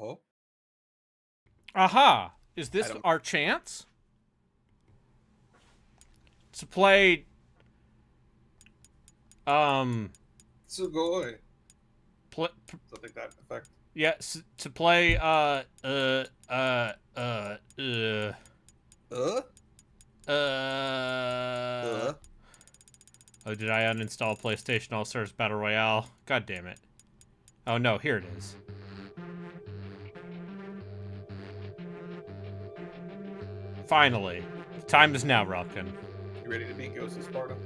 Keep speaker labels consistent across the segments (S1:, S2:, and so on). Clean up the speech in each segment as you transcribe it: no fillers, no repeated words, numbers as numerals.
S1: Oh,
S2: Aha! Is
S1: I
S2: this
S1: don't.
S2: our chance? To play...
S1: Sugoi.
S2: Pl
S1: Something that effect.
S2: yeah, to play,
S1: Uh?
S2: uh...
S1: Uh?
S2: Oh, did I uninstall PlayStation All-Stars Battle Royale? God damn it. Oh no, here it is. Finally. The time is now, Ralkin.
S1: You ready to beat Ghost of Sparta?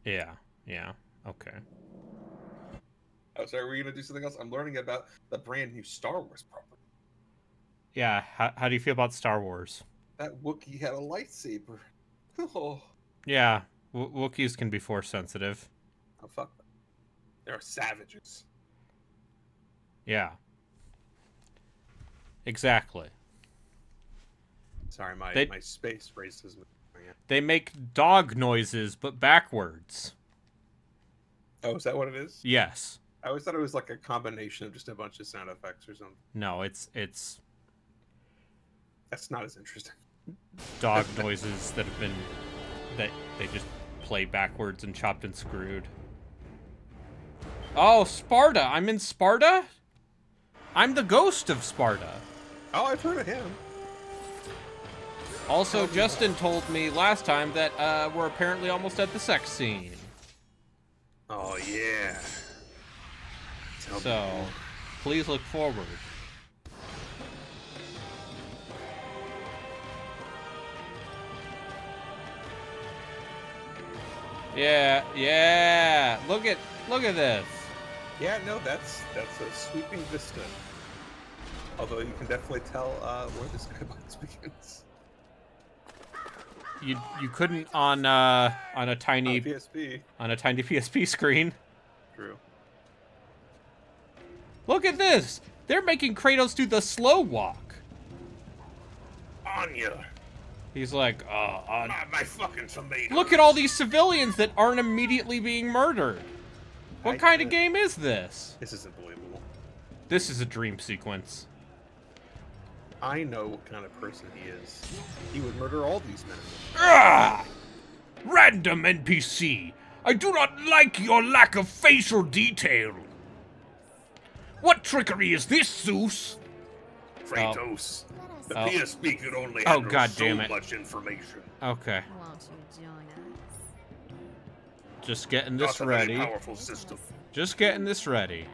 S2: Yeah, yeah, okay.
S1: Oh, sorry, were you gonna do something else? I'm learning about the brand new Star Wars property.
S2: Yeah, how do you feel about Star Wars?
S1: That Wookiee had a lightsaber. Oh,
S2: Yeah, Wookiees can be force sensitive.
S1: oh fuck them. They're savages.
S2: Yeah. Exactly.
S1: Sorry,
S2: They
S1: my space racism.
S2: they make dog noises, but backwards.
S1: Oh, is that what it is?
S2: Yes.
S1: I always thought it was like a combination of just a bunch of sound effects or something.
S2: No, it's
S1: That's not as interesting.
S2: dog noises that have been that they just play backwards and chopped and screwed. Oh, Sparta! I'm in Sparta? I'm the ghost of Sparta.
S1: Oh, I've heard of him.
S2: Also, Justin told me last time that we're apparently almost at the sex scene.
S1: Oh yeah.
S2: So, please look forward. Yeah, yeah. Look at this.
S1: Yeah, no, that's a sweeping vista. Although you can definitely tell where the skybox begins.
S2: You couldn't on a tiny
S1: PSP.
S2: on a tiny PSP screen.
S1: True.
S2: Look at this. They're making Kratos do the slow walk.
S1: Anya,
S2: He's like,
S1: my fucking tomatoes.
S2: look at all these civilians that aren't immediately being murdered. What kind of game is this?
S1: This isn't believable.
S2: This is a dream sequence.
S1: I know what kind of person he is. He would murder all these men.
S2: Ah! Random NPC. I do not like your lack of facial detail. What trickery is this, Zeus?
S1: Kratos. The
S2: Oh.
S1: PSP could only
S2: Oh,
S1: handle
S2: God
S1: so
S2: damn it.
S1: much information.
S2: Okay.
S3: Won't you join us?
S2: Just getting this
S1: Not a very
S2: ready.
S1: powerful system.
S2: Just getting this ready.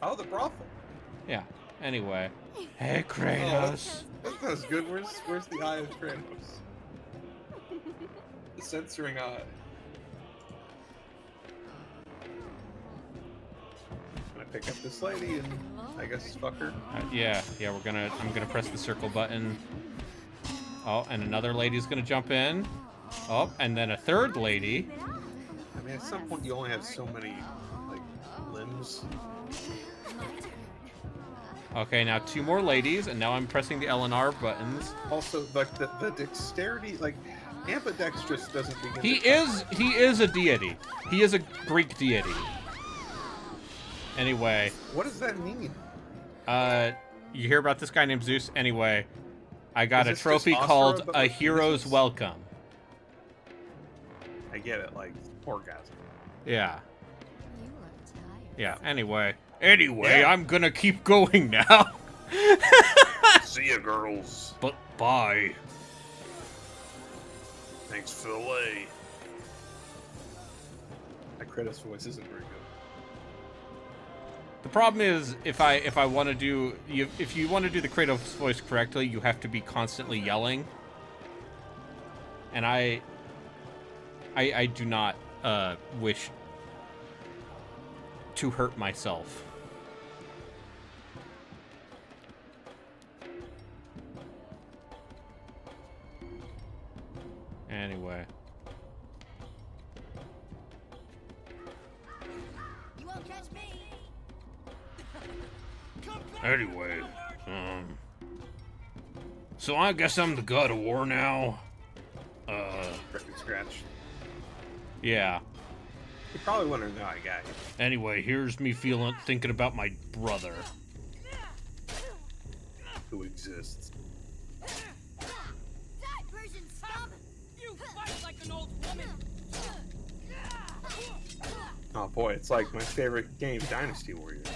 S1: Oh, the brothel.
S2: Yeah. Anyway. Hey, Kratos.
S1: That's not as good. Where's the eye of Kratos? The censoring eye. I'm gonna pick up this lady and I guess fuck her.
S2: Yeah. I'm gonna press the circle button. Oh, and another lady's gonna jump in. Oh, and then a third lady.
S1: I mean, at some point you only have so many like limbs.
S2: Okay, now two more ladies, and now I'm pressing the L and R buttons.
S1: Also, like the dexterity, like ambidextrous doesn't begin.
S2: He is a deity. He is a Greek deity. Anyway,
S1: What does that mean?
S2: you hear about this guy named Zeus? Anyway, I got a
S1: Is this
S2: trophy
S1: just
S2: called
S1: Asura, but
S2: A
S1: with
S2: Hero's
S1: pieces?
S2: Welcome.
S1: I get it, like orgasm.
S2: Yeah.
S3: You look tired.
S2: Yeah, anyway,
S1: Yeah.
S2: I'm gonna keep going now.
S1: See ya, girls.
S2: But bye.
S1: Thanks for the lay. My Kratos voice isn't very good.
S2: The problem is, if I want to do if you want to do the Kratos voice correctly, you have to be constantly yelling. And I do not wish to hurt myself. Anyway.
S3: You won't catch me.
S2: Anyway, so I guess I'm the god of war now.
S1: Record scratch.
S2: Yeah.
S1: You probably wondering how I got here.
S2: Anyway, here's me thinking about my brother.
S1: who exists.
S3: Die, Persian scum!
S4: You fight like an old woman.
S1: Oh boy, it's like my favorite game, Dynasty Warriors.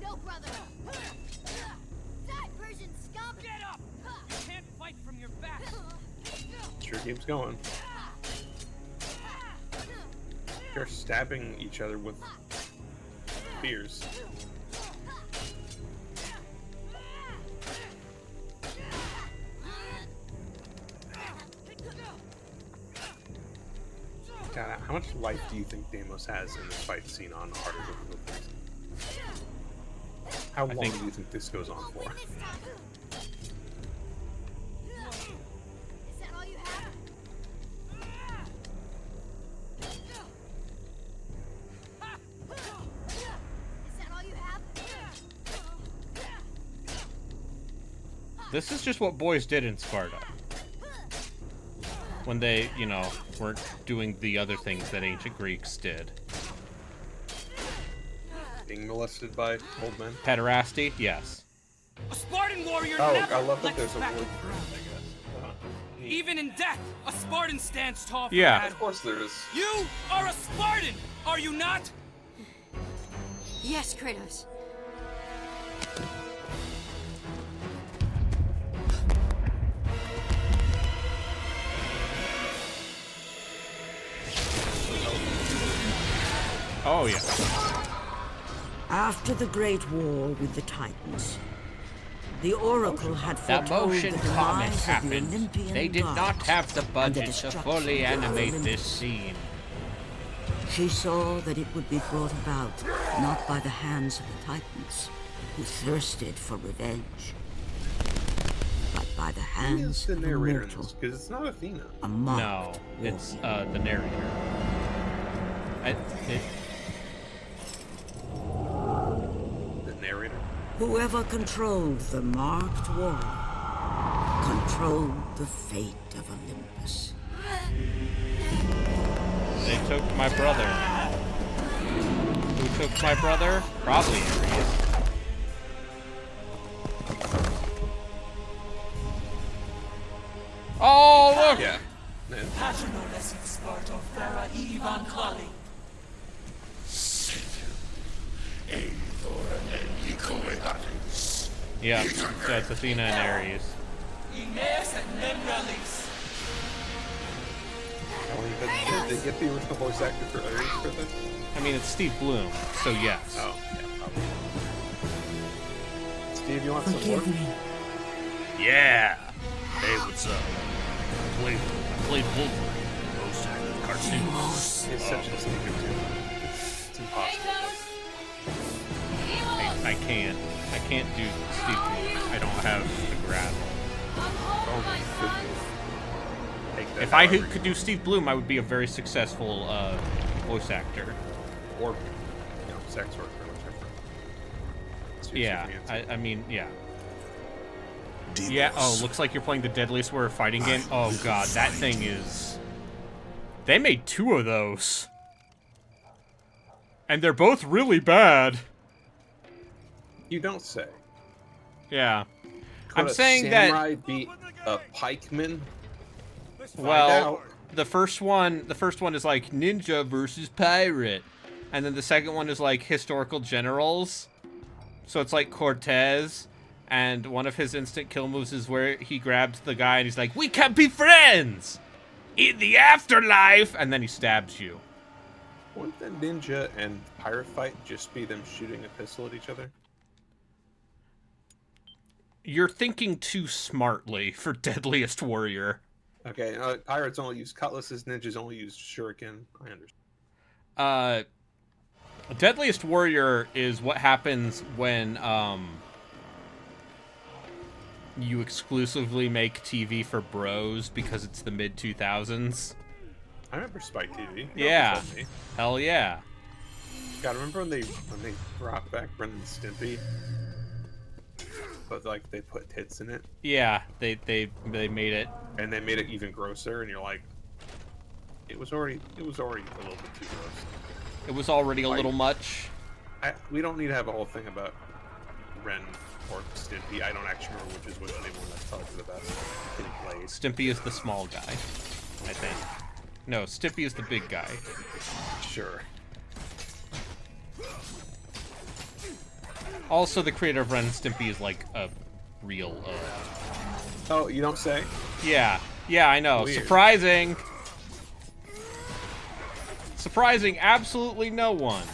S3: No, brother! Die, Persian scum!
S4: Get up! You can't fight from your back.
S1: Sure keeps going. They're stabbing each other with spears. God, how much life do you think Deimos has in this fight scene on harder difficulties? How long do you think this goes on for?
S3: Is that all you have? Is that all you have?
S2: This is just what boys did in Sparta. When they, you know, weren't doing the other things that ancient Greeks did.
S1: Being molested by old men?
S2: Pederasty? Yes.
S4: A Spartan warrior
S1: Oh,
S4: never
S1: I love that
S4: flex
S1: there's a
S4: back
S1: word
S4: and
S1: for it,
S4: forth.
S1: I guess.
S4: Even in death, a Spartan stands tall for
S2: Yeah.
S4: battle.
S1: Of course there is.
S4: You are a Spartan, are you not?
S3: Yes, Kratos.
S2: Oh, yeah.
S5: After the Great War with the Titans, the Oracle had
S2: That
S5: foretold
S2: motion
S5: the
S2: comet
S5: demise of the
S2: happened.
S5: Olympian
S2: They did
S5: gods
S2: not have the
S5: and the
S2: budget to
S5: destruction
S2: fully
S5: of
S2: animate
S5: Olympus.
S2: this scene.
S5: She saw that it would be brought about not by the hands of the Titans, who thirsted for revenge, but by the
S1: Who is
S5: hands
S1: the
S5: of a
S1: narrator in
S5: mortal,
S1: this? Because it's not Athena.
S5: a
S2: No,
S5: marked
S2: it's
S5: warrior.
S2: the narrator.
S1: The narrator?
S5: Whoever controlled the marked warrior controlled the fate of Olympus.
S2: They took my brother. Who took my brother? Probably Ares. Oh, look!
S1: Yeah. Man.
S2: Yeah, that's Athena and Ares.
S1: Did they get the original voice actor for Ares for this?
S2: I mean, it's Steve Bloom, so yes.
S1: Oh, yeah, probably. Steve, you want some
S5: Forgive
S1: work?
S5: me.
S2: Yeah. Hey, what's up? I played Wolverine in most cartoons.
S1: It's such a sneaker too. It's impossible.
S2: I can't. I can't do Steve Bloom. I don't have the grab.
S1: Oh my goodness. Take that
S2: If I
S1: however
S2: could do Steve Bloom, I would be a very successful voice actor.
S1: you- or sex worker, whichever. Suits
S2: Yeah,
S1: your fancy.
S2: I mean, yeah. Yeah, oh, looks like you're playing the Deadliest Warrior fighting game. Oh god, that thing is... They made 2 of those. And they're both really bad.
S1: You don't say.
S2: Yeah.
S1: Could
S2: I'm
S1: a
S2: saying that...
S1: samurai beat a pikeman?
S2: Well,
S1: out.
S2: the first one is like ninja versus pirate. And then the second one is like historical generals. So it's like Cortez. And one of his instant kill moves is where he grabs the guy and he's like, "We can be friends in the afterlife!" And then he stabs you.
S1: Wouldn't the ninja and pirate fight just be them shooting a pistol at each other?
S2: You're thinking too smartly for Deadliest Warrior.
S1: Okay, pirates only use cutlasses, ninjas only use shuriken. I understand.
S2: Deadliest Warrior is what happens when, you exclusively make TV for bros because it's the mid-2000s.
S1: I remember Spike TV.
S2: Yeah.
S1: Told me.
S2: Hell yeah.
S1: God, remember when they brought back Ren and Stimpy? But like they put tits in it,
S2: Yeah, they made it.
S1: and they made it even grosser, and you're like, it was already a little bit too gross.
S2: It was already a little much.
S1: We don't need to have a whole thing about Ren or Stimpy. I don't actually remember which is which anymore. That's probably for the best. Getting played.
S2: Stimpy is the small guy, I think. No, Stimpy is the big guy.
S1: Sure.
S2: Also, the creator of Ren and Stimpy is like a real.
S1: Oh, you don't say?
S2: Yeah, I know.
S1: Weird.
S2: Surprising. Surprising absolutely no one.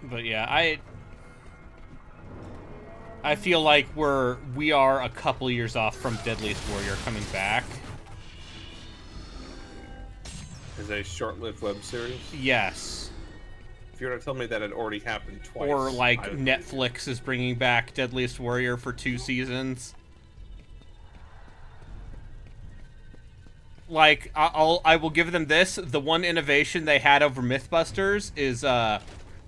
S2: But yeah, I feel like we are a couple years off from Deadliest Warrior coming back.
S1: Is a short-lived web series?
S2: Yes.
S1: If you were to tell me that had already happened twice,
S2: Or like
S1: I would
S2: Netflix is bringing back Deadliest Warrior for 2 seasons. Like I will give them this. The one innovation they had over Mythbusters is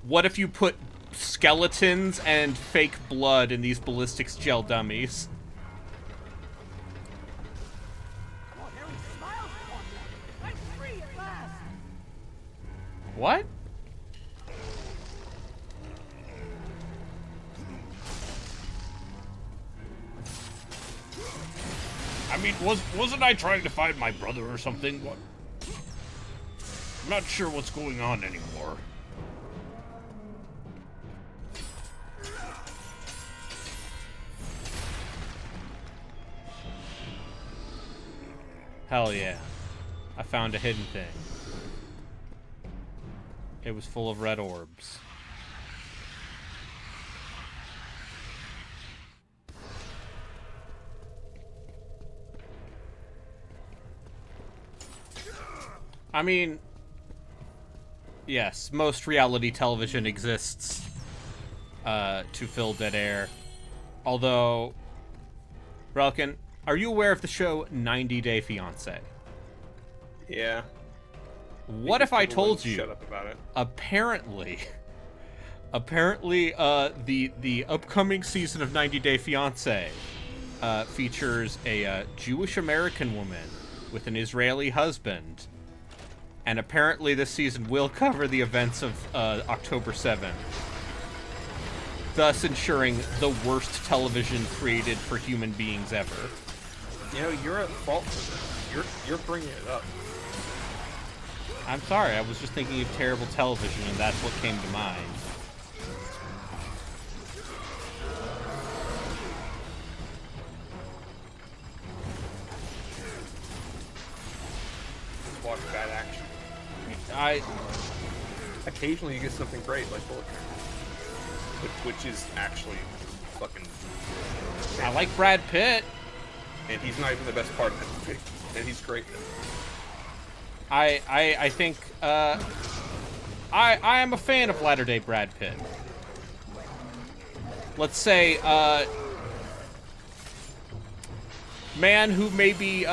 S2: what if you put skeletons and fake blood in these ballistics gel dummies? What? I mean, wasn't I trying to find my brother or something? What? I'm not sure what's going on anymore. Hell yeah. I found a hidden thing. It was full of red orbs. I mean, yes, most reality television exists to fill dead air. Although, Relkin, are you aware of the show 90 Day Fiancé?
S1: Yeah.
S2: What if I told you?
S1: Shut up about it.
S2: Apparently, the upcoming season of 90 Day Fiancé features a Jewish American woman with an Israeli husband, and apparently this season will cover the events of October 7th, thus ensuring the worst television created for human beings ever.
S1: You know, you're at fault for this. You're bringing it up.
S2: I'm sorry, I was just thinking of terrible television, and that's what came to mind.
S1: Watch bad action. Occasionally you get something great, like Bullet Train. Which is actually fucking...
S2: I like Brad Pitt.
S1: And he's not even the best part of that movie. And he's great in it.
S2: I think, I am a fan of latter-day Brad Pitt. Let's say, man who maybe,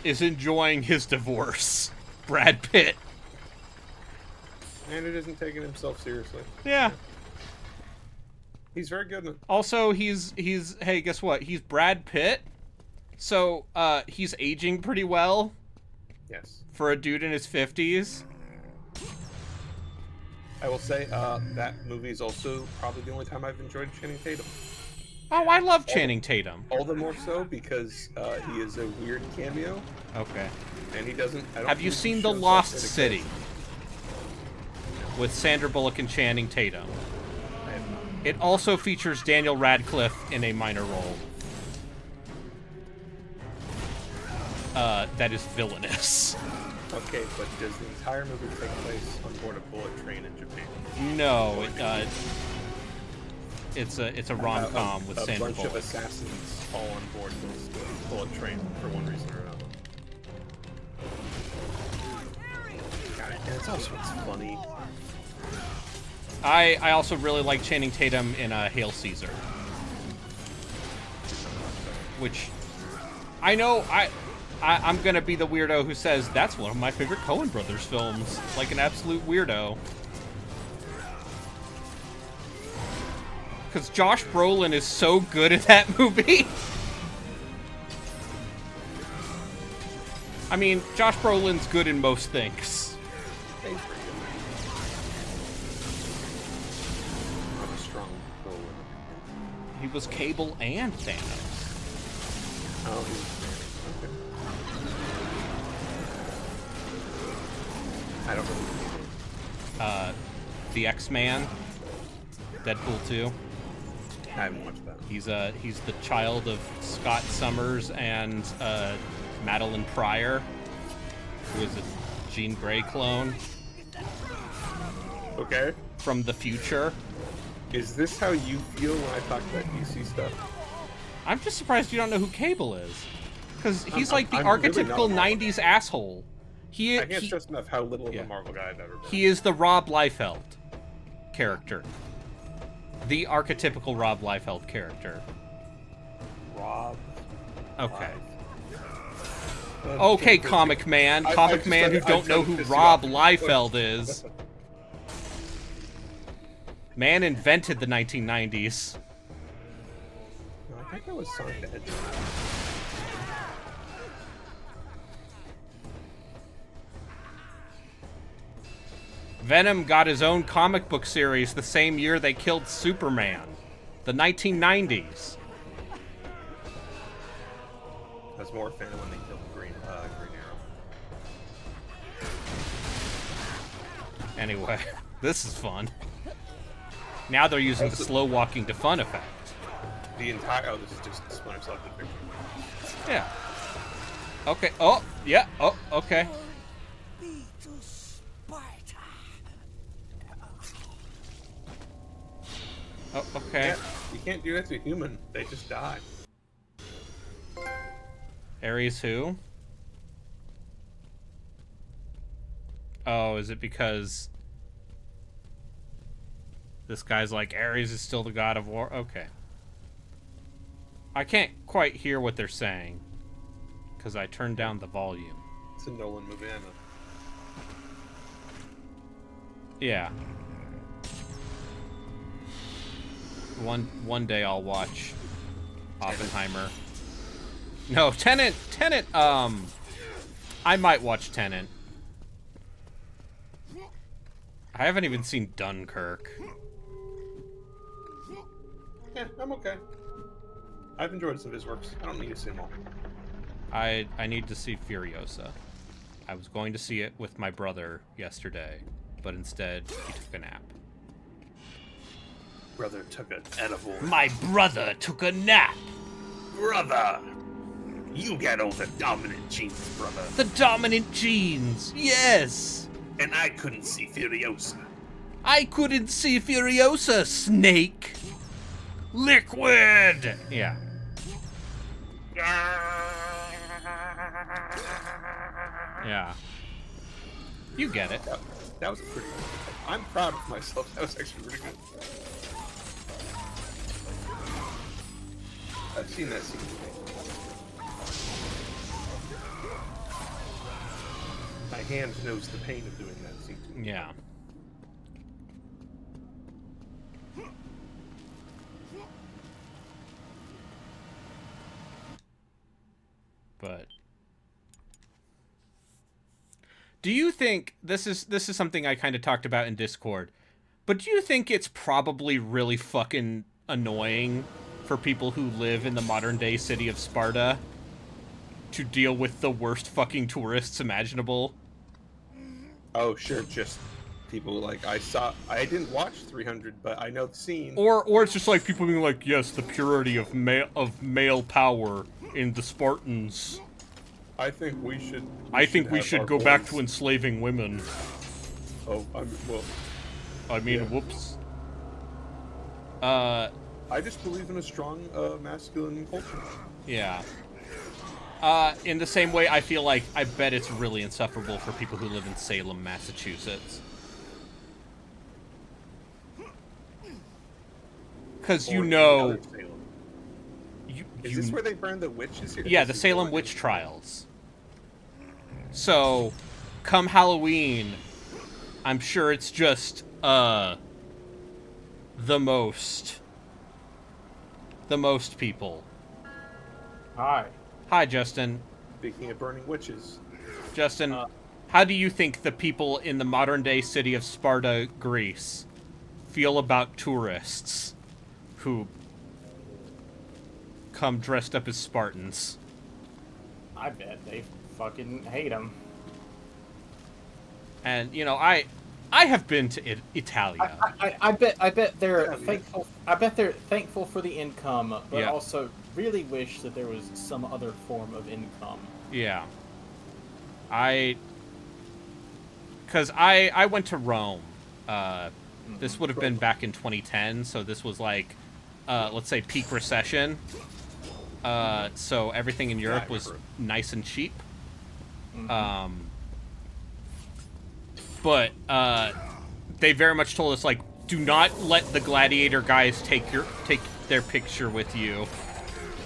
S2: is enjoying his divorce. Brad Pitt.
S1: And it isn't taking himself seriously.
S2: Yeah.
S1: He's very good in it.
S2: Also, he's, hey, guess what? He's Brad Pitt. So, he's aging pretty well.
S1: Yes.
S2: For a dude in his 50s.
S1: I will say, that movie is also probably the only time I've enjoyed Channing Tatum.
S2: Oh, I love Channing Tatum.
S1: All the more so because he is a weird cameo.
S2: Okay.
S1: And he doesn't...
S2: Have you seen The Lost City? With Sandra Bullock and Channing Tatum.
S1: I have not.
S2: It also features Daniel Radcliffe in a minor role. That is villainous.
S1: Okay, but does the entire movie take place on board a bullet train in Japan?
S2: No, it's a rom-com with
S1: a
S2: Sandra
S1: bunch of
S2: Bullock.
S1: assassins all on board this bullet train for one reason or another. God, and it's also funny.
S2: I also really like Channing Tatum in Hail Caesar, which I know I'm gonna be the weirdo who says that's one of my favorite Coen Brothers films, like an absolute weirdo. Because Josh Brolin is so good at that movie. I mean, Josh Brolin's good in most things.
S1: Thanks for you. I'm a strong goal.
S2: He was Cable and Thanos.
S1: Oh, okay. I don't know.
S2: The X-Man, Deadpool 2.
S1: I haven't watched that.
S2: He's the child of Scott Summers and Madeline Pryor, who is a Jean Grey clone
S1: Okay.
S2: from the future.
S1: Is this how you feel when I talk about DC stuff?
S2: I'm just surprised you don't know who Cable is, because he's like the
S1: I'm really
S2: archetypical
S1: not.
S2: '90s asshole.
S1: I can't stress enough how little of
S2: yeah.
S1: a Marvel guy I've ever been.
S2: He is the Rob Liefeld character, the archetypical Rob Liefeld character.
S1: Rob.
S2: Okay.
S1: Liefeld.
S2: Okay, comic man. Comic man who don't know who Rob Liefeld is. Man invented the 1990s.
S1: I think that was Sonic the Hedgehog.
S2: Venom got his own comic book series the same year they killed Superman. The 1990s.
S1: I was more a fan of when they killed Green Arrow.
S2: Anyway, this is fun. Now they're using the slow walking to fun effect.
S1: The entire this is just Splinter Cell picture.
S2: Yeah. Okay. Oh, yeah. Oh, okay. Oh, okay.
S1: Yeah, you can't do that to a human. They just die.
S2: Ares who? Oh, is it because this guy's like, Ares is still the god of war? Okay. I can't quite hear what they're saying because I turned down the volume.
S1: It's a Nolan movie, I know.
S2: Yeah. One day I'll watch Oppenheimer. No, Tenet, I might watch Tenet. I haven't even seen Dunkirk.
S1: Yeah, I'm okay. I've enjoyed some of his works. I don't need to see them all.
S2: I need to see Furiosa. I was going to see it with my brother yesterday, but instead he took a nap.
S1: Brother took an edible.
S2: My brother took a nap!
S1: Brother! You got all the dominant genes, brother.
S2: The dominant genes, yes!
S1: And I couldn't see Furiosa.
S2: I couldn't see Furiosa, Snake! Liquid! Yeah. Yeah. You get it.
S1: That was a pretty good. I'm proud of myself. That was actually really good. I've seen that scene. My hand knows the pain of doing that scene.
S2: Yeah. But do you think this is something I kind of talked about in Discord, but do you think it's probably really fucking annoying for people who live in the modern day city of Sparta to deal with the worst fucking tourists imaginable?
S1: Oh, sure, just people like I didn't watch 300, but I know the scene.
S2: Or it's just like people being like, yes, the purity of male power in the Spartans.
S1: I think we should.
S2: We should go back to enslaving women.
S1: Oh, well.
S2: I mean,
S1: Yeah.
S2: whoops.
S1: I just believe in a strong masculine culture.
S2: Yeah. In the same way, I feel like I bet it's really insufferable for people who live in Salem, Massachusetts. Because
S1: Or
S2: you
S1: any
S2: know...
S1: other Salem. Is this where they burn the witches here?
S2: Yeah,
S1: This
S2: the
S1: is
S2: Salem
S1: Oregon.
S2: witch trials. So, come Halloween, I'm sure it's just, the most people.
S6: Hi.
S2: Hi, Justin.
S1: Speaking of burning witches,
S2: Justin, how do you think the people in the modern-day city of Sparta, Greece, feel about tourists who come dressed up as Spartans?
S6: I bet they fucking hate him.
S2: And, you know, I have been to Italia.
S6: I bet they're
S1: Yeah,
S6: thankful. I bet they're thankful for the income, but
S2: Yeah.
S6: also really wish that there was some other form of income.
S2: Yeah. Because I went to Rome. This would have been back in 2010, so this was like, let's say, peak recession. So everything in Europe was nice and cheap. But they very much told us, like, do not let the gladiator guys take their picture with you,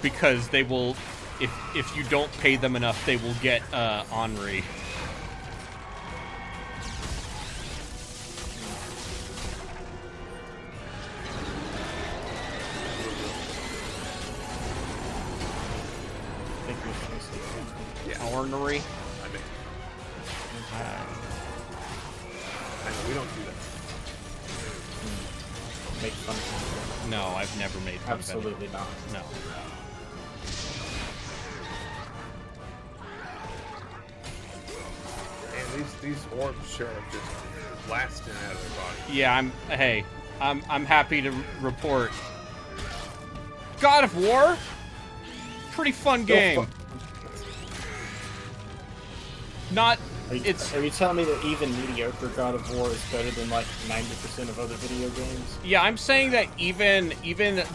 S2: because they will, if you don't pay them enough, they will get ornery.
S6: I think you're supposed to.
S1: yeah,
S2: Ornery.
S1: I mean, I know we don't do that.
S6: Make fun of people.
S2: No, I've never made fun of anyone.
S6: Absolutely not.
S2: No.
S1: And these orbs sure are just blasting out of their body.
S2: Yeah, I'm happy to report. God of War? Pretty fun game. Not, it's,
S6: Are you telling me that even mediocre God of War is better than like 90% of other video games?
S2: yeah, I'm saying that even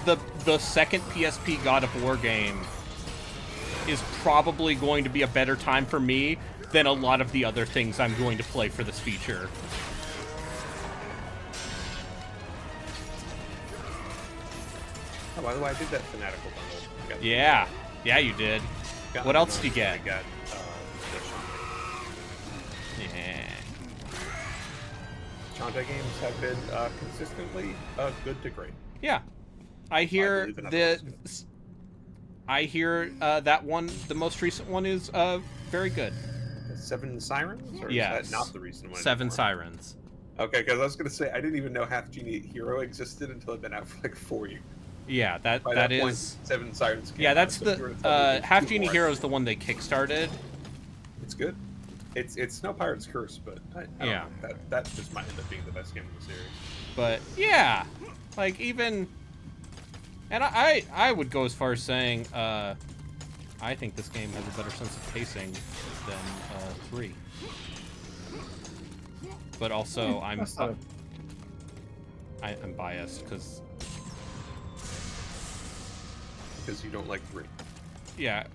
S2: the second PSP God of War game is probably going to be a better time for me than a lot of the other things I'm going to play for this feature.
S1: Oh, by the way, I did that Fanatical bundle. I got-
S2: Yeah. Yeah, you did.
S1: got
S2: What
S1: the
S2: else did you
S1: ones
S2: get?
S1: I got
S2: Yeah.
S1: Chanta games have been consistently good to great.
S2: Yeah. I hear
S1: believe in that
S2: I hear that one, the most recent one, is very good.
S1: Seven Sirens? Or
S2: Yes.
S1: is that not the recent one?
S2: Seven
S1: anymore?
S2: Sirens.
S1: Okay, because I was going to say, I didn't even know Half Genie Hero existed until it'd been out for like 4 years.
S2: Yeah,
S1: By
S2: that
S1: that point,
S2: is.
S1: Seven Sirens came
S2: Yeah,
S1: out,
S2: that's
S1: so if you were
S2: the
S1: to tell me there's
S2: Half
S1: two
S2: Genie
S1: more,
S2: Hero is the one they kickstarted.
S1: It's good. It's no Pirate's Curse, but I don't
S2: Yeah.
S1: know. That just might end up being the best game in the series.
S2: But yeah, like even, and I would go as far as saying I think this game has a better sense of pacing than 3. But also I'm
S6: That's not-
S2: I'm biased because
S1: Because you don't like 3.
S2: yeah,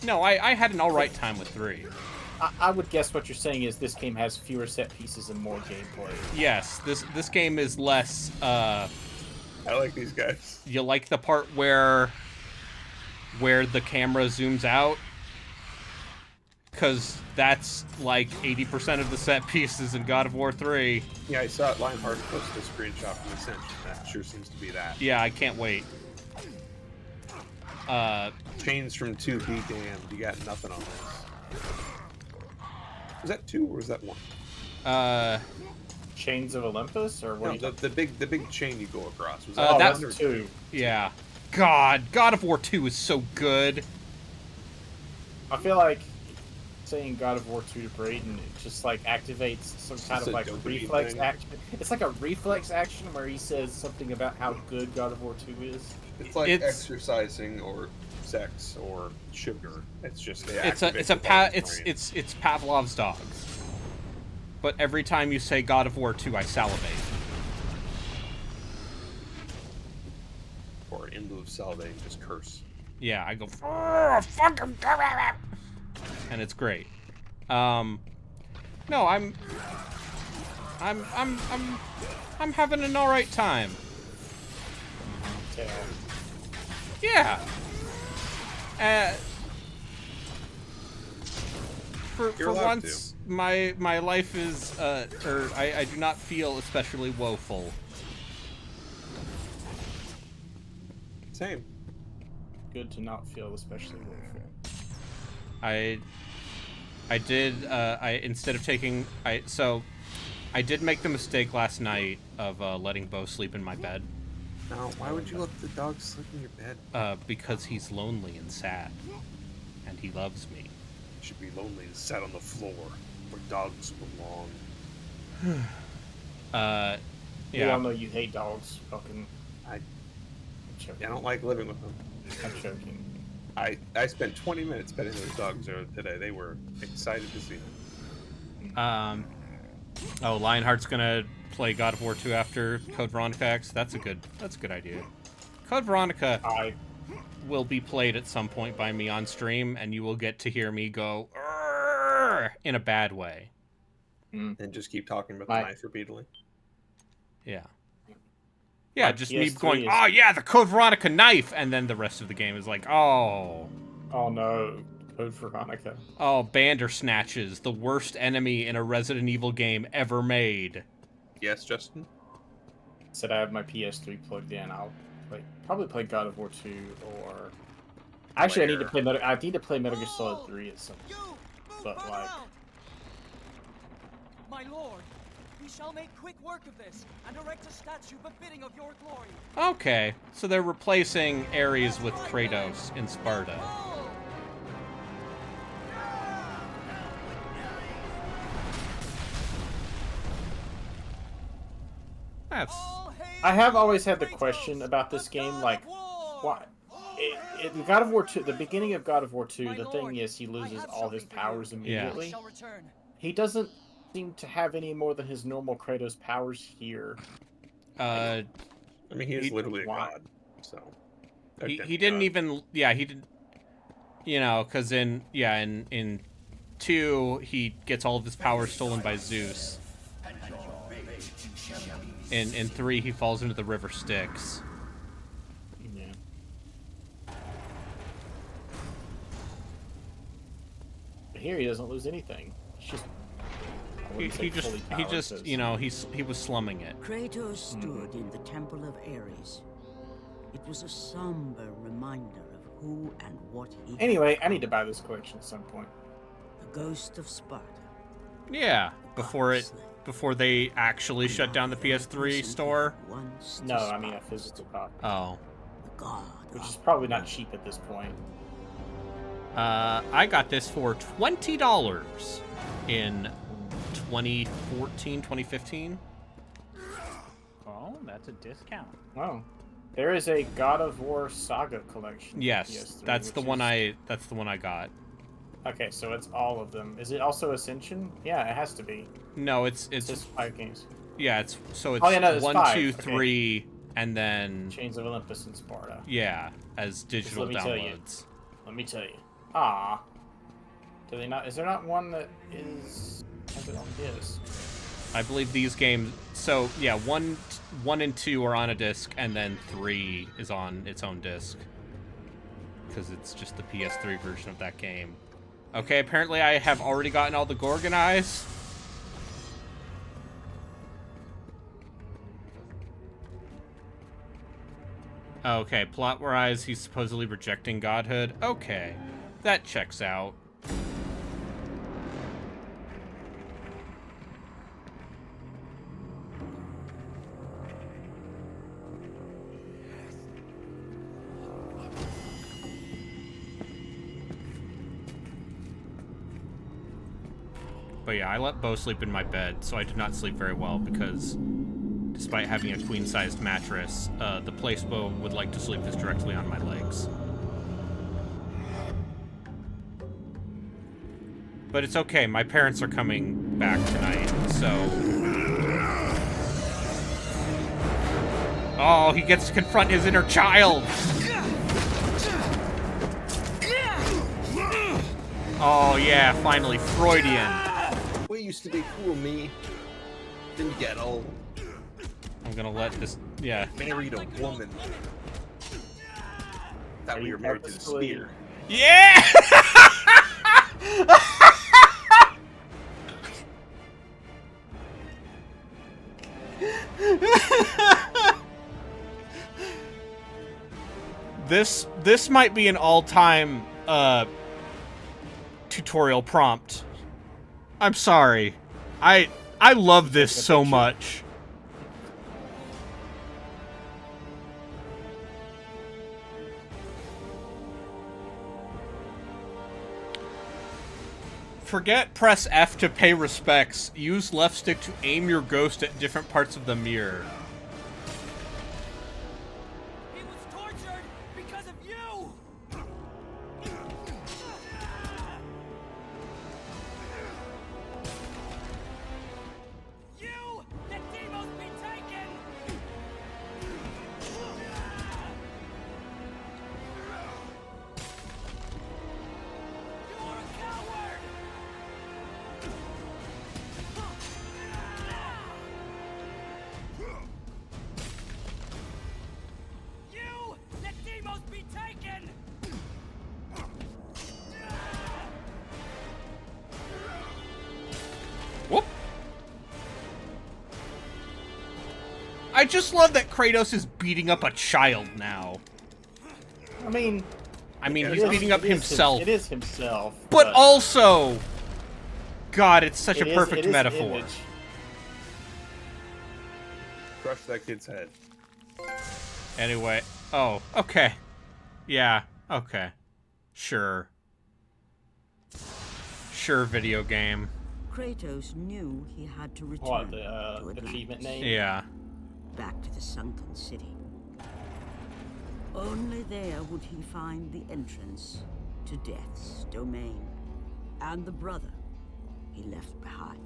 S2: no, I had an all right time with 3.
S6: I would guess what you're saying is this game has fewer set pieces and more gameplay.
S2: Yes, this game is less.
S1: I like these guys.
S2: You like the part where the camera zooms out? Because that's like 80% of the set pieces in God of War 3.
S1: Yeah, I saw it. Lionheart posted a screenshot from Ascension. That sure seems to be that.
S2: Yeah, I can't wait.
S1: Chains from 2 be damned. You got nothing on this. Was that 2 or was that 1?
S6: Chains of Olympus, or what?
S1: No,
S6: are you
S1: the big chain you go across. Was
S6: Oh,
S1: that
S2: that's
S1: 1 or
S6: 2.
S2: Yeah. God of War 2 is so good.
S6: I feel like saying God of War 2 to Brayden, it just like activates some kind
S1: It's
S6: of
S1: a
S6: like
S1: dopamine
S6: reflex
S1: thing.
S6: action. It's like a reflex action where he says something about how good God of War 2 is.
S1: It's like
S2: It's-
S1: exercising or sex or sugar. It's just they
S2: It's
S1: activate
S2: a
S1: the brain.
S2: it's Pavlov's dog. But every time you say God of War 2, I salivate.
S1: in lieu of sell, they just curse.
S2: Yeah, I go, "Oh, fuck him," and it's great. No, I'm having an all right time. Yeah. For
S1: allowed
S2: once, my life is or I do not feel especially woeful.
S1: Same.
S6: Good to not feel especially woeful.
S2: I did instead of taking I did make the mistake last night of letting Bo sleep in my bed.
S1: Now, why would you let the dog sleep in your bed?
S2: Because he's lonely and sad, and he loves me.
S1: You should be lonely and sat on the floor where dogs belong.
S2: Yeah.
S6: We all know you hate dogs. Fucking.
S1: I
S6: I'm joking.
S1: I don't like living with them.
S6: I'm joking.
S1: I spent 20 minutes petting those dogs today. They were excited to see me.
S2: Oh, Lionheart's gonna play God of War 2 after Code Veronica X. That's a good idea. Code Veronica will be played at some point by me on stream, and you will get to hear me go "Arrgh!" in a bad way.
S1: And just keep talking about the knife repeatedly.
S2: Yeah. Yeah,
S6: My
S2: just me
S6: PS3
S2: going,
S6: is-
S2: "Oh yeah, the Code Veronica knife," and then the rest of the game is like, "Oh,
S6: Oh no, Code Veronica.
S2: oh, Bandersnatches, the worst enemy in a Resident Evil game ever made."
S1: Yes, Justin?
S6: Said I have my PS3 plugged in. I'll probably play God of War 2 or. Actually, I need to play Metal Gear Solid 3 at some. But like.
S7: My lord, we shall make quick work of this and erect a statue befitting of your glory.
S2: Okay, so they're replacing Ares with Kratos in Sparta. That's...
S6: I have always had the question about this game, like, why? God of War 2, the beginning of God of War 2, the thing is he loses all his powers immediately. He doesn't seem to have any more than his normal Kratos powers here.
S1: I mean, he is literally a god, so...
S2: He didn't even... Yeah, he didn't... You know, because in 2, he gets all of his powers stolen by Zeus. In 3, he falls into the river Styx.
S6: Yeah. But here he doesn't lose anything. It's just...
S2: He just, you know, he was slumming it.
S5: Kratos stood in the Temple of Ares. It was a somber reminder of who and what he...
S6: Anyway, I need to buy this collection at some point.
S5: The ghost of Sparta.
S2: Yeah, before they actually shut down the PS3 store.
S6: No, I mean a physical copy.
S2: Oh.
S6: Which is probably not cheap at this point.
S2: I got this for $20 in 2014, 2015.
S8: Oh, that's a discount.
S6: Oh. There is a God of War Saga collection.
S2: Yes,
S6: PS3,
S2: that's the one I got.
S6: Okay, so it's all of them. Is it also Ascension? Yeah, it has to be.
S2: No, it's
S6: just 5 games.
S2: Yeah, it's 1, 2, 3, and then
S6: Chains of Olympus and Sparta.
S2: Yeah, as digital downloads.
S6: Let me tell you. Ah. Do they not? Is there not one that has it on disc?
S2: I believe these games. So yeah, 1 and 2 are on a disc, and then 3 is on its own disc because it's just the PS3 version of that game. Okay, apparently I have already gotten all the Gorgon eyes. Okay, plot-wise, he's supposedly rejecting godhood. Okay, that checks out. But yeah, I let Bo sleep in my bed, so I did not sleep very well because despite having a queen-sized mattress, the place Bo would like to sleep is directly on my legs. But it's okay, my parents are coming back tonight, so... Oh, he gets to confront his inner child. Oh, yeah, finally, Freudian.
S1: We used to be cool, me. Didn't get old.
S2: I'm gonna let this, yeah.
S1: Married a woman. Thought we were married to the spear.
S2: Yeah! This might be an all-time tutorial prompt. I'm sorry. I love this so much. Forget press F to pay respects. Use left stick to aim your ghost at different parts of the mirror.
S7: He was tortured because of you! You! Let Demos be taken! You are a coward! You! Let Demos be taken!
S2: Whoop. I just love that Kratos is beating up a child now.
S6: I mean,
S2: He's beating up himself.
S6: It is himself.
S2: But also, God, it's such a perfect metaphor.
S6: Image.
S1: Crush that kid's head.
S2: Anyway, oh, okay. Yeah, okay. Sure. Sure, video game.
S5: Kratos knew he had to return
S6: What,
S5: to
S6: the
S5: Atlantis,
S6: achievement name?
S2: Yeah.
S5: back to the sunken city. Only there would he find the entrance to Death's domain and the brother he left behind.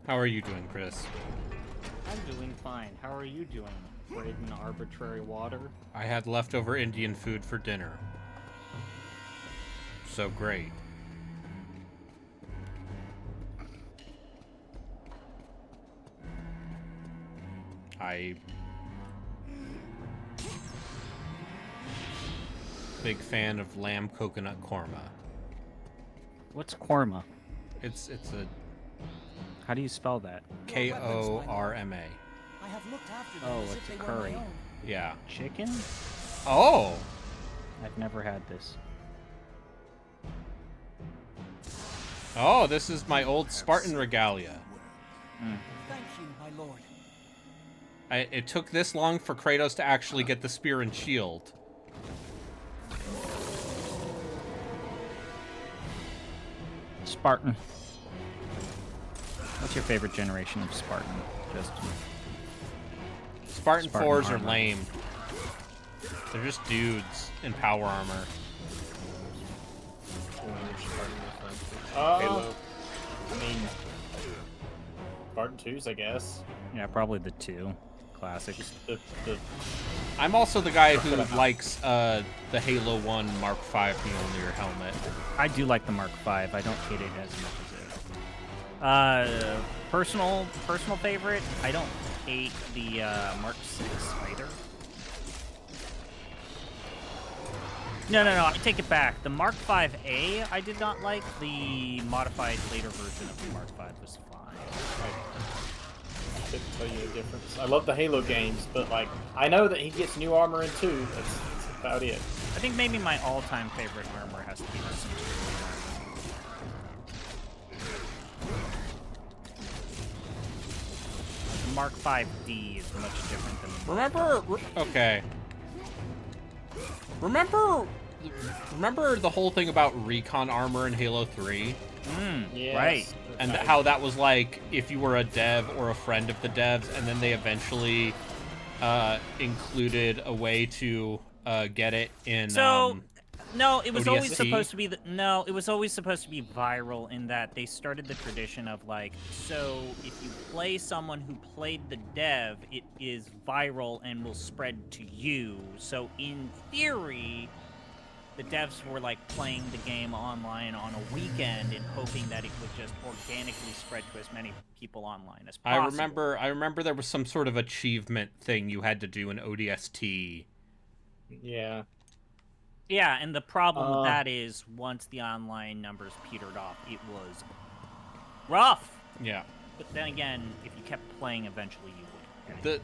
S2: How are you doing, Chris?
S8: I'm doing fine. How are you doing? Braden arbitrary water?
S2: I had leftover Indian food for dinner. So great. Big fan of lamb coconut korma.
S8: What's korma?
S2: It's a
S8: How do you spell that?
S2: Korma.
S7: I have looked after them
S8: Oh,
S7: as
S8: it's
S7: if
S8: a
S7: they were my
S8: curry.
S7: own.
S2: Yeah.
S8: Chicken?
S2: Oh!
S8: I've never had this.
S2: Oh, this is my old Spartan regalia.
S7: Thank you, my lord.
S2: It took this long for Kratos to actually get the spear and shield.
S8: Spartan. What's your favorite generation of Spartan? Just
S2: Spartan 4s are
S8: armor.
S2: lame. They're just dudes in power armor.
S1: Halo.
S6: I mean, Spartan 2s, I guess.
S8: Yeah, probably the 2 classics.
S6: Just the
S2: I'm also the guy who likes the Halo 1 Mark V Mjolnir helmet.
S8: I do like the Mark V. I don't hate it as much as it. Personal favorite. I don't hate the Mark VI fighter. No. I take it back. The Mark V-A I did not like. The modified later version of the Mark V was fine.
S6: I couldn't tell you the difference. I love the Halo games, but like I know that he gets new armor in 2. about it.
S8: I think maybe my all-time favorite armor has to be the Centurion armor. The Mark 5D is much different than the Mark
S2: Okay. Remember the whole thing about recon armor in Halo 3?
S6: Yes.
S8: Right.
S2: And how that was like if you were a dev or a friend of the devs, and then they eventually included a way to get it in.
S8: No, it was always
S2: ODST?
S8: supposed to be it was always supposed to be viral in that they started the tradition of like, so if you play someone who played the dev, it is viral and will spread to you. So in theory, the devs were like playing the game online on a weekend and hoping that it would just organically spread to as many people online as possible.
S2: I remember there was some sort of achievement thing you had to do in ODST.
S6: Yeah.
S8: Yeah, and the problem with that is once the online numbers petered off, it was rough.
S2: Yeah.
S8: But then again, if you kept playing, eventually you would.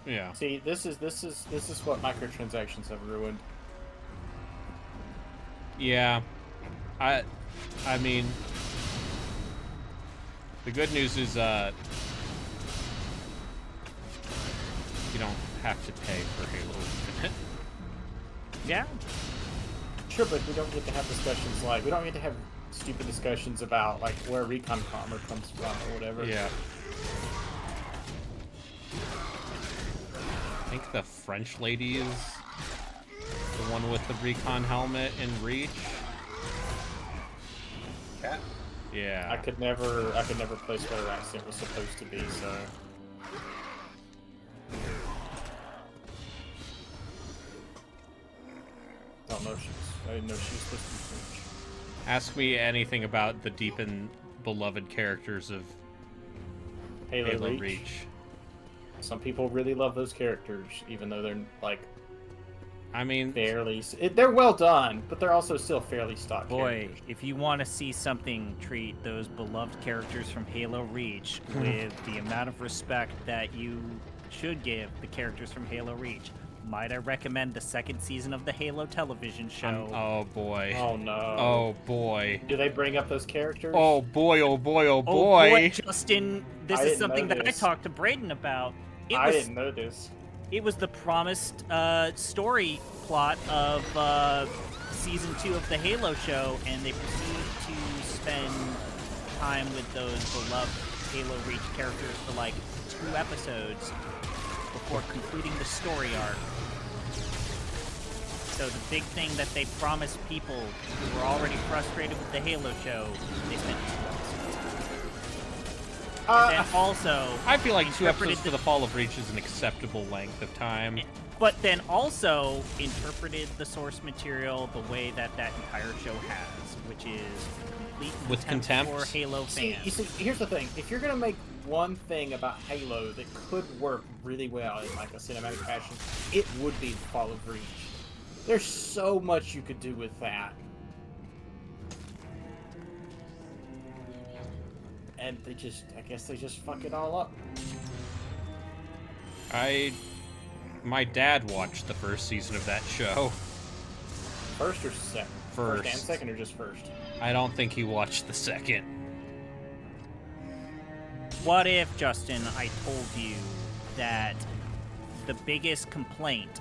S2: Yeah.
S6: See, this is what microtransactions have ruined.
S2: Yeah. I mean, the good news is you don't have to pay for Halo Infinite.
S8: Yeah.
S6: Sure, but we don't get to have discussions like, we don't get to have stupid discussions about like where recon armor comes from or whatever.
S2: Yeah. I think the French lady is the one with the recon helmet in Reach.
S1: Cat?
S2: Yeah.
S6: I could never place what her accent was supposed to be, so. I didn't know she was supposed to be French.
S2: Ask me anything about the deep and beloved characters of Halo Reach.
S6: Some people really love those characters, even though they're like.
S2: I mean,
S6: they're well done, but they're also still fairly stock
S8: Boy,
S6: characters.
S8: if you want to see something treat those beloved characters from Halo Reach with the amount of respect that you should give the characters from Halo Reach, might I recommend the second season of the Halo television show?
S2: oh boy.
S6: Oh no.
S2: Oh boy.
S6: Do they bring up those characters?
S2: Oh boy, oh boy, oh
S8: Oh
S2: boy.
S8: boy, Justin, this
S6: I
S8: is
S6: didn't
S8: something
S6: know
S8: that I
S6: this.
S8: talked to Braden about.
S6: I didn't know this.
S8: It was the promised story plot of season 2 of the Halo show, and they proceeded to spend time with those beloved Halo Reach characters for like 2 episodes before completing the story arc. So the big thing that they promised people who were already frustrated with the Halo show, they spent 2 episodes. And then also,
S2: I feel like 2
S8: interpreted
S2: episodes for the Fall of Reach is an acceptable length of time.
S8: but then also interpreted the source material the way that that entire show has, which is complete
S2: With contempt?
S8: for Halo fans.
S6: You see, here's the thing. If you're gonna make one thing about Halo that could work really well in like a cinematic fashion, it would be the Fall of Reach. There's so much you could do with that. And I guess they just fuck it all up.
S2: My dad watched the first season of that show.
S6: First or second?
S2: First.
S6: And second or just first?
S2: I don't think he watched the second.
S8: What if, Justin, I told you that the biggest complaint,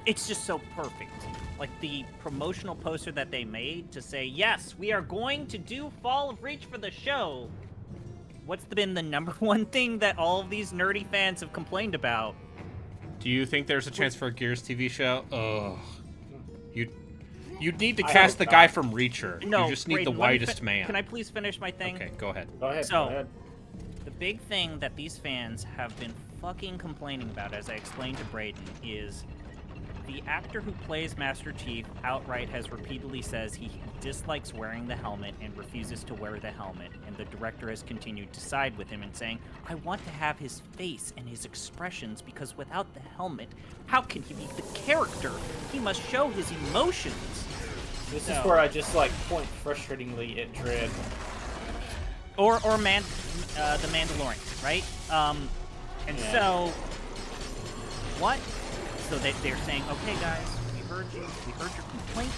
S8: it's just so perfect. Like the promotional poster that they made to say, yes, we are going to do Fall of Reach for the show. What's been the number one thing that all of these nerdy fans have complained about?
S2: Do you think there's a chance for a Gears TV show? Ugh. You'd need to
S6: I
S2: cast
S6: hope
S2: the
S6: not.
S2: guy from Reacher.
S8: No,
S2: you just need
S8: Brayden,
S2: the
S8: let me
S2: whitest man.
S8: Can I please finish my thing?
S2: Okay, go ahead.
S6: Go ahead.
S8: So-
S6: Go ahead.
S8: The big thing that these fans have been fucking complaining about, as I explained to Braden, is the actor who plays Master Chief outright has repeatedly says he dislikes wearing the helmet and refuses to wear the helmet, and the director has continued to side with him and saying, I want to have his face and his expressions because without the helmet, how can he be the character? He must show his emotions.
S6: This is
S8: No.
S6: where I just like point frustratingly at Dread.
S8: Or the Mandalorian, right? And
S6: Yeah.
S8: so, what So they're saying, okay, guys, we heard you. We heard your complaints.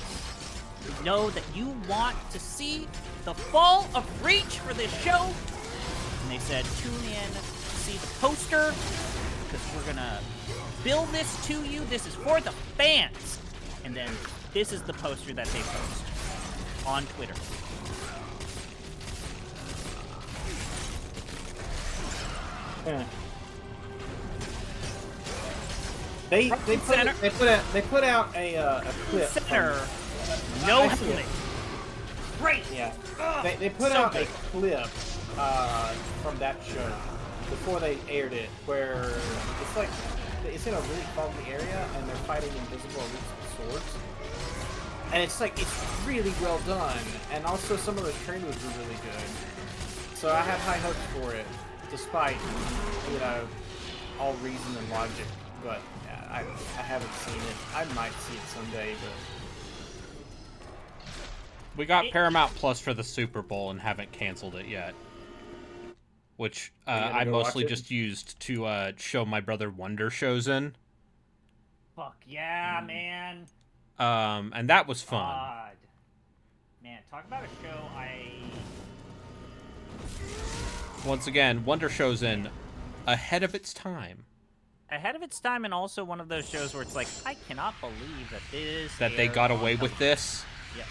S8: We know that you want to see the fall of Reach for this show. And they said, tune in to see the poster, because we're going to build this to you. This is for the fans. And then this is the poster that they post on Twitter.
S6: Yeah. They put out a clip.
S8: Center. No
S6: I see it.
S8: helmet. Right.
S6: Yeah. They put
S8: So
S6: out
S8: good.
S6: a clip from that show before they aired it, where it's like it's in a really foggy area and they're fighting invisible elites with swords. And it's like it's really well done, and also some of the trailers were really good. So I have high hopes for it, despite all reason and logic. But yeah, I haven't seen it. I might see it someday, but.
S2: We got Paramount Plus for the Super Bowl and haven't canceled it yet. Which I mostly just used to show my brother Wonder shows in.
S8: Fuck yeah, man.
S2: And that was fun.
S8: God. Man, talk about a show
S2: Once again, Wonder shows in ahead of its time.
S8: Ahead of its time, and also one of those shows where it's like, I cannot believe that this
S2: That they got away with this.
S8: Yes.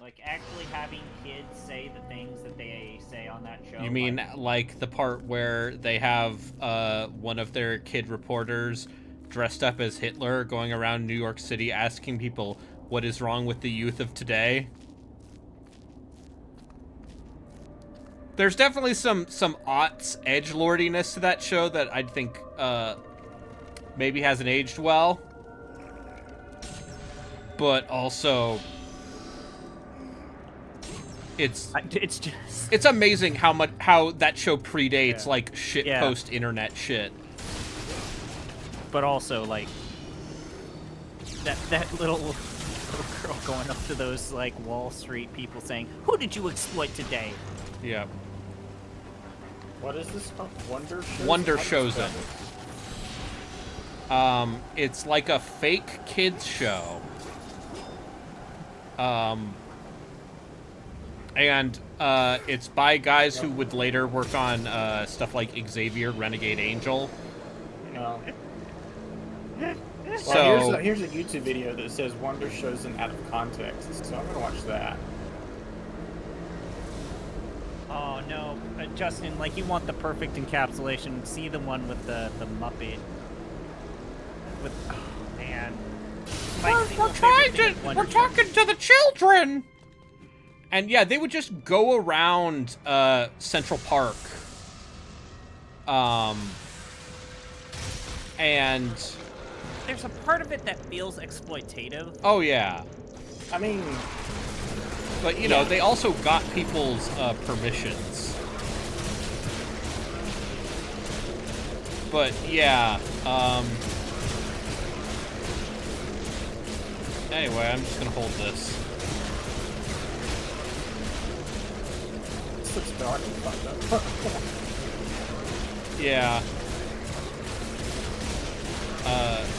S8: Like, actually having kids say the things that they say on that show.
S2: You mean like the part where they have one of their kid reporters dressed up as Hitler going around New York City asking people what is wrong with the youth of today? There's definitely some aughts edgelordiness to that show that I think maybe hasn't aged well. But also it's amazing how that show predates like shit post internet shit.
S8: But also like that little girl going up to those like Wall Street people saying, "Who did you exploit today?"
S2: Yeah.
S6: What is this called? Wonder Shows?
S2: Wonder Chosen. It's like a fake kids show. And it's by guys who would later work on stuff like Xavier, Renegade Angel.
S6: No.
S2: So
S6: well, here's a YouTube video that says Wonder Shows in out of context, so I'm gonna watch that.
S8: Oh no, Justin, like you want the perfect encapsulation. See the one with the Muppet. With oh man.
S2: We're talking to the children. And yeah, they would just go around Central Park. And
S8: there's a part of it that feels exploitative.
S2: Oh yeah.
S6: I mean,
S2: but you know, they also got people's permissions. But yeah, anyway, I'm just gonna hold this.
S6: This looks dark and fucked up.
S2: Yeah.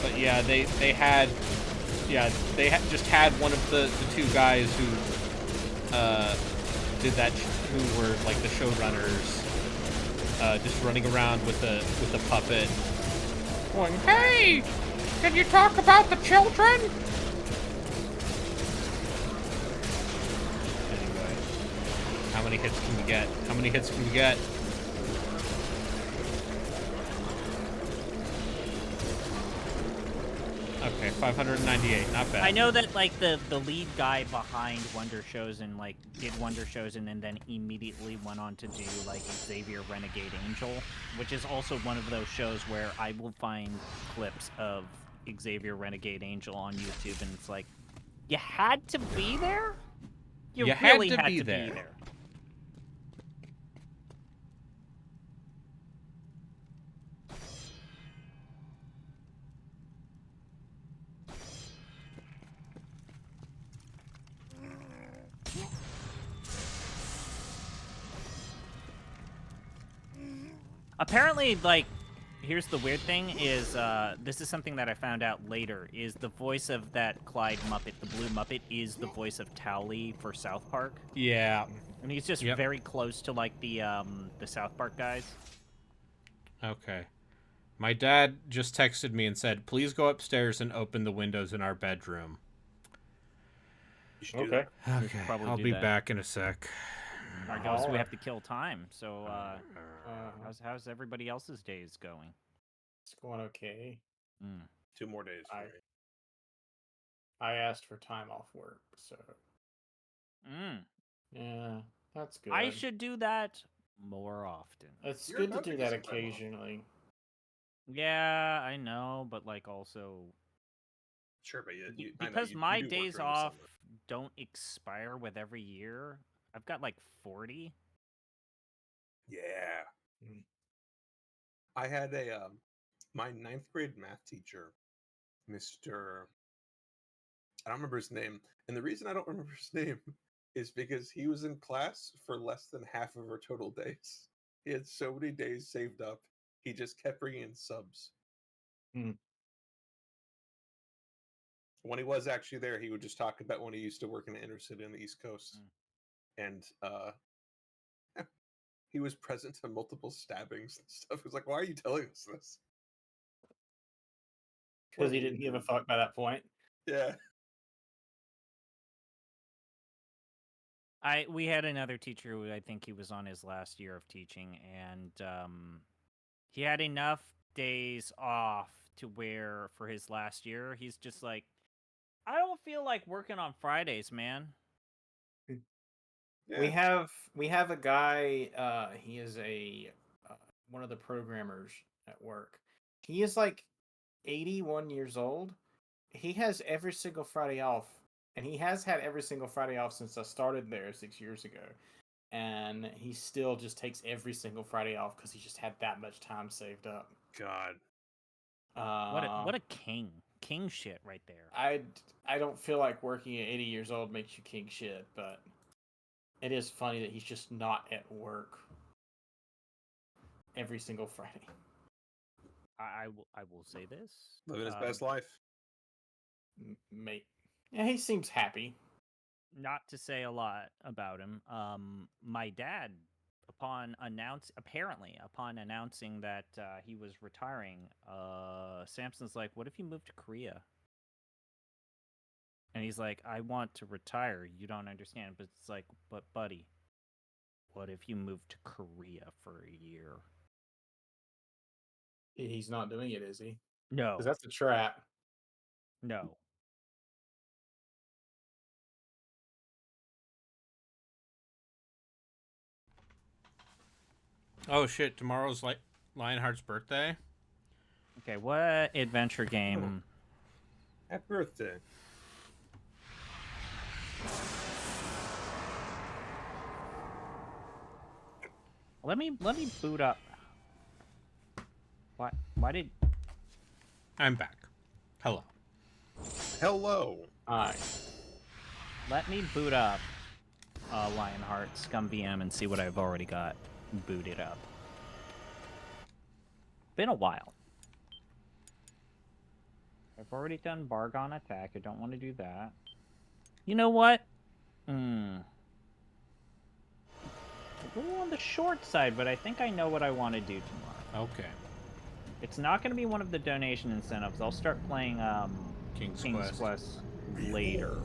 S2: But yeah, they had just had one of the two guys who did that, who were like the showrunners, just running around with the puppet, going, "Hey, can you talk about the children?" Anyway, how many hits can we get? How many hits can we get? Okay, 598, not bad.
S8: I know that like the lead guy behind Wonder Chosen like did Wonder Chosen and then immediately went on to do like Xavier Renegade Angel, which is also one of those shows where I will find clips of Xavier Renegade Angel on YouTube, and it's like, you had to be there? You really had to be there. Apparently, like, Here's the weird thing is, this is something that I found out later, is the voice of that Clyde Muppet, the blue Muppet, is the voice of Towley for South Park.
S2: Yeah.
S8: And he's just very close to, like, the South Park guys.
S2: Okay. My dad just texted me and said, please go upstairs and open the windows in our bedroom.
S1: You should do that.
S2: Okay, I'll be back in a sec.
S8: Our ghosts, we have to kill time. So, how's everybody else's days going?
S6: It's going okay.
S1: 2 more days.
S6: I asked for time off work, so. Yeah, that's good.
S8: I should do that more often.
S6: It's good to do that occasionally.
S8: Yeah, I know, but like also.
S1: Sure, but
S8: because my days off don't expire with every year. I've got like 40.
S1: Yeah. I had a my 9th grade math teacher, Mr. I don't remember his name, and the reason I don't remember his name is because he was in class for less than half of our total days. He had so many days saved up. He just kept bringing in subs. When he was actually there, he would just talk about when he used to work in the inner city on the East Coast. And he was present to multiple stabbings and stuff. He was like, why are you telling us this?
S6: Because he didn't give a fuck by that point.
S1: Yeah.
S8: We had another teacher who I think he was on his last year of teaching, and he had enough days off to where for his last year, he's just like, I don't feel like working on Fridays, man.
S6: Yeah. We have a guy. He is a one of the programmers at work. He is like 81 years old. He has every single Friday off, and he has had every single Friday off since I started there 6 years ago. And he still just takes every single Friday off because he just had that much time saved up.
S1: God.
S8: What a king shit right there.
S6: I don't feel like working at 80 years old makes you king shit, but it is funny that he's just not at work every single Friday.
S8: I will say this.
S1: Living his best life.
S6: Mate. Yeah, he seems happy.
S8: Not to say a lot about him. My dad, upon announcing that he was retiring, Samson's like, what if you moved to Korea? And he's like, I want to retire. You don't understand. But it's like, but buddy, what if you moved to Korea for a year?
S6: He's not doing it, is he?
S8: No.
S6: Because that's a trap.
S8: No.
S2: Oh shit, tomorrow's Lionheart's birthday?
S8: Okay, what adventure game?
S1: Happy birthday.
S8: Let me boot up. Why did...
S2: I'm back. Hello.
S1: Hello.
S6: Hi.
S8: Let me boot up Lionheart Scum VM and see what I've already got booted up. Been a while. I've already done Bargon Attack. I don't want to do that. You know what? A little on the short side, but I think I know what I want to do tomorrow.
S2: Okay.
S8: It's not going to be one of the donation incentives. I'll start playing King's Quest later.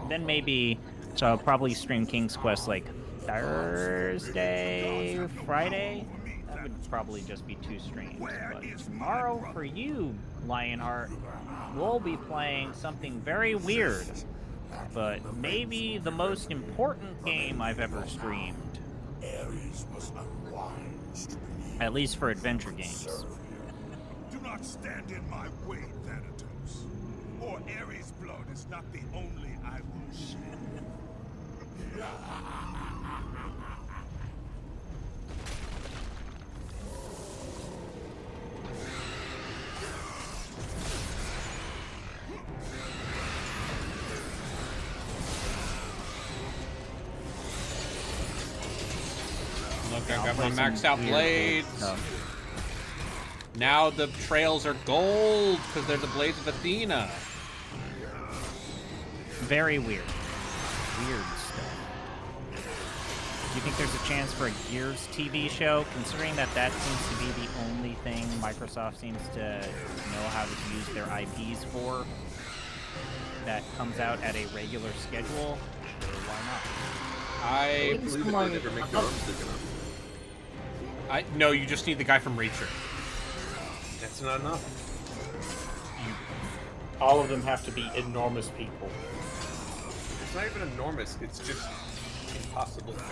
S8: Then maybe, so I'll probably stream King's Quest like Thursday, Friday. That would probably just be 2 streams. But tomorrow for you, Lionheart, we'll be playing something very weird, but maybe the most important game I've ever streamed. At least for adventure games.
S9: Do not stand in my way, Thanatos. For Ares' blood is not the only I will shed.
S2: Look, I got my maxed out blades. Now the trails are gold because they're the blades of Athena.
S8: Very weird. Weird stuff. Do you think there's a chance for a Gears TV show, considering that that seems to be the only thing Microsoft seems to know how to use their IPs for, that comes out at a regular schedule? Or why not?
S1: I believe that they never make their arms big enough.
S2: No, you just need the guy from Reacher.
S1: That's not enough.
S6: All of them have to be enormous people.
S1: It's not even enormous, it's just impossible to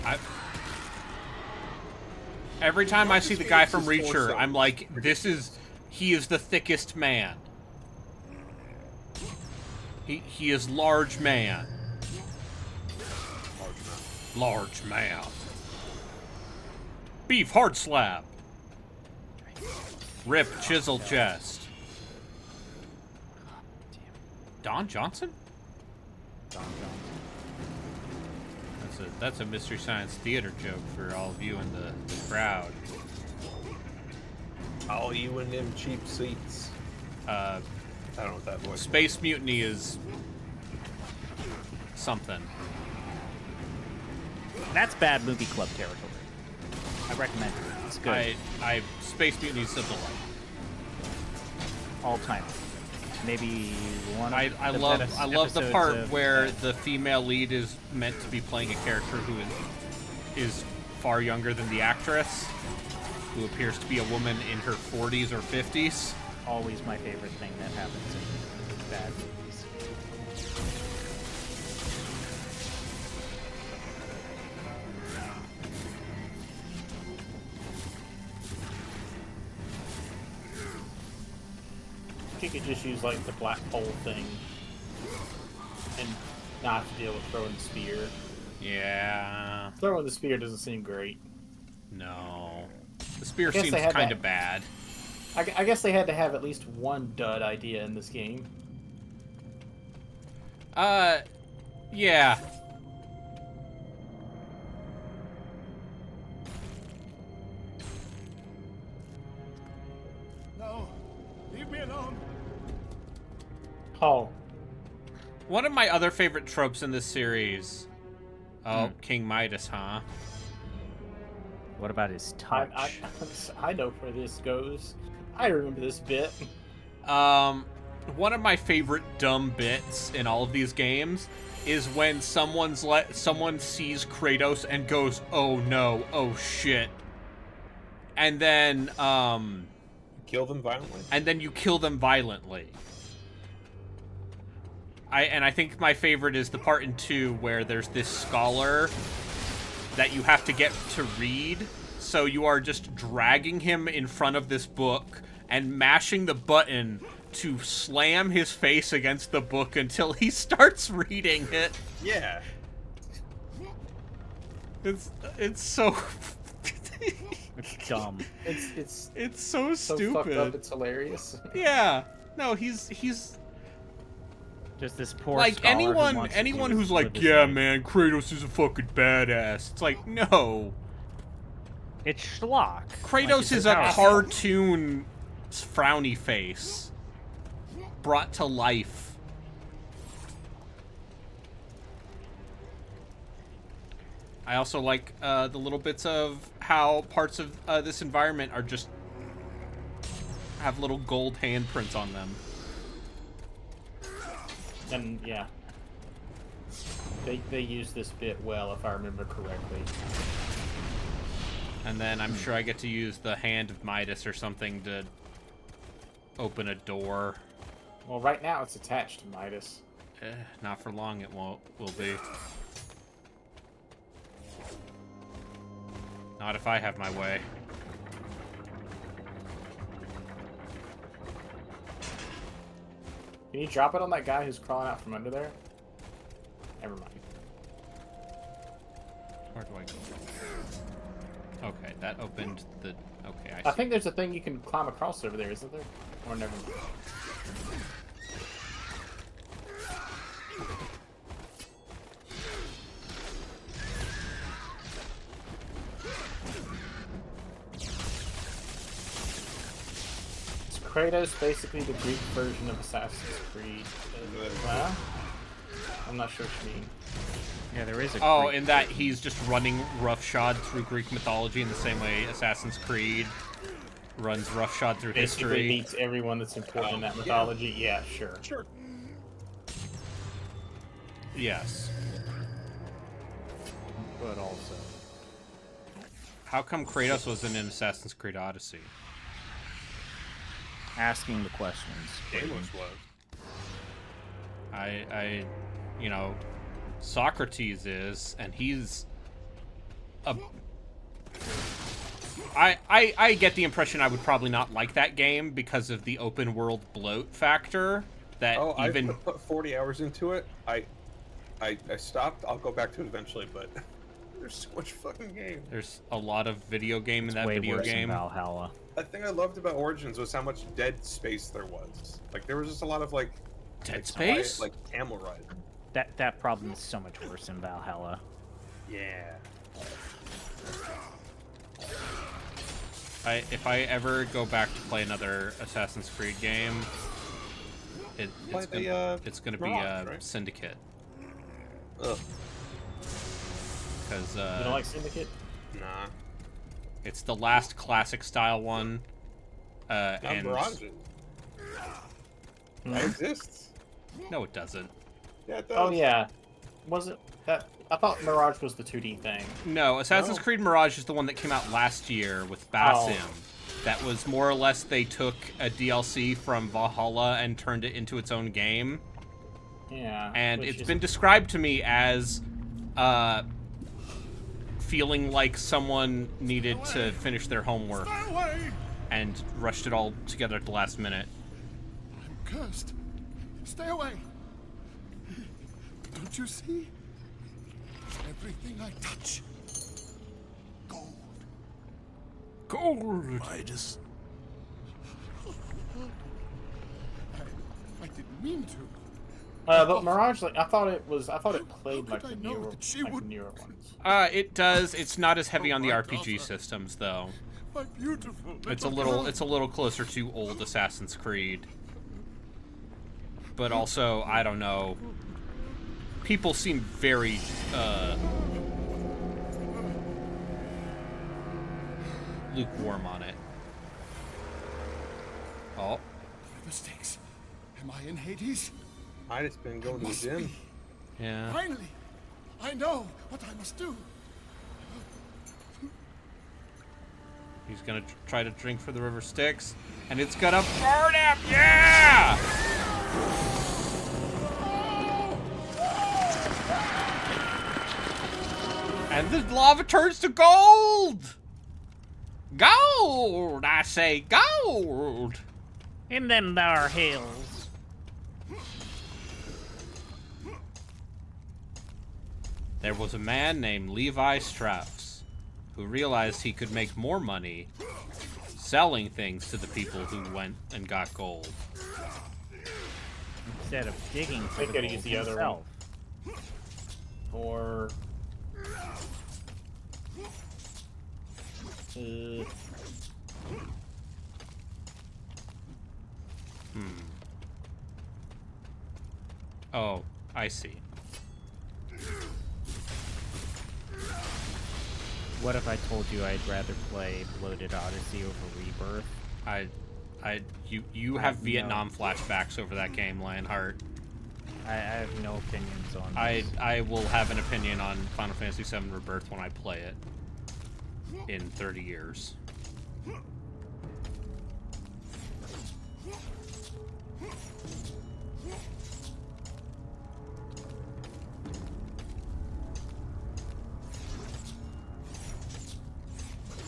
S1: make.
S2: Every time I see the guy from Reacher, I'm like, he is the thickest man. He is large man. Large man. Beef hard slab. Rip chisel chest. Don Johnson?
S8: Don Johnson.
S2: That's a Mystery Science Theater joke for all of you in the crowd.
S1: All you in them cheap seats. I don't know what that voice
S2: Space Mutiny is something.
S8: That's bad movie club territory. I recommend it. It's good.
S2: Space Mutiny is a delight.
S8: All time. Maybe one of
S2: I love the part where the female lead is meant to be playing a character who is far younger than the actress, who appears to be a woman in her 40s or 50s.
S8: Always my favorite thing that happens in bad movies.
S6: You could just use like the black hole thing and not have to deal with throwing the spear.
S2: Yeah.
S6: Throwing the spear doesn't seem great.
S2: No. The spear seems kind of bad.
S6: I guess they had to have at least one dud idea in this game.
S2: Yeah.
S9: No, leave me alone.
S6: Oh.
S2: One of my other favorite tropes in this series. Oh, King Midas, huh?
S8: What about his touch?
S6: I know where this goes. I remember this bit.
S2: One of my favorite dumb bits in all of these games is when someone sees Kratos and goes, "Oh no, oh shit," and then
S1: kill them violently.
S2: And then you kill them violently. I think my favorite is the part in 2 where there's this scholar that you have to get to read. So you are just dragging him in front of this book and mashing the button to slam his face against the book until he starts reading it.
S1: Yeah.
S2: It's so
S8: it's dumb.
S6: It's
S2: so stupid.
S6: Fucked up, it's hilarious.
S2: Yeah. No, he's
S8: just this poor
S2: like
S8: scholar
S2: anyone who's like, yeah, man, Kratos is a fucking badass. It's like, no.
S8: It's schlock.
S2: Kratos is a cartoon frowny face brought to life. I also like the little bits of how parts of this environment are just have little gold handprints on them.
S6: And yeah, they use this bit well, if I remember correctly.
S2: And then I'm sure I get to use the hand of Midas or something to open a door.
S6: Well, right now it's attached to Midas.
S2: Not for long it will be. Not if I have my way.
S6: Can you drop it on that guy who's crawling out from under there? Never mind.
S2: Where do I go? Okay, that opened the... Okay,
S6: I think there's a thing you can climb across over there, isn't there? Or never mind. Kratos basically the Greek version of Assassin's Creed? I'm not sure what you mean.
S8: Yeah, there is a
S2: Oh,
S8: Greek
S2: in that he's just running roughshod through Greek mythology in the same way Assassin's Creed runs roughshod through
S6: Basically
S2: history.
S6: beats everyone that's important in that mythology. Yeah, sure.
S1: Sure.
S2: Yes.
S8: but also.
S2: How come Kratos wasn't in Assassin's Creed Odyssey?
S8: Asking the questions.
S1: Daedalus was.
S2: You know, Socrates is, and he's a... I get the impression I would probably not like that game because of the open world bloat factor. That even
S1: I put 40 hours into it. I stopped. I'll go back to it eventually, but there's so much fucking game.
S2: There's a lot of video game in that
S8: way
S2: video
S8: worse
S2: game.
S8: than Valhalla.
S1: The thing I loved about Origins was how much dead space there was. Like there was just a lot of like
S2: Dead space?
S1: quiet, like camel ride.
S8: That problem is so much worse than Valhalla.
S1: Yeah.
S2: If I ever go back to play another Assassin's Creed game, it's gonna be
S1: Mirage, right?
S2: Syndicate.
S1: Ugh.
S2: Because
S6: You don't like Syndicate?
S1: Nah.
S2: it's the last classic style one.
S1: Not
S2: And
S1: Mirage. That exists.
S2: no, it doesn't.
S1: Yeah, it does.
S6: Oh yeah. Was it that? I thought Mirage was the 2D thing.
S2: No, Assassin's
S1: No.
S2: Creed Mirage is the one that came out last year with Basim. That was more or less they took a DLC from Valhalla and turned it into its own game.
S6: Yeah.
S2: And
S6: which
S2: it's
S6: is-
S2: been described to me as feeling like someone needed to finish their homework
S9: Stay away!
S2: and rushed it all together at the last minute.
S9: I'm cursed. Stay away. Don't you see? Everything I touch. Gold.
S2: Gold!
S9: Midas. I didn't mean to.
S6: But Mirage, like I thought it played
S9: How
S6: like
S9: could
S6: the
S9: I know
S6: newer,
S9: that she
S6: like the
S9: would-
S6: newer ones.
S2: It does. It's not as heavy on the
S9: my
S2: RPG
S9: daughter.
S2: systems, though.
S9: My beautiful
S2: It's a little closer to old Assassin's Creed. But also, I don't know. People seem very lukewarm on it. Oh,
S9: mistakes. Am I in Hades?
S1: I just been going to the
S9: Must
S1: gym.
S9: be.
S2: yeah.
S9: Finally, I know what I must do.
S2: He's gonna try to drink for the river Styx, and it's gonna burn him! Yeah! And the lava turns to gold! Gold! I say gold!
S8: In them there hills.
S2: There was a man named Levi Strauss who realized he could make more money selling things to the people who went and got gold.
S8: Instead of digging for
S6: They
S8: the
S6: gotta
S8: gold
S6: use the other
S8: himself.
S6: Or
S2: Oh, I see.
S8: What if I told you I'd rather play Bloated Odyssey over Rebirth?
S2: You
S8: I
S2: have
S8: have
S2: Vietnam flashbacks over that game, Lionheart.
S8: I have no opinions on this.
S2: I will have an opinion on Final Fantasy VII Rebirth when I play it in 30 years.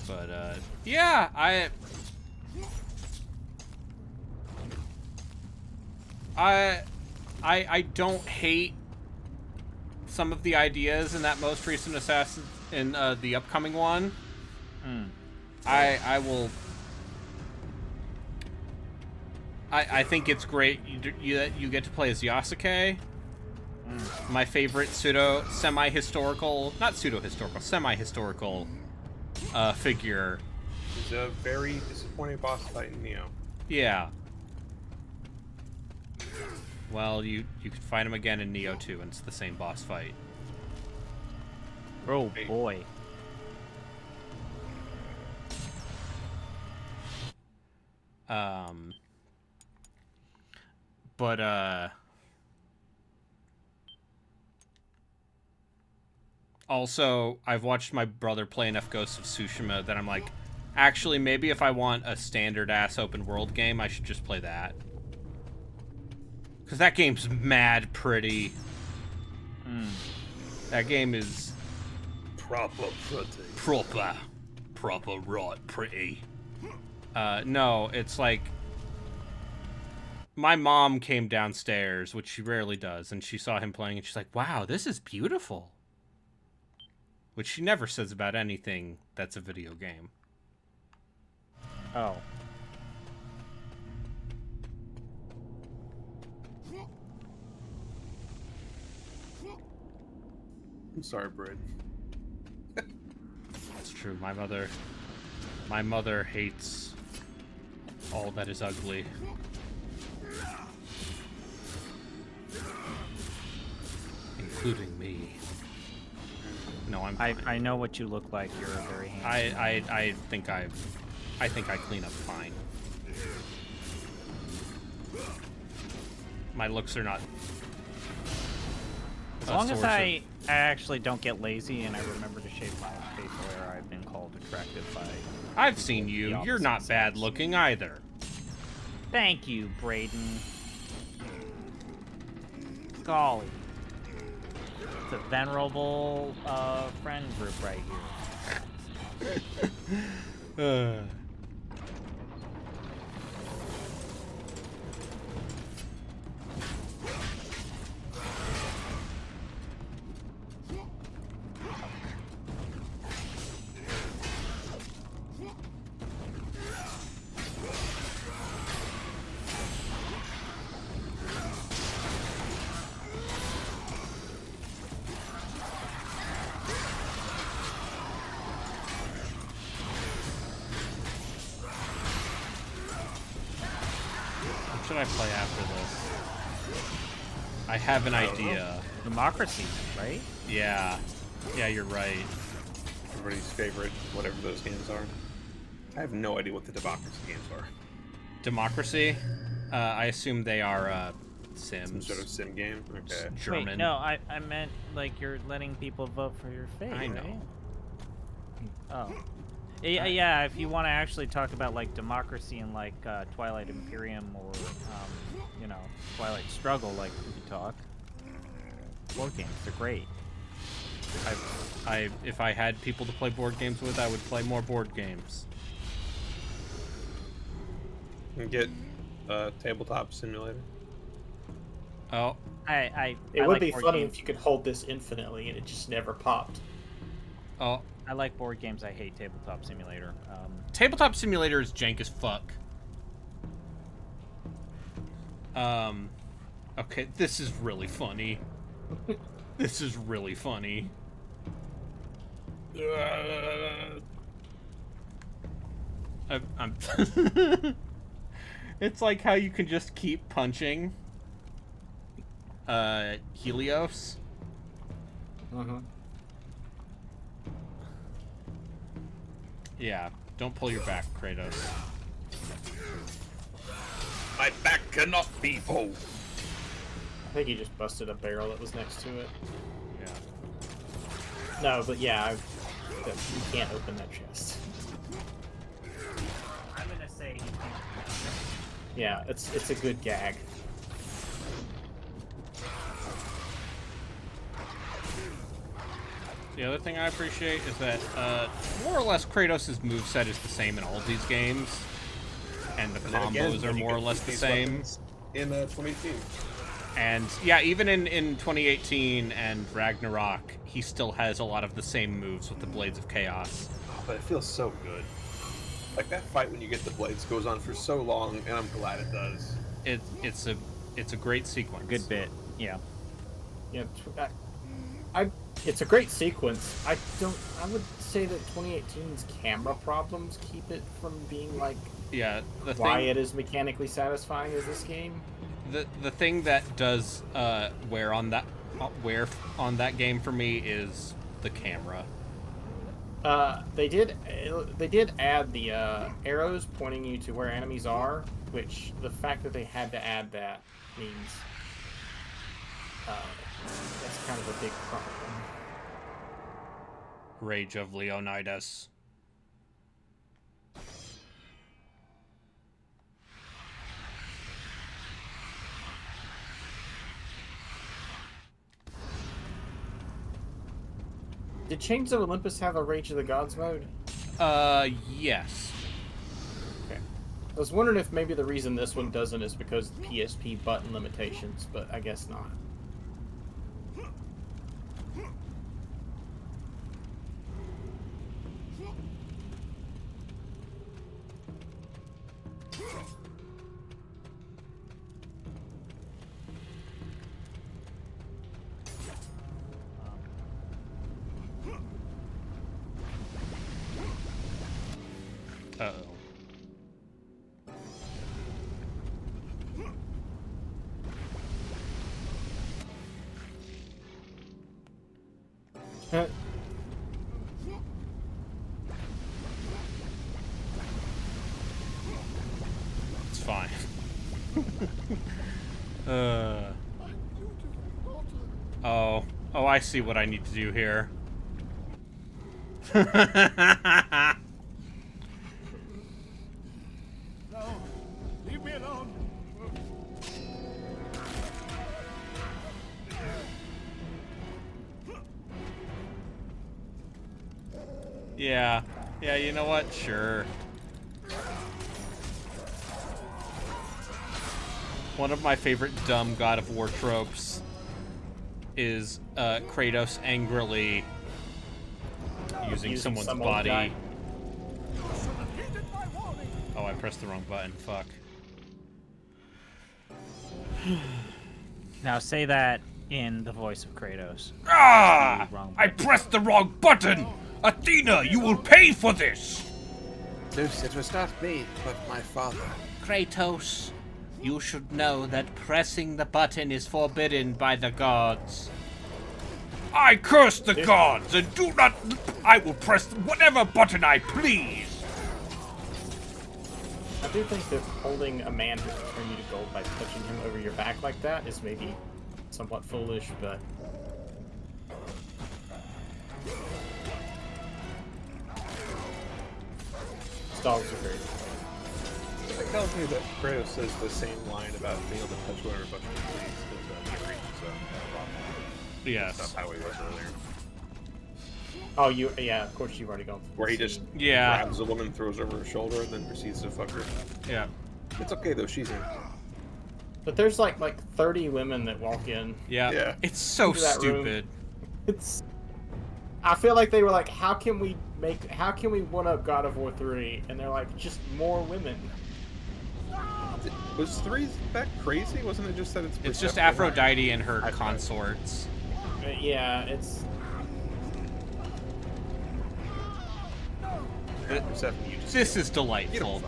S2: But yeah, I don't hate some of the ideas in that most recent Assassin in the upcoming one. I will. I think it's great. You get to play as Yasuke. My favorite semi-historical figure.
S1: He's a very disappointing boss fight in Neo.
S2: Yeah. Well, you can fight him again in Neo 2, and it's the same boss fight.
S8: Oh boy.
S2: But also, I've watched my brother play enough Ghosts of Tsushima that I'm like, actually, maybe if I want a standard-ass open-world game, I should just play that. Because that game's mad pretty. That game is...
S1: Proper pretty.
S2: Proper right pretty. No, it's like... My mom came downstairs, which she rarely does, and she saw him playing, and she's like, wow, this is beautiful. Which she never says about anything that's a video game.
S8: Oh.
S1: I'm sorry, Braden.
S2: That's true. My mother hates all that is ugly. Including me. No, I'm fine.
S8: I know what you look like. You're a very handsome.
S2: I think I clean up fine. My looks are not.
S8: As long as I actually don't get lazy and I remember to shave my facial hair, I've been called attractive by.
S2: I've seen you. You're not bad looking either.
S8: Thank you, Braden. Golly. It's a venerable friend group right here.
S2: What should I play after this? I have an idea.
S8: Democracy, right?
S2: Yeah. Yeah, you're right.
S1: Everybody's favorite, whatever those games are. I have no idea what the Democracy games are.
S2: Democracy? I assume they are Sims.
S1: Some sort of sim game? Okay.
S2: German.
S8: Wait, no, I meant like you're letting people vote for your fate,
S2: I know.
S8: right? Oh. Yeah, if you want to actually talk about like democracy and like Twilight Imperium or you know, Twilight Struggle, like we could talk. Board games, they're great.
S2: If I had people to play board games with, I would play more board games.
S1: And get Tabletop Simulator.
S2: Oh.
S8: It
S6: would
S8: like
S6: be
S8: board
S6: funny
S8: games.
S6: if you could hold this infinitely and it just never popped.
S2: Oh.
S8: I like board games. I hate Tabletop Simulator.
S2: Tabletop Simulator is jank as fuck. Okay, this is really funny. This is really funny. I'm It's like how you can just keep punching Helios.
S6: Mm-hmm.
S2: Yeah, don't pull your back, Kratos.
S1: My back cannot be pulled.
S6: I think he just busted a barrel that was next to it.
S2: Yeah.
S6: No, but yeah, you can't open that chest.
S8: I'm gonna say he can't.
S6: Yeah, it's a good gag.
S2: The other thing I appreciate is that more or less Kratos' moveset is the same in all these games. And the combos are more or less the same.
S1: In 2018.
S2: And yeah, even in 2018 and Ragnarok, he still has a lot of the same moves with the Blades of Chaos.
S1: Oh, but it feels so good. Like that fight when you get the blades goes on for so long, and I'm glad it does.
S2: It's a great sequence.
S8: Good bit. Yeah.
S6: Yeah, it's a great sequence. I would say that 2018's camera problems keep it from being like
S2: Yeah,
S6: why it is mechanically satisfying as this game.
S2: The thing that does wear on that game for me is the camera.
S6: They did add the arrows pointing you to where enemies are, which the fact that they had to add that means that's kind of a big problem.
S2: Rage of Leonidas.
S6: Did Chains of Olympus have a Rage of the Gods mode?
S2: Yes.
S6: Okay. I was wondering if maybe the reason this one doesn't is because of PSP button limitations, but I guess not.
S2: Uh-oh. It's fine. Oh, I see what I need to do here.
S9: No, leave me alone.
S2: Yeah, you know what? Sure. One of my favorite dumb God of War tropes is Kratos angrily using someone's body. Oh, I pressed the wrong button. Fuck.
S8: Now say that in the voice of Kratos.
S2: Ah! I pressed the wrong button! Athena, you will pay for this!
S1: Zeus, it was not me, but my father.
S2: Kratos, you should know that pressing the button is forbidden by the gods. I curse the gods and do not... I will press whatever button I please!
S6: I do think that holding a man who can turn you to gold by touching him over your back like that is maybe somewhat foolish, but... dogs are great.
S1: It tells me that Kratos says the same line about being able to touch whatever button you please, because he reaches
S2: Yes.
S1: That's how he was earlier.
S6: Oh, yeah, of course you've already gone through
S1: Where he
S6: the
S1: just
S6: scene.
S1: grabs a woman, throws her over her shoulder, and then proceeds to fuck her.
S2: Yeah.
S1: It's okay though, she's in.
S6: But there's like 30 women that walk in.
S2: Yeah. It's so
S6: into that
S2: stupid.
S6: room. It's... I feel like they were like, how can we one up God of War 3? And they're like, just more women.
S1: Was 3 that crazy? Wasn't it just that it's...
S2: It's just Aphrodite and her consorts.
S6: Yeah, it's...
S2: This is delightful.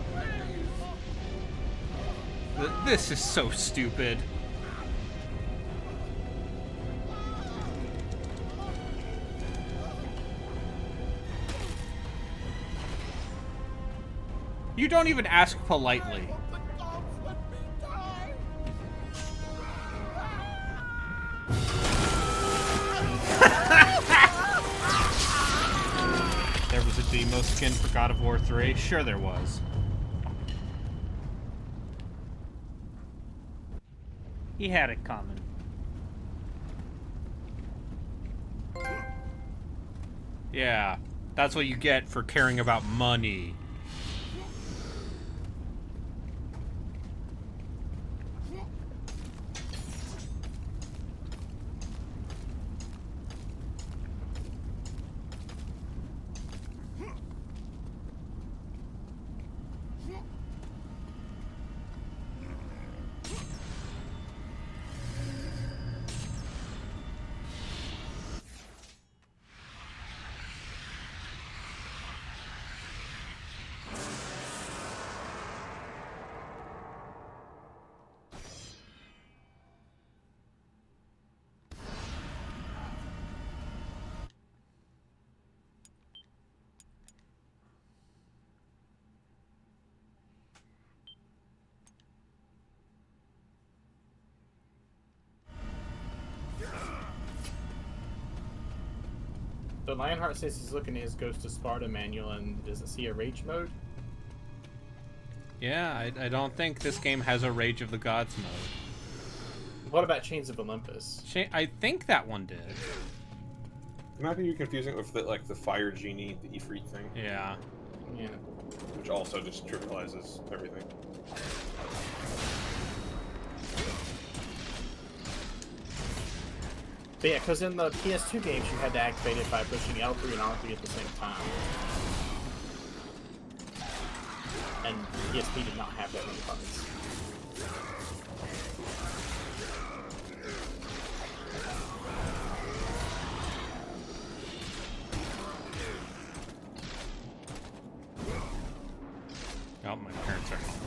S2: This is so stupid. You don't even ask politely. There was a demo skin for God of War 3? Sure there was.
S8: He had it coming.
S2: Yeah, that's what you get for caring about money.
S6: So Lionheart says he's looking at his Ghost of Sparta manual and doesn't see a rage mode.
S2: Yeah, I don't think this game has a Rage of the Gods mode.
S6: What about Chains of Olympus?
S2: I think that one did.
S1: It might be confusing with the fire genie, the Ifrit thing.
S2: Yeah.
S6: Yeah.
S1: Which also just trivializes everything.
S6: But yeah, because in the PS2 games you had to activate it by pushing L3 and R3 at the same time. And PSP did not have that many buttons.
S2: Oh, my parents are home.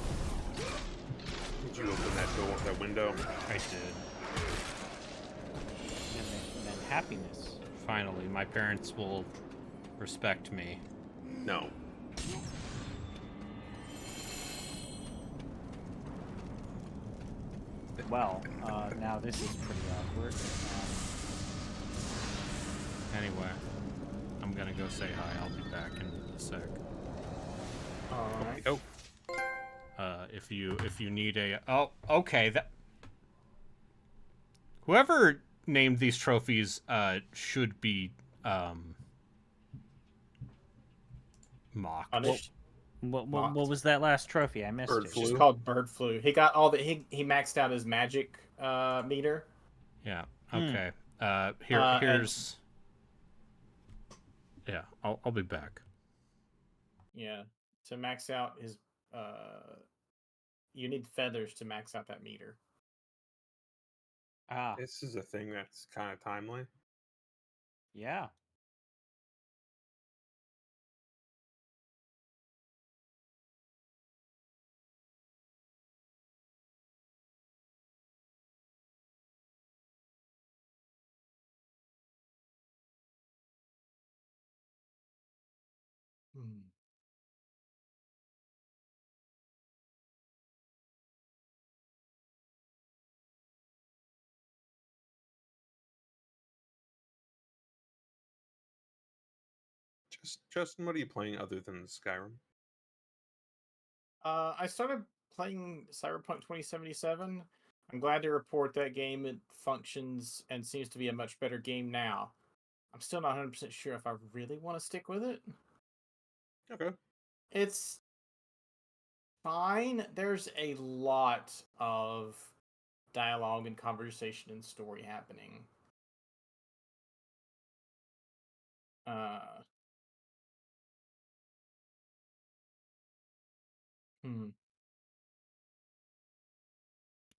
S1: Did you open that window?
S2: I did.
S8: And then happiness.
S2: Finally, my parents will respect me.
S1: No.
S8: Well, now this is pretty awkward.
S2: Anyway, I'm gonna go say hi. I'll be back in a sec.
S6: Alright.
S1: Oh.
S2: If you need a okay, that whoever named these trophies should be mocked.
S6: Punished.
S8: What was that last trophy? I missed
S1: Bird
S8: it.
S6: It's just
S1: flu.
S6: called Bird Flu. He got all the he maxed out his magic meter.
S2: Yeah. Okay.
S6: and-
S2: Here's. Yeah, I'll be back.
S6: Yeah. To max out his you need feathers to max out that meter.
S8: Ah,
S1: This is a thing that's kind of timely.
S8: yeah.
S1: Justin, what are you playing other than Skyrim?
S6: I started playing Cyberpunk 2077. I'm glad to report that game it functions and seems to be a much better game now. I'm still not 100% sure if I really want to stick with it.
S1: Okay.
S6: It's fine. There's a lot of dialogue and conversation and story happening.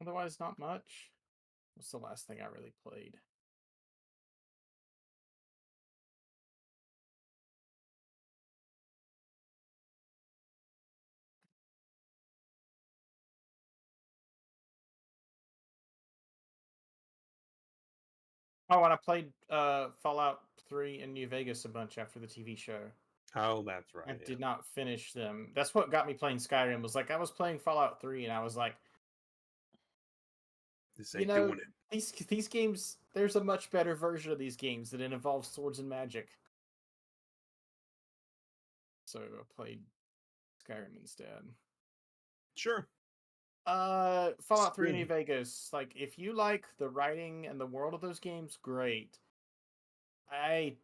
S6: Otherwise, not much. What's the last thing I really played? Oh, and I played Fallout 3 and New Vegas a bunch after the TV show.
S1: Oh, that's right.
S6: I
S1: yeah.
S6: did not finish them. That's what got me playing Skyrim. Was like I was playing Fallout 3 and I was like,
S1: This
S6: you
S1: ain't
S6: know,
S1: doing it.
S6: these games. There's a much better version of these games that involves swords and magic. So I played Skyrim instead.
S1: Sure.
S6: Fallout 3
S1: Spin.
S6: New Vegas. Like, if you like the writing and the world of those games, great. I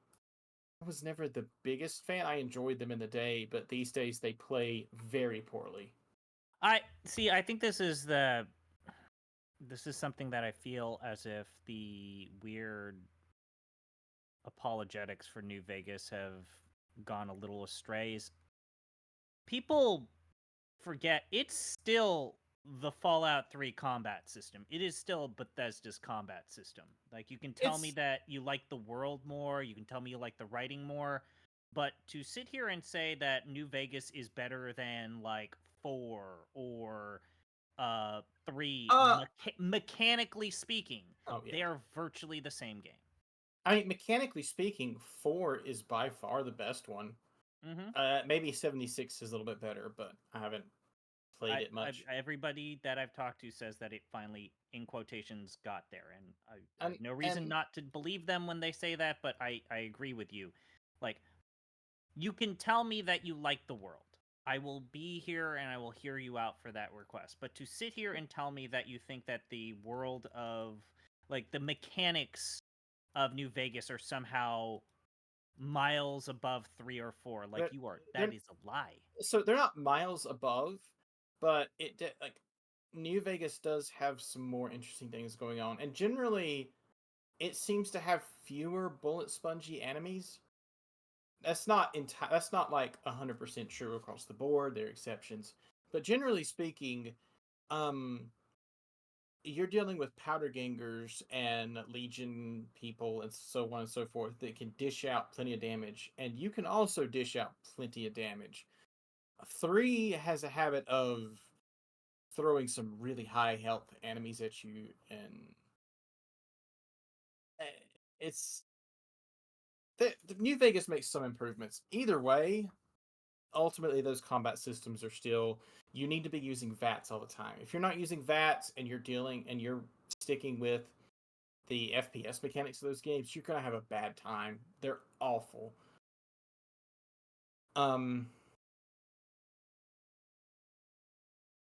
S6: was never the biggest fan. I enjoyed them in the day, but these days they play very poorly.
S8: I think this is something that I feel as if the weird apologetics for New Vegas have gone a little astray. Is people forget it's still the Fallout 3 combat system. It is still Bethesda's combat system. Like, you can tell me that you like the world more, you can tell me you like the writing more, but to sit here and say that New Vegas is better than like 4 or 3, mechanically speaking, they are virtually the same game.
S6: I mean, mechanically speaking, 4 is by far the best one.
S8: Mm-hmm.
S6: Maybe 76 is a little bit better, but I haven't played it much.
S8: Everybody that I've talked to says that it finally, in quotations, got there, and I have no reason not to believe them when they say that. But I agree with you. Like, you can tell me that you like the world. I will be here and I will hear you out for that request. But to sit here and tell me that you think that the world of, like, the mechanics of New Vegas are somehow miles above 3 or 4, like you are, that is a lie.
S6: So they're not miles above, but like New Vegas does have some more interesting things going on, and generally, it seems to have fewer bullet spongy enemies. That's not like 100% true across the board. There are exceptions, but generally speaking, you're dealing with powder gangers and Legion people and so on and so forth that can dish out plenty of damage, and you can also dish out plenty of damage. 3 has a habit of throwing some really high health enemies at you, and it's the New Vegas makes some improvements. Either way, ultimately those combat systems are still, you need to be using VATS all the time. If you're not using VATS and you're sticking with the FPS mechanics of those games, you're gonna have a bad time. They're awful.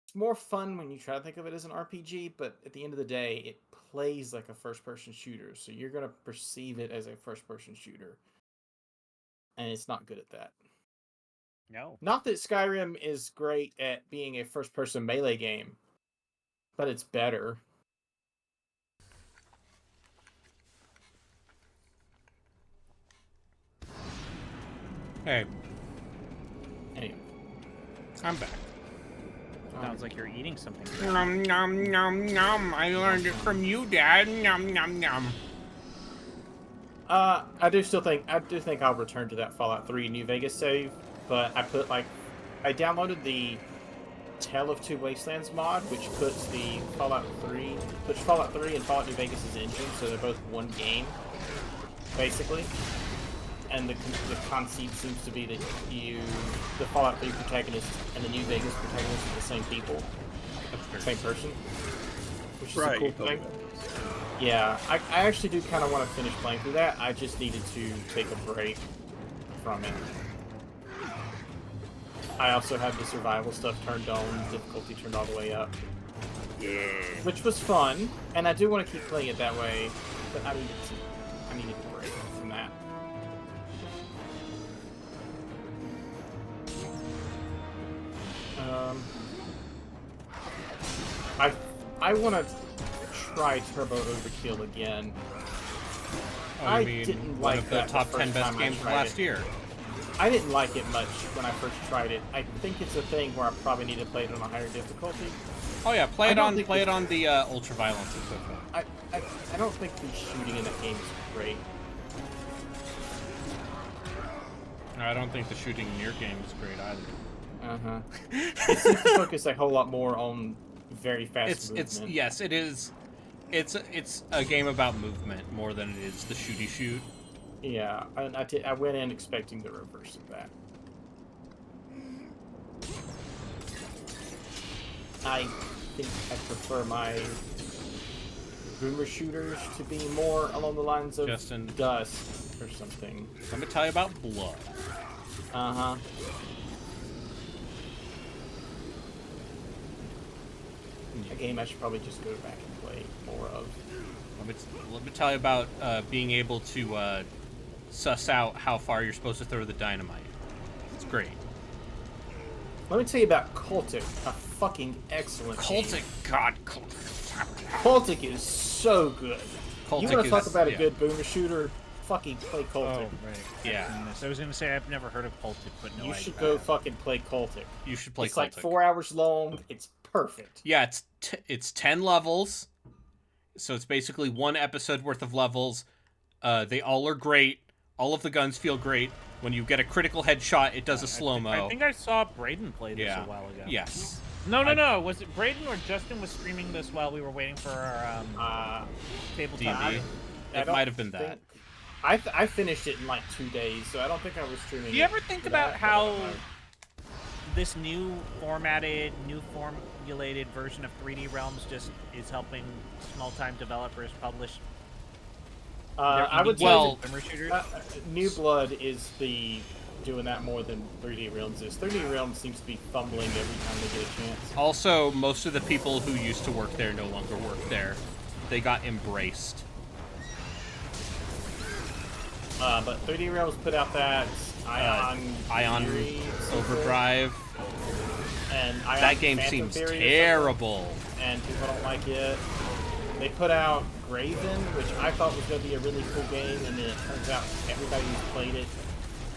S6: It's more fun when you try to think of it as an RPG, but at the end of the day, it plays like a first-person shooter, so you're gonna perceive it as a first-person shooter, and it's not good at that.
S8: No.
S6: Not that Skyrim is great at being a first-person melee game, but it's better.
S2: Hey.
S6: Anyway.
S2: I'm back.
S8: Sounds like you're eating something.
S2: Nom nom nom nom. I learned it from you, Dad. Nom nom nom.
S6: I do think I'll return to that Fallout 3 New Vegas save, but I downloaded the Tale of Two Wastelands mod, which puts Fallout 3 and Fallout New Vegas' engine, so they're both one game, basically. And the conceit seems to be that the Fallout 3 protagonist and the New Vegas protagonist are the same people, same person, which is a cool thing. Yeah, I actually do kind of want to finish playing through that. I just needed to take a break from it. I also had the survival stuff turned on, difficulty turned all the way up. Yeah. Which was fun, and I do want to keep playing it that way, but I needed a break from that. I want to try Turbo Overkill again.
S2: Oh,
S6: I
S2: mean
S6: didn't
S2: one
S6: like
S2: of the
S6: that
S2: top
S6: the
S2: 10
S6: first
S2: best
S6: time I
S2: games of
S6: tried
S2: last
S6: it.
S2: year.
S6: I didn't like it much when I first tried it. I think it's a thing where I probably need to play it on a higher difficulty.
S2: Oh yeah, play it on the ultra violence and so forth.
S6: I don't think the shooting in that game is great.
S2: I don't think the shooting in your game is great either.
S6: It seems to focus a whole lot more on very fast movement.
S2: Yes, it is. It's a game about movement more than it is the shooty shoot.
S6: Yeah, I went in expecting the reverse of that. I think I prefer my boomer shooters to be more along the lines of Dust or something.
S2: Let me tell you about Blood.
S6: A game I should probably just go back and play more of.
S2: Let me tell you about being able to suss out how far you're supposed to throw the dynamite. It's great.
S6: Let me tell you about Cultic, a fucking excellent game. Cultic is so good. You want to talk about a good boomer shooter? Fucking play Cultic.
S8: Oh, right. Yeah. I was going to say I've never heard of Cultic, but no,
S6: you should go fucking play Cultic.
S2: You should play Cultic.
S6: It's like 4 hours long. It's perfect.
S2: Yeah, it's 10 levels. So it's basically one episode worth of levels. They all are great. All of the guns feel great. When you get a critical headshot, it does a slow-mo.
S8: I think I saw Braden play this a while ago.
S2: Yes.
S8: No. Was it Braden or Justin was streaming this while we were waiting for our tabletop?
S2: D&D. It might have been that.
S6: I finished it in like 2 days, so I don't think I was streaming.
S8: Do you ever think about how this new formulated version of 3D Realms just is helping small-time developers publish.
S6: I would say
S2: well,
S6: New Blood is doing that more than 3D Realms is. 3D Realms seems to be fumbling every time they get a chance.
S2: Also, most of the people who used to work there no longer work there. They got embraced.
S6: But 3D Realms put out that Ion
S2: Overdrive.
S6: And
S2: that game
S6: Phantom
S2: seems
S6: Theory
S2: terrible.
S6: And people don't like it. They put out Graven, which I thought was going to be a really cool game, and then it turns out everybody who's played it,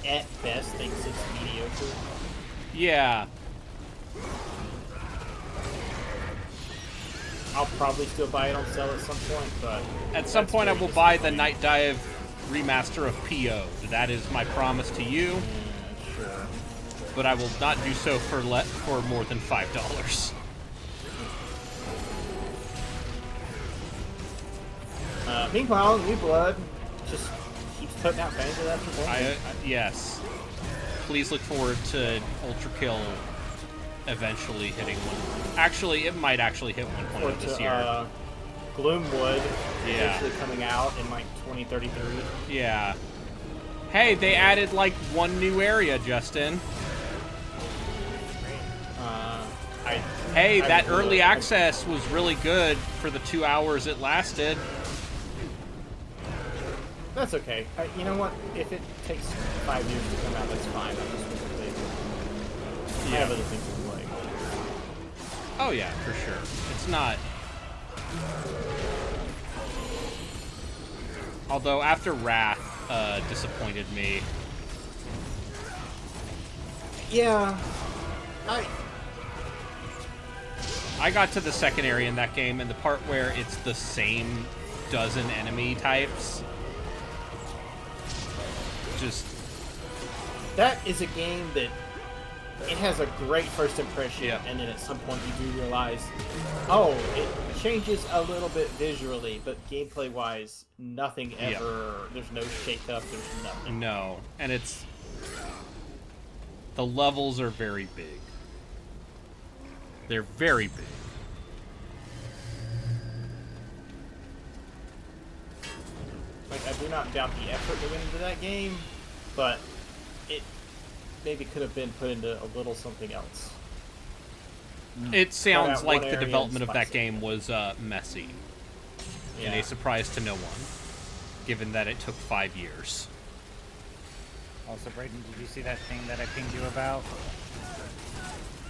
S6: at best, thinks it's mediocre.
S2: Yeah.
S6: I'll probably still buy it on sale at some point, but...
S2: At some point I will buy the Night Dive remaster of PO. That is my promise to you.
S6: Yeah, sure.
S2: But I will not do so for more than $5.
S6: Meanwhile, New Blood just keeps putting out games that performing.
S2: Yes. Please look forward to Ultra Kill eventually hitting one. Actually, it might actually hit 1.0 this year.
S6: Gloomwood is actually coming out in like 2033.
S2: Yeah. Hey, they added like one new area, Justin. Hey, that early access was really good for the 2 hours it lasted.
S6: That's okay. You know what? If it takes 5 years to come out, that's fine. I'm just going to play it. I have other things to play.
S2: Oh yeah, for sure. It's not... Although after Wrath disappointed me.
S6: Yeah.
S2: I got to the second area in that game, and the part where it's the same dozen enemy types. Just...
S6: That is a game that it has a great first impression, and then at some point you do realize, oh, it changes a little bit visually, but gameplay-wise, nothing ever, there's no shake-up, there's nothing.
S2: No, and it's... The levels are very big. They're very big.
S6: Like, I do not doubt the effort that went into that game, but it maybe could have been put into a little something else.
S2: It sounds like the development of that game was messy.
S6: Yeah.
S2: And a surprise to no one, given that it took 5 years.
S8: Also, Brayden, did you see that thing that I pinged you about?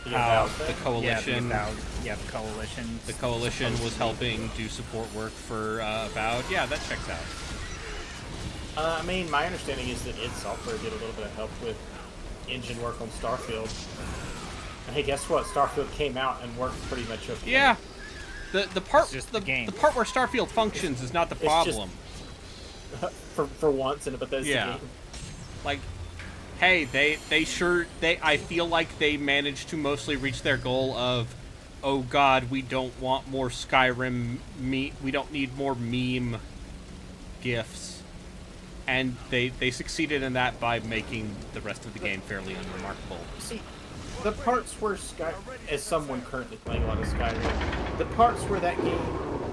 S2: How the Coalition...
S8: the Coalition.
S2: The Coalition was helping do support work for Avowed. Yeah, that checks out.
S6: I mean, my understanding is that id Software did a little bit of help with engine work on Starfield. And hey, guess what? Starfield came out and worked pretty much okay.
S2: Yeah. The part
S8: the
S2: part where Starfield functions is not the problem.
S6: For once in a Bethesda game.
S2: Like, hey, I feel like they managed to mostly reach their goal of, oh god, we don't want more Skyrim we don't need more meme gifs. And they succeeded in that by making the rest of the game fairly unremarkable.
S6: See, the parts where as someone currently playing a lot of Skyrim, the parts where that game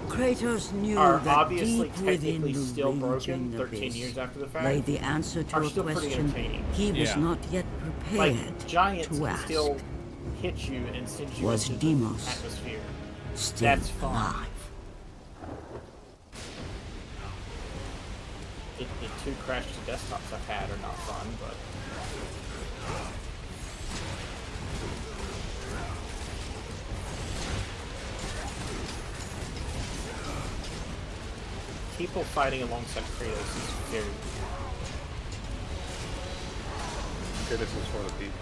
S5: Kratos knew
S6: are
S5: that
S6: obviously
S5: deep within
S6: technically
S5: the
S6: still
S5: raging
S6: broken 13
S5: abyss
S6: years after the fact,
S5: lay the answer to
S6: are
S5: a
S6: still pretty
S5: question
S6: entertaining.
S5: he was not yet prepared
S6: Like, giants
S5: to
S6: can
S5: ask.
S6: still hit you and send you
S5: Was
S6: into
S5: Deimos
S6: the atmosphere.
S5: still
S6: That's fun.
S5: alive?
S6: The 2 crashed desktops I've had are not fun, but... People fighting alongside Kratos is very...
S1: Kratos is for the people.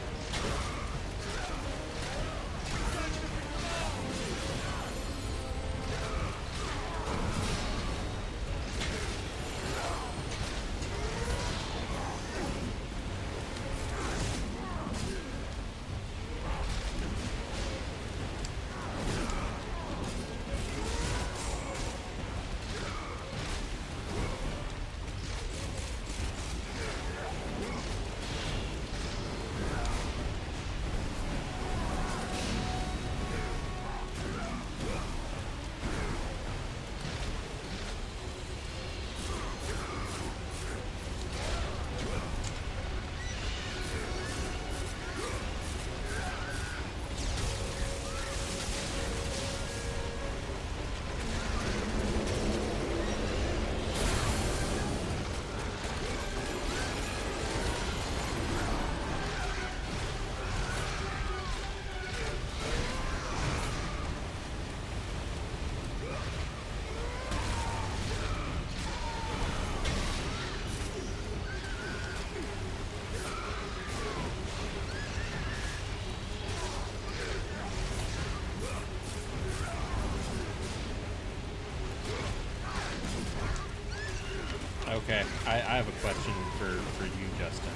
S2: Okay, I have a question for you, Justin.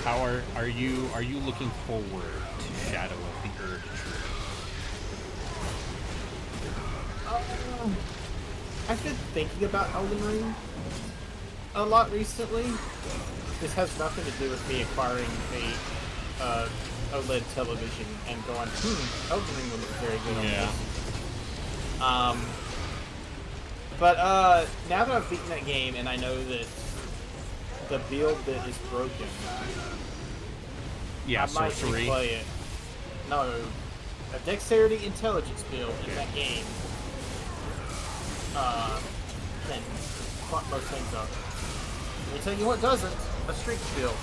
S2: How are you looking forward to Shadow of the Erd Tree?
S6: I've been thinking about Elden Ring a lot recently. This has nothing to do with me acquiring a OLED television and going, Elden Ring would look very good on this. But now that I've beaten that game and I know that the build that is broken, I might replay it. No, a dexterity intelligence build in that game can fuck most things up. Let me tell you what doesn't. A strength build.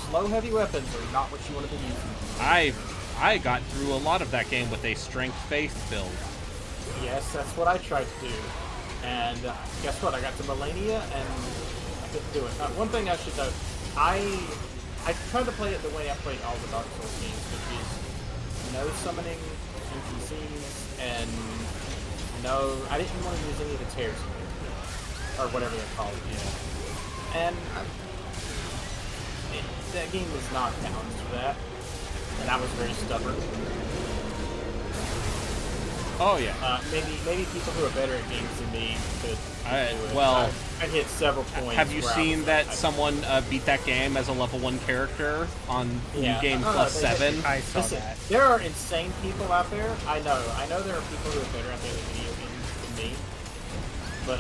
S6: Slow heavy weapons are not what you want to be using.
S2: I got through a lot of that game with a strength faith build.
S6: Yes, that's what I tried to do. And guess what? I got to Melania and I couldn't do it. One thing I should note, I tried to play it the way I played all the Dark Souls games, which is no summoning NPCs and I didn't want to use any of the tears or whatever they're called. Yeah. And that game was not balanced for that, and I was very stubborn.
S2: Oh yeah.
S6: Maybe people who are better at games than me could do it.
S2: Well,
S6: I hit several points.
S2: Have you seen that someone beat that game as a level 1 character on New Game Plus 7?
S8: I saw that.
S6: There are insane people out there. I know there are people who are better at the video games than me. But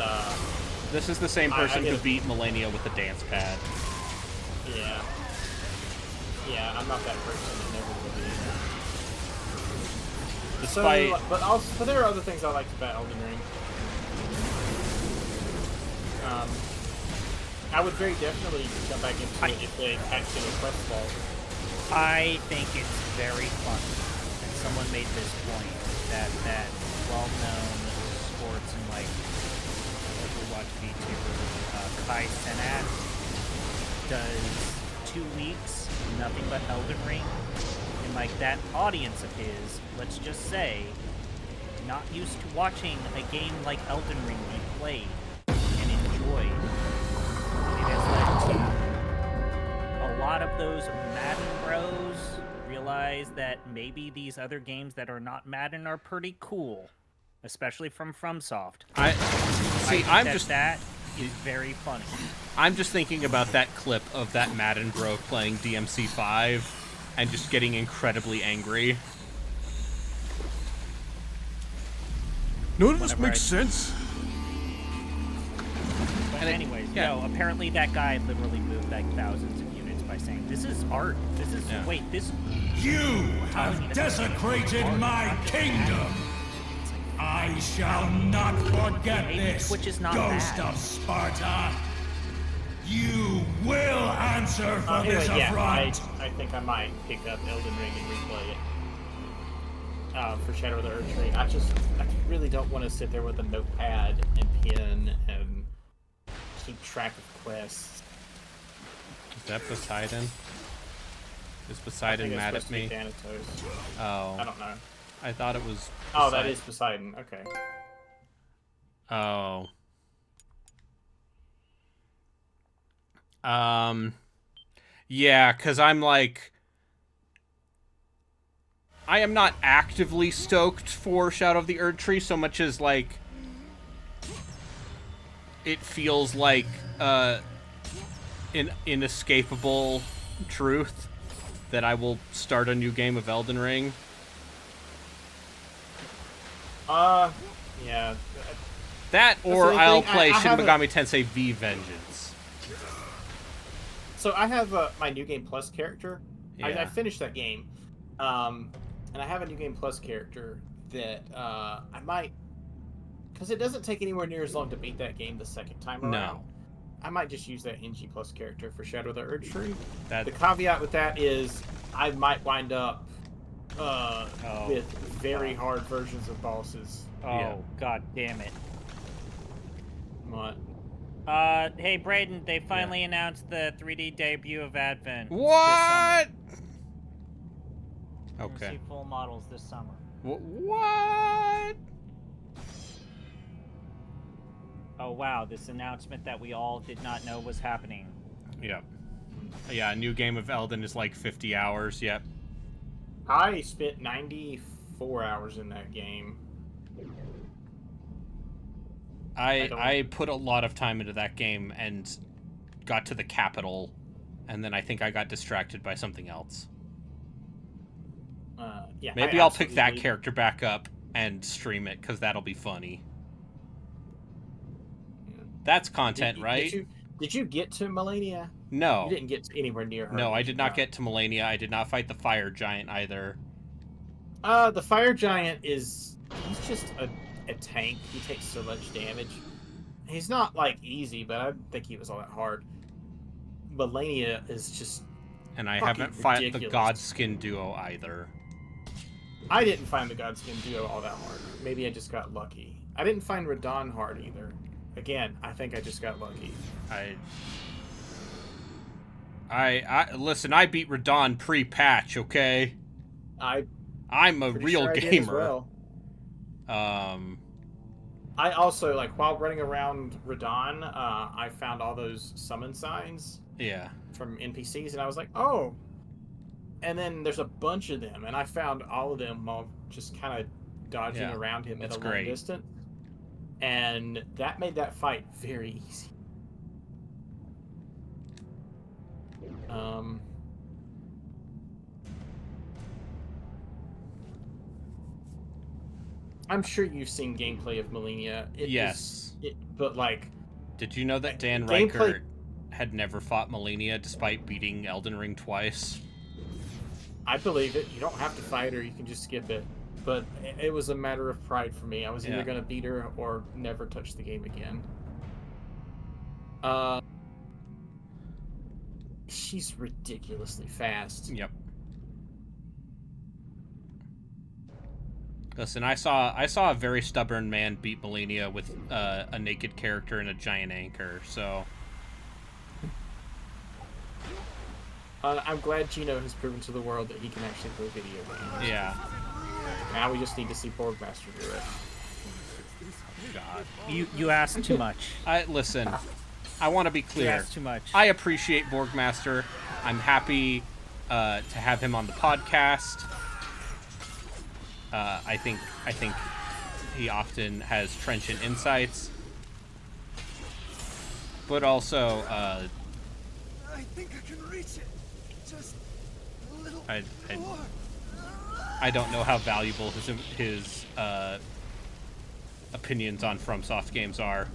S2: this is the same person who beat Melania with the dance pad.
S6: Yeah. Yeah, I'm not that person. I never will be.
S2: Despite...
S6: but there are other things I liked about Elden Ring. I would very definitely come back into it if they actually quest balls.
S8: I think it's very fun. And someone made this point that well-known sports and like Overwatch VTuber Kai Cenat does 2 weeks nothing but Elden Ring, and like that audience of his, let's just say, not used to watching a game like Elden Ring be played and enjoyed. It has led to a lot of those Madden bros realize that maybe these other games that are not Madden are pretty cool, especially from FromSoft. That is very funny.
S2: I'm just thinking about that clip of that Madden bro playing DMC5 and just getting incredibly angry.
S9: None of this makes sense.
S8: But anyways, apparently that guy literally moved like thousands of units by saying, "This is art. This is
S9: You have desecrated my kingdom. I shall not forget this,
S8: Twitch is not
S9: Ghost
S8: bad.
S9: of Sparta. You will answer for this affront.
S6: I think I might pick up Elden Ring and replay it for Shadow of the Erd Tree. I really don't want to sit there with a notepad and pen and keep track of quests.
S2: Is that Poseidon? Is Poseidon mad at me? Oh.
S6: I don't know.
S2: I thought it was Poseidon.
S6: Oh, that is Poseidon. Okay.
S2: Oh. Yeah, because I'm like... I am not actively stoked for Shadow of the Erd Tree so much as, like... It feels like, an inescapable truth that I will start a new game of Elden Ring.
S6: Yeah.
S2: That, or I'll play Shin
S6: Megami
S2: Megami Tensei V Vengeance.
S6: So I have my New Game Plus character.
S2: Yeah.
S6: I finished that game. And I have a New Game Plus character that I might... Because it doesn't take anywhere near as long to beat that game the second time around.
S2: No.
S6: I might just use that NG Plus character for Shadow of the Erd Tree.
S2: That...
S6: The caveat with that is I might wind up with very hard versions of bosses.
S8: Oh, god damn it.
S6: What?
S8: Hey, Braden, they finally announced the 3D debut of Advent.
S2: What?
S8: We're gonna see full models this summer.
S2: What?
S8: Oh wow, this announcement that we all did not know was happening.
S2: Yep. Yeah, a new game of Elden is like 50 hours. Yep.
S6: I spent 94 hours in that game.
S2: I put a lot of time into that game and got to the capital, and then I think I got distracted by something else.
S6: Yeah.
S2: Maybe I'll pick that character back up and stream it, because that'll be funny.
S6: Yeah.
S2: That's content, right?
S6: Did you get to Melania?
S2: No.
S6: You didn't get anywhere near her.
S2: No, I did not get to Melania. I did not fight the fire giant either.
S6: The fire giant he's just a tank. He takes so much damage. He's not, like, easy, but I don't think he was all that hard. Melania is just
S2: And I haven't fought the Godskin duo either.
S6: I didn't find the Godskin duo all that hard. Maybe I just got lucky. I didn't find Radon hard either. Again, I think I just got lucky.
S2: Listen, I beat Radon pre-patch, okay? I'm a real gamer.
S6: I also, like, while running around Radon, I found all those summon signs.
S2: Yeah.
S6: From NPCs, and I was like, oh. And then there's a bunch of them, and I found all of them while just kind of dodging around him at a long distance. And that made that fight very easy. I'm sure you've seen gameplay of Melania.
S2: Yes.
S6: But, like...
S2: Did you know that Dan Reichert had never fought Melania despite beating Elden Ring twice?
S6: I believe it. You don't have to fight her. You can just skip it. But it was a matter of pride for me. I was either going to beat her or never touch the game again. She's ridiculously fast.
S2: Yep. Listen, I saw a very stubborn man beat Melania with a naked character and a giant anchor, so...
S6: I'm glad Gino has proven to the world that he can actually play video games.
S2: Yeah.
S6: Now we just need to see Borgmaster do it.
S2: God.
S8: You asked too much.
S2: Listen, I want to be clear.
S8: You asked too much.
S2: I appreciate Borgmaster. I'm happy to have him on the podcast. I think he often has trenchant insights. But also,
S9: I think I can reach it. Just a little more.
S2: I don't know how valuable his opinions on FromSoft games are.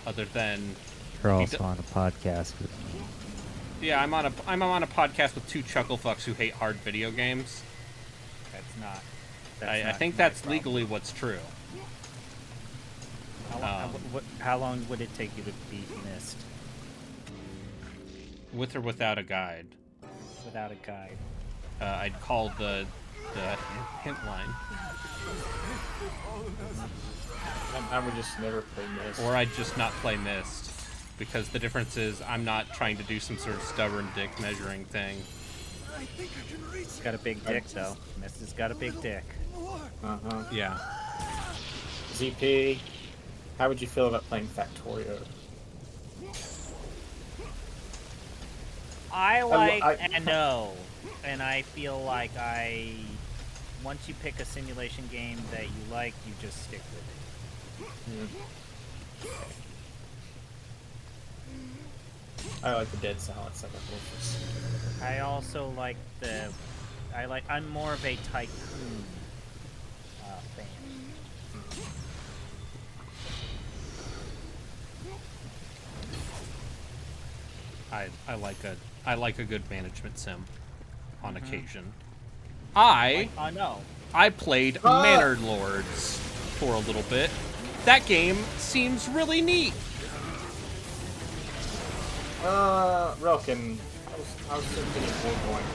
S2: Other than
S10: you're also on a podcast with me.
S2: Yeah, I'm on a podcast with two chucklefucks who hate hard video games. I think that's legally what's true.
S8: How long would it take you to beat Mist?
S2: With or without a guide?
S8: Without a guide.
S2: I'd call the hint line.
S6: I would just never play Mist.
S2: Or I'd just not play Mist. Because the difference is I'm not trying to do some sort of stubborn dick measuring thing.
S9: I think I can reach it.
S8: It's got a big dick, though. Mist has got a big dick.
S6: Uh-huh.
S2: Yeah.
S6: ZP, how would you feel about playing Factorio?
S8: I like no, and I feel like once you pick a simulation game that you like, you just stick with it.
S6: I like the Dead Silence.
S8: I also like I'm more of a tycoon fan.
S2: I like a good management sim on occasion. I played Manor Lords for a little bit. That game seems really neat.
S6: Relkin, how's Symphony of War going?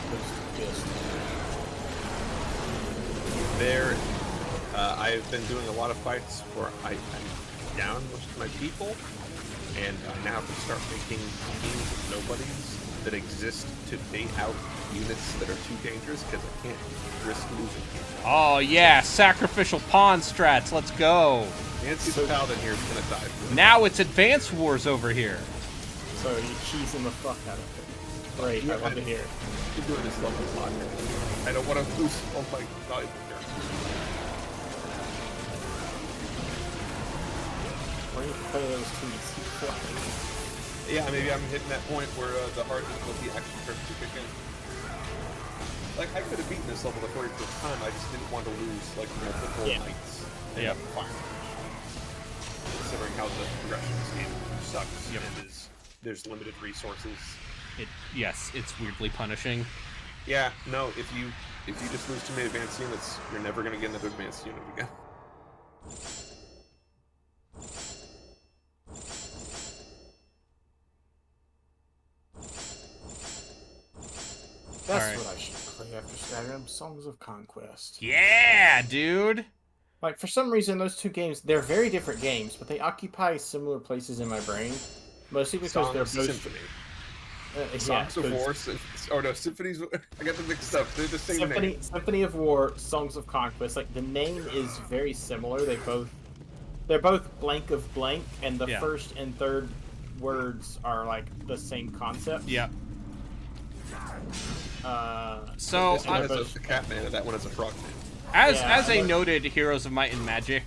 S1: There, I've been doing a lot of fights where I'm down most of my people, and I now can start making teams of nobodies that exist to bait out units that are too dangerous because I can't risk losing people.
S2: Oh yeah, sacrificial pawn strats, let's go.
S1: Nancy's paladin here is gonna die.
S2: Now it's Advance Wars over here.
S6: So you're cheesing the fuck out of it. Great, I love to hear it.
S1: You're doing this level a lot. I don't want to lose all my valuable characters.
S6: Where do you play those tweets?
S1: Yeah, maybe I'm hitting that point where the heart will be actually starting to kick in. Like, I could have beaten this level the 41st time, I just didn't want to lose, like, multiple nights.
S2: Yep.
S1: Considering how the progression of this game sucks and there's limited resources.
S2: Yes, it's weirdly punishing.
S1: Yeah, no, if you just lose too many advanced units, you're never gonna get another advanced unit again.
S6: That's what I should play after Skyrim, Songs of Conquest.
S2: Yeah, dude!
S6: Like, for some reason, those two games, they're very different games, but they occupy similar places in my brain. Mostly because they're both...
S1: Symphony. Songs of War, Symphonies, I got them mixed up. They're the same name.
S6: Symphony of War, Songs of Conquest, like, the name is very similar. They're both blank of blank, and the first and third words are, like, the same concept.
S2: Yeah.
S1: So this one has a cat man, and that one has a frog man.
S2: As a noted Heroes of Might and Magic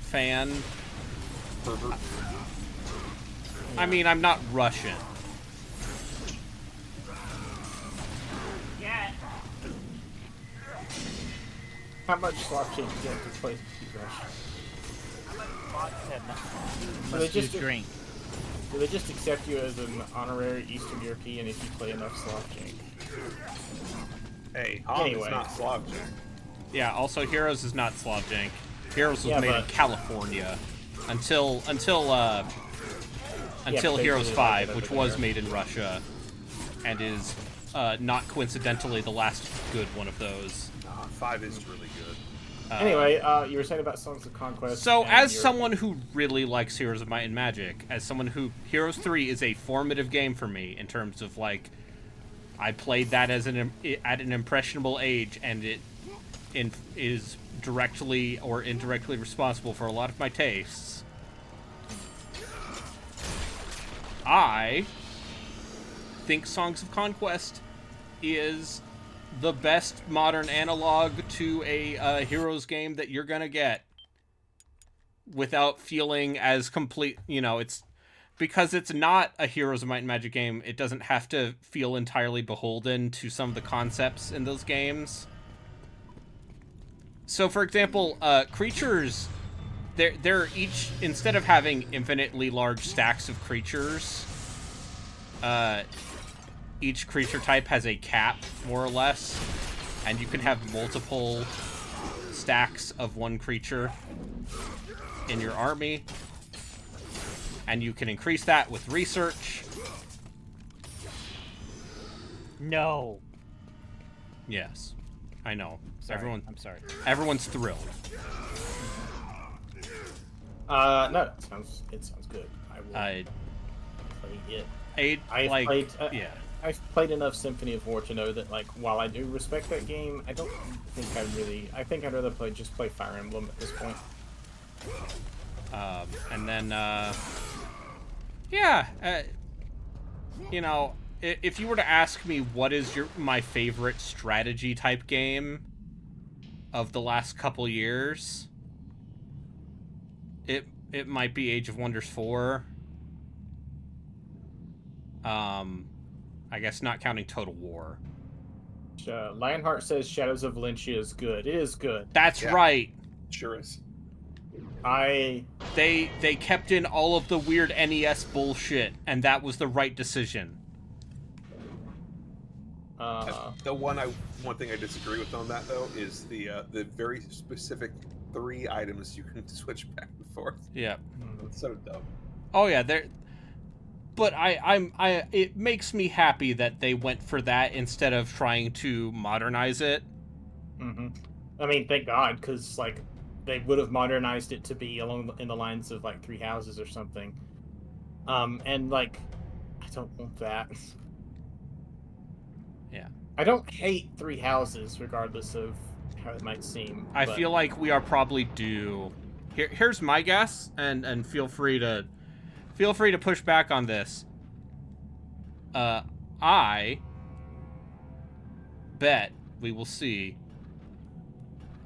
S2: fan,
S1: pervert.
S2: I mean, I'm not Russian.
S8: Yeah.
S6: How much slot change do you have to play Rush?
S8: Do they just drink?
S6: Do they just accept you as an honorary Eastern European if you play enough Slav Jank?
S1: Hey, anyway. It's not Slav Jank.
S2: Yeah, also Heroes is not Slav Jank. Heroes was made in California until Heroes 5, which was made in Russia, and is not coincidentally the last good one of those.
S1: 5 is really good.
S6: Anyway, you were saying about Songs of Conquest.
S2: So, as someone who really likes Heroes of Might and Magic, as someone who... Heroes 3 is a formative game for me in terms of, like... I played that as at an impressionable age, and it is directly or indirectly responsible for a lot of my tastes. I think Songs of Conquest is the best modern analog to a Heroes game that you're gonna get without feeling as complete, it's because it's not a Heroes of Might and Magic game. It doesn't have to feel entirely beholden to some of the concepts in those games. So, for example, creatures, they're each, instead of having infinitely large stacks of creatures, each creature type has a cap, more or less, and you can have multiple stacks of one creature in your army, and you can increase that with research.
S8: No.
S2: Yes, I know.
S8: Sorry. I'm sorry.
S2: Everyone's thrilled.
S6: No, it sounds good. I will play it. I've played enough Symphony of War to know that, like, while I do respect that game, I don't think I think I'd rather play Fire Emblem at this point.
S2: And then, if you were to ask me what is my favorite strategy type game of the last couple years, it might be Age of Wonders 4. I guess not counting Total War.
S6: Lionheart says Shadows of Valencia is good. It is good.
S2: That's right.
S1: Sure is.
S2: They kept in all of the weird NES bullshit, and that was the right decision.
S1: The one thing I disagree with on that, though, is the very specific 3 items you can switch back and forth.
S2: Yeah.
S1: It's so dumb.
S2: Oh yeah, but it makes me happy that they went for that instead of trying to modernize it.
S6: Mm-hmm. I mean, thank God, because, like, they would have modernized it to be in the lines of, like, 3 Houses or something. And, like, I don't want that.
S2: Yeah.
S6: I don't hate 3 Houses, regardless of how it might seem.
S2: I feel like we are probably due Here's my guess, and feel free to push back on this. I bet we will see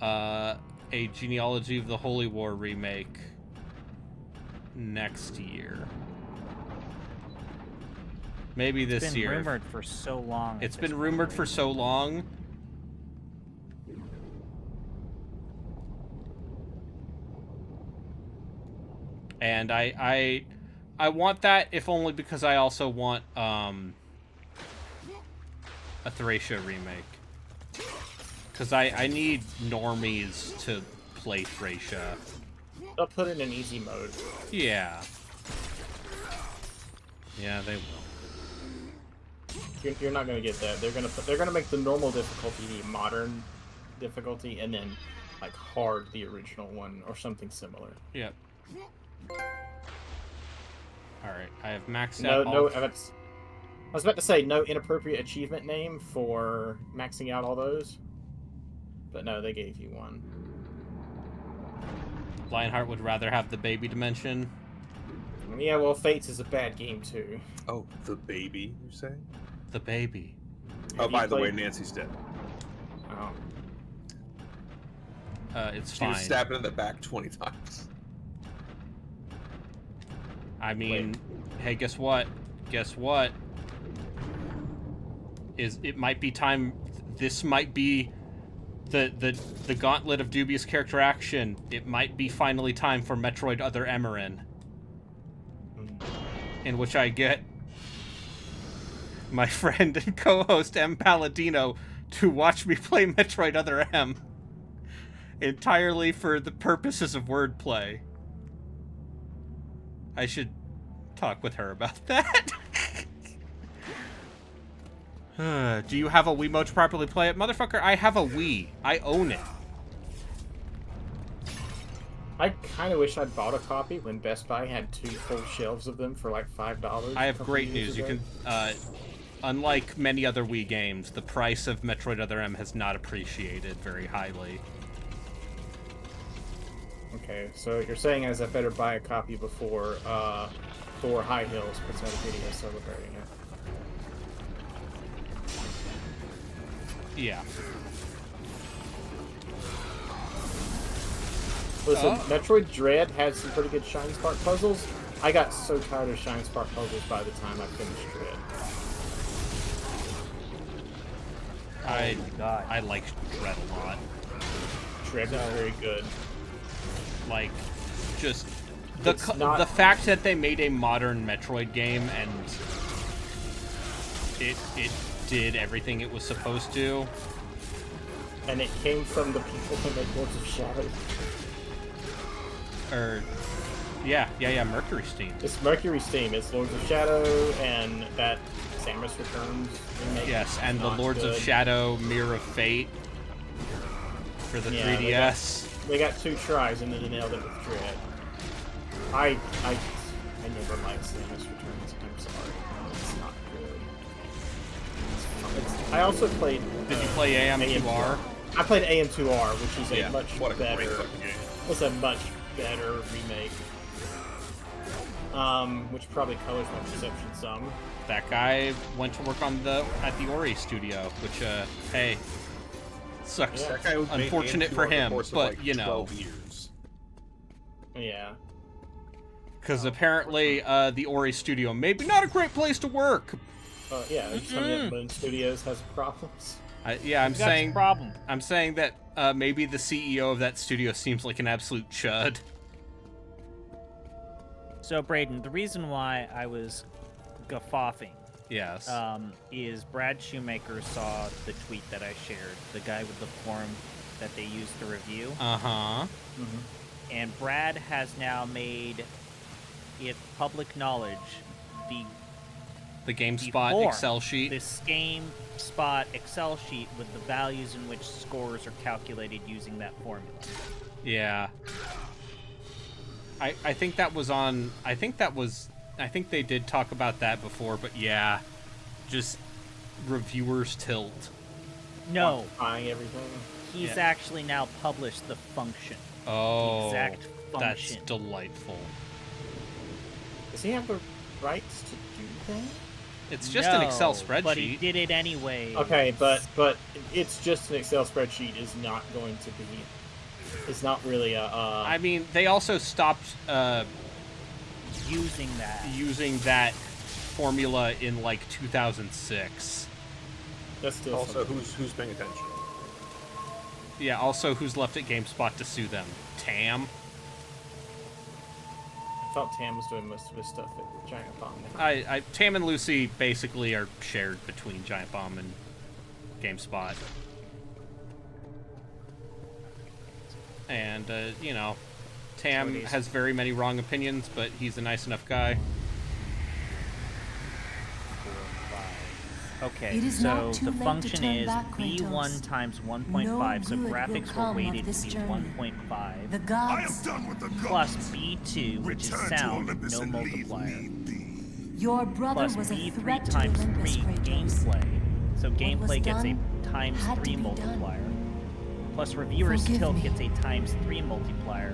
S2: a Genealogy of the Holy War remake next year. Maybe this year.
S8: It's been rumored for so long.
S2: It's been rumored for so long. And I want that, if only because I also want a Thracia remake. Because I need normies to play Thracia.
S6: They'll put it in easy mode.
S2: Yeah. Yeah, they will.
S6: You're not gonna get that. They're gonna make the normal difficulty the modern difficulty, and then like hard the original one or something similar.
S2: Yep. All right, I have maxed out.
S6: I was about to say no inappropriate achievement name for maxing out all those, but no, they gave you one.
S2: Lionheart would rather have the baby dimension.
S6: Yeah, well, Fates is a bad game too.
S1: Oh, the baby, you say?
S2: The baby.
S1: Oh, by the way, Nancy's dead.
S6: Oh.
S2: It's
S1: she
S2: fine.
S1: was stabbed in the back 20 times.
S2: I mean, hey, guess what? Guess what? It might be time. This might be the Gauntlet of Dubious character action. It might be finally time for Metroid Other Emerin, in which I get my friend and co-host M. Palladino to watch me play Metroid Other M entirely for the purposes of wordplay. I should talk with her about that. Do you have a Wiimote to properly play it? Motherfucker, I have a Wii. I own it.
S6: I kind of wish I'd bought a copy when Best Buy had 2 full shelves of them for like $5.
S2: I have great news. You can, unlike many other Wii games, the price of Metroid Other M has not appreciated very highly.
S6: Okay, so you're saying as I better buy a copy before Thor High Hills puts out a video celebrating it.
S2: Yeah.
S6: Listen, Metroid Dread had some pretty good Shine Spark puzzles. I got so tired of Shine Spark puzzles by the time I finished Dread.
S2: I like Dread a lot.
S6: Dread is very good.
S2: Like, just the fact that they made a modern Metroid game and it did everything it was supposed to.
S6: And it came from the people who made Lords of Shadow.
S2: Yeah, Mercury Steam.
S6: It's Mercury Steam. It's Lords of Shadow and that Samus Returns remake.
S2: Yes, and the Lords of Shadow Mirror of Fate for the 3DS.
S6: They got 2 tries and then they nailed it with Dread. I never liked Samus Returns. I'm sorry. It's not good. I also played...
S2: Did you play AM2R?
S6: I played AM2R, which is a much
S1: what a
S6: better...
S1: great fucking game.
S6: It's a much better remake. Which probably colors my perception some.
S2: That guy went to work on at the Ori studio, which, hey, sucks.
S1: Yeah. That guy was
S2: unfortunate for him, but,
S1: like
S2: you know.
S1: 12 years.
S6: Yeah.
S2: Because apparently, the Ori studio, maybe not a great place to work.
S6: Yeah, some of Moon Studios has problems.
S2: I'm saying that maybe the CEO of that studio seems like an absolute chud.
S8: So, Braden, the reason why I was guffawing
S2: yes.
S8: Is Brad Shoemaker saw the tweet that I shared, the guy with the form that they used to review.
S2: Uh-huh.
S6: Mm-hmm.
S8: And Brad has now made it public knowledge
S2: the GameSpot Excel sheet.
S8: This GameSpot Excel sheet with the values in which scores are calculated using that formula.
S2: Yeah. I think that was on... I think they did talk about that before, but yeah. Just reviewers tilt.
S8: No.
S6: Buying everything.
S8: He's actually now published the function.
S2: Oh,
S8: exact
S2: that's
S8: function.
S2: delightful.
S6: Does he have the rights to do that?
S2: It's just an Excel spreadsheet.
S8: But he did it anyway.
S6: Okay, but it's just an Excel spreadsheet is not going to be. It's not really a.
S2: I mean, they also stopped
S8: using
S2: that formula in like 2006.
S6: That's still
S1: also who's paying attention.
S2: Yeah. Also, who's left at GameSpot to sue them? Tam.
S6: I thought Tam was doing most of his stuff at Giant Bomb.
S2: Tam and Lucy basically are shared between Giant Bomb and GameSpot. And, you know, Tam has very many wrong opinions, but he's a nice enough guy.
S8: Okay, so the function is B1 times 1.5, so graphics were weighted to be 1.5,
S3: The gods
S8: plus B2, which is sound, no multiplier,
S3: Your brother
S8: plus
S3: was a
S8: B3
S3: threat to
S8: times
S3: Olympus,
S8: 3
S3: Kratos.
S8: gameplay, so
S3: was
S8: gameplay gets a
S3: done
S8: times
S3: had to
S8: 3
S3: be done.
S8: multiplier, plus reviewer's
S3: Forgive
S8: tilt
S3: me.
S8: gets a times 3 multiplier,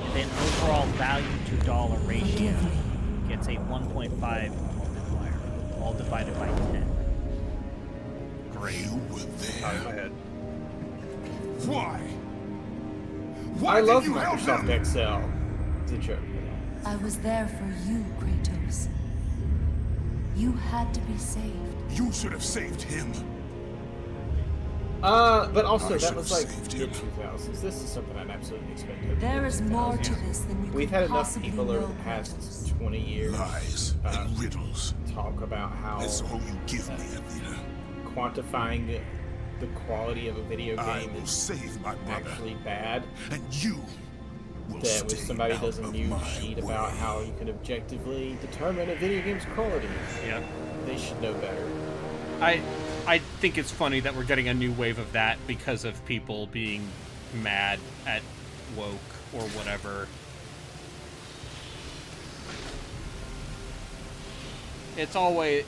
S8: and then overall value to dollar ratio
S3: Forgive me.
S8: gets a 1.5 multiplier, all divided by 10.
S2: Great.
S9: You were there.
S1: Out of my head.
S9: Why? Why
S6: I love
S9: did you help
S6: Microsoft
S9: him?
S6: Excel. It's a joke.
S3: I was there for you, Kratos. You had to be saved.
S9: You should have saved him.
S6: But also
S9: I
S6: that
S9: should've
S6: was like
S9: saved
S6: mid
S9: him.
S6: 2000s. This is something I'd absolutely expected.
S3: There is more to this than you
S6: We've
S3: could
S6: had enough
S3: possibly
S6: people
S3: know,
S6: over the past
S3: Kratos.
S6: 20 years
S9: Lies and riddles.
S6: talk about how
S9: That's all you give me, Athena.
S6: quantifying the quality of a video
S9: I
S6: game
S9: will
S6: is
S9: save my brother,
S6: actually bad.
S9: and you will
S6: That when
S9: stay
S6: somebody
S9: out
S6: does a
S9: of
S6: new
S9: my
S6: sheet
S9: way.
S6: about how you can objectively determine a video game's quality,
S2: Yep.
S6: they should know better.
S2: I think it's funny that we're getting a new wave of that because of people being mad at woke or whatever. It's always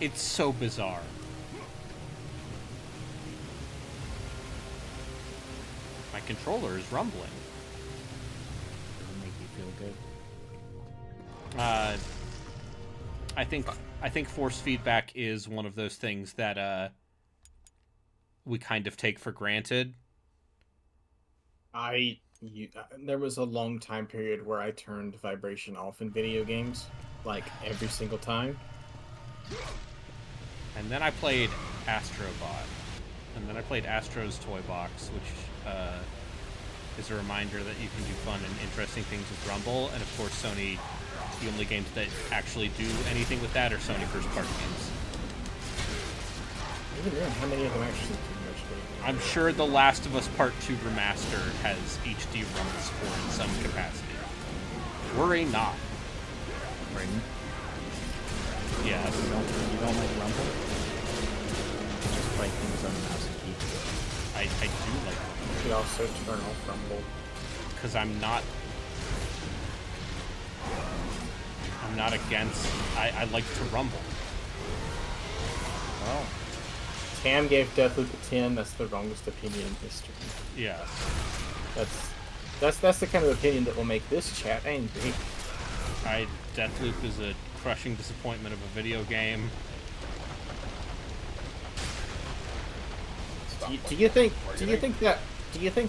S2: it's so bizarre. My controller is rumbling.
S8: Doesn't make you feel good.
S2: I think force feedback is one of those things that we kind of take for granted.
S6: There was a long time period where I turned vibration off in video games, like every single time.
S2: And then I played Astrobot. And then I played Astro's Toy Box, which is a reminder that you can do fun and interesting things with Rumble. And of course, Sony, the only games that actually do anything with that are Sony first-party games.
S6: Even then, how many of them actually do much video games?
S2: I'm sure The Last of Us Part 2 Remaster has HD Rumble support in some capacity. Worry not.
S8: Braden?
S2: Yeah.
S8: You don't like Rumble? Just play things on the mouse and keyboard.
S2: I do like
S6: You could also turn off Rumble.
S2: because I'm not against. I like to rumble.
S6: Well, Tam gave Deathloop a 10. That's the wrongest opinion in history.
S2: Yeah.
S6: That's the kind of opinion that will make this chat angry.
S2: Deathloop is a crushing disappointment of a video game.
S6: Do you think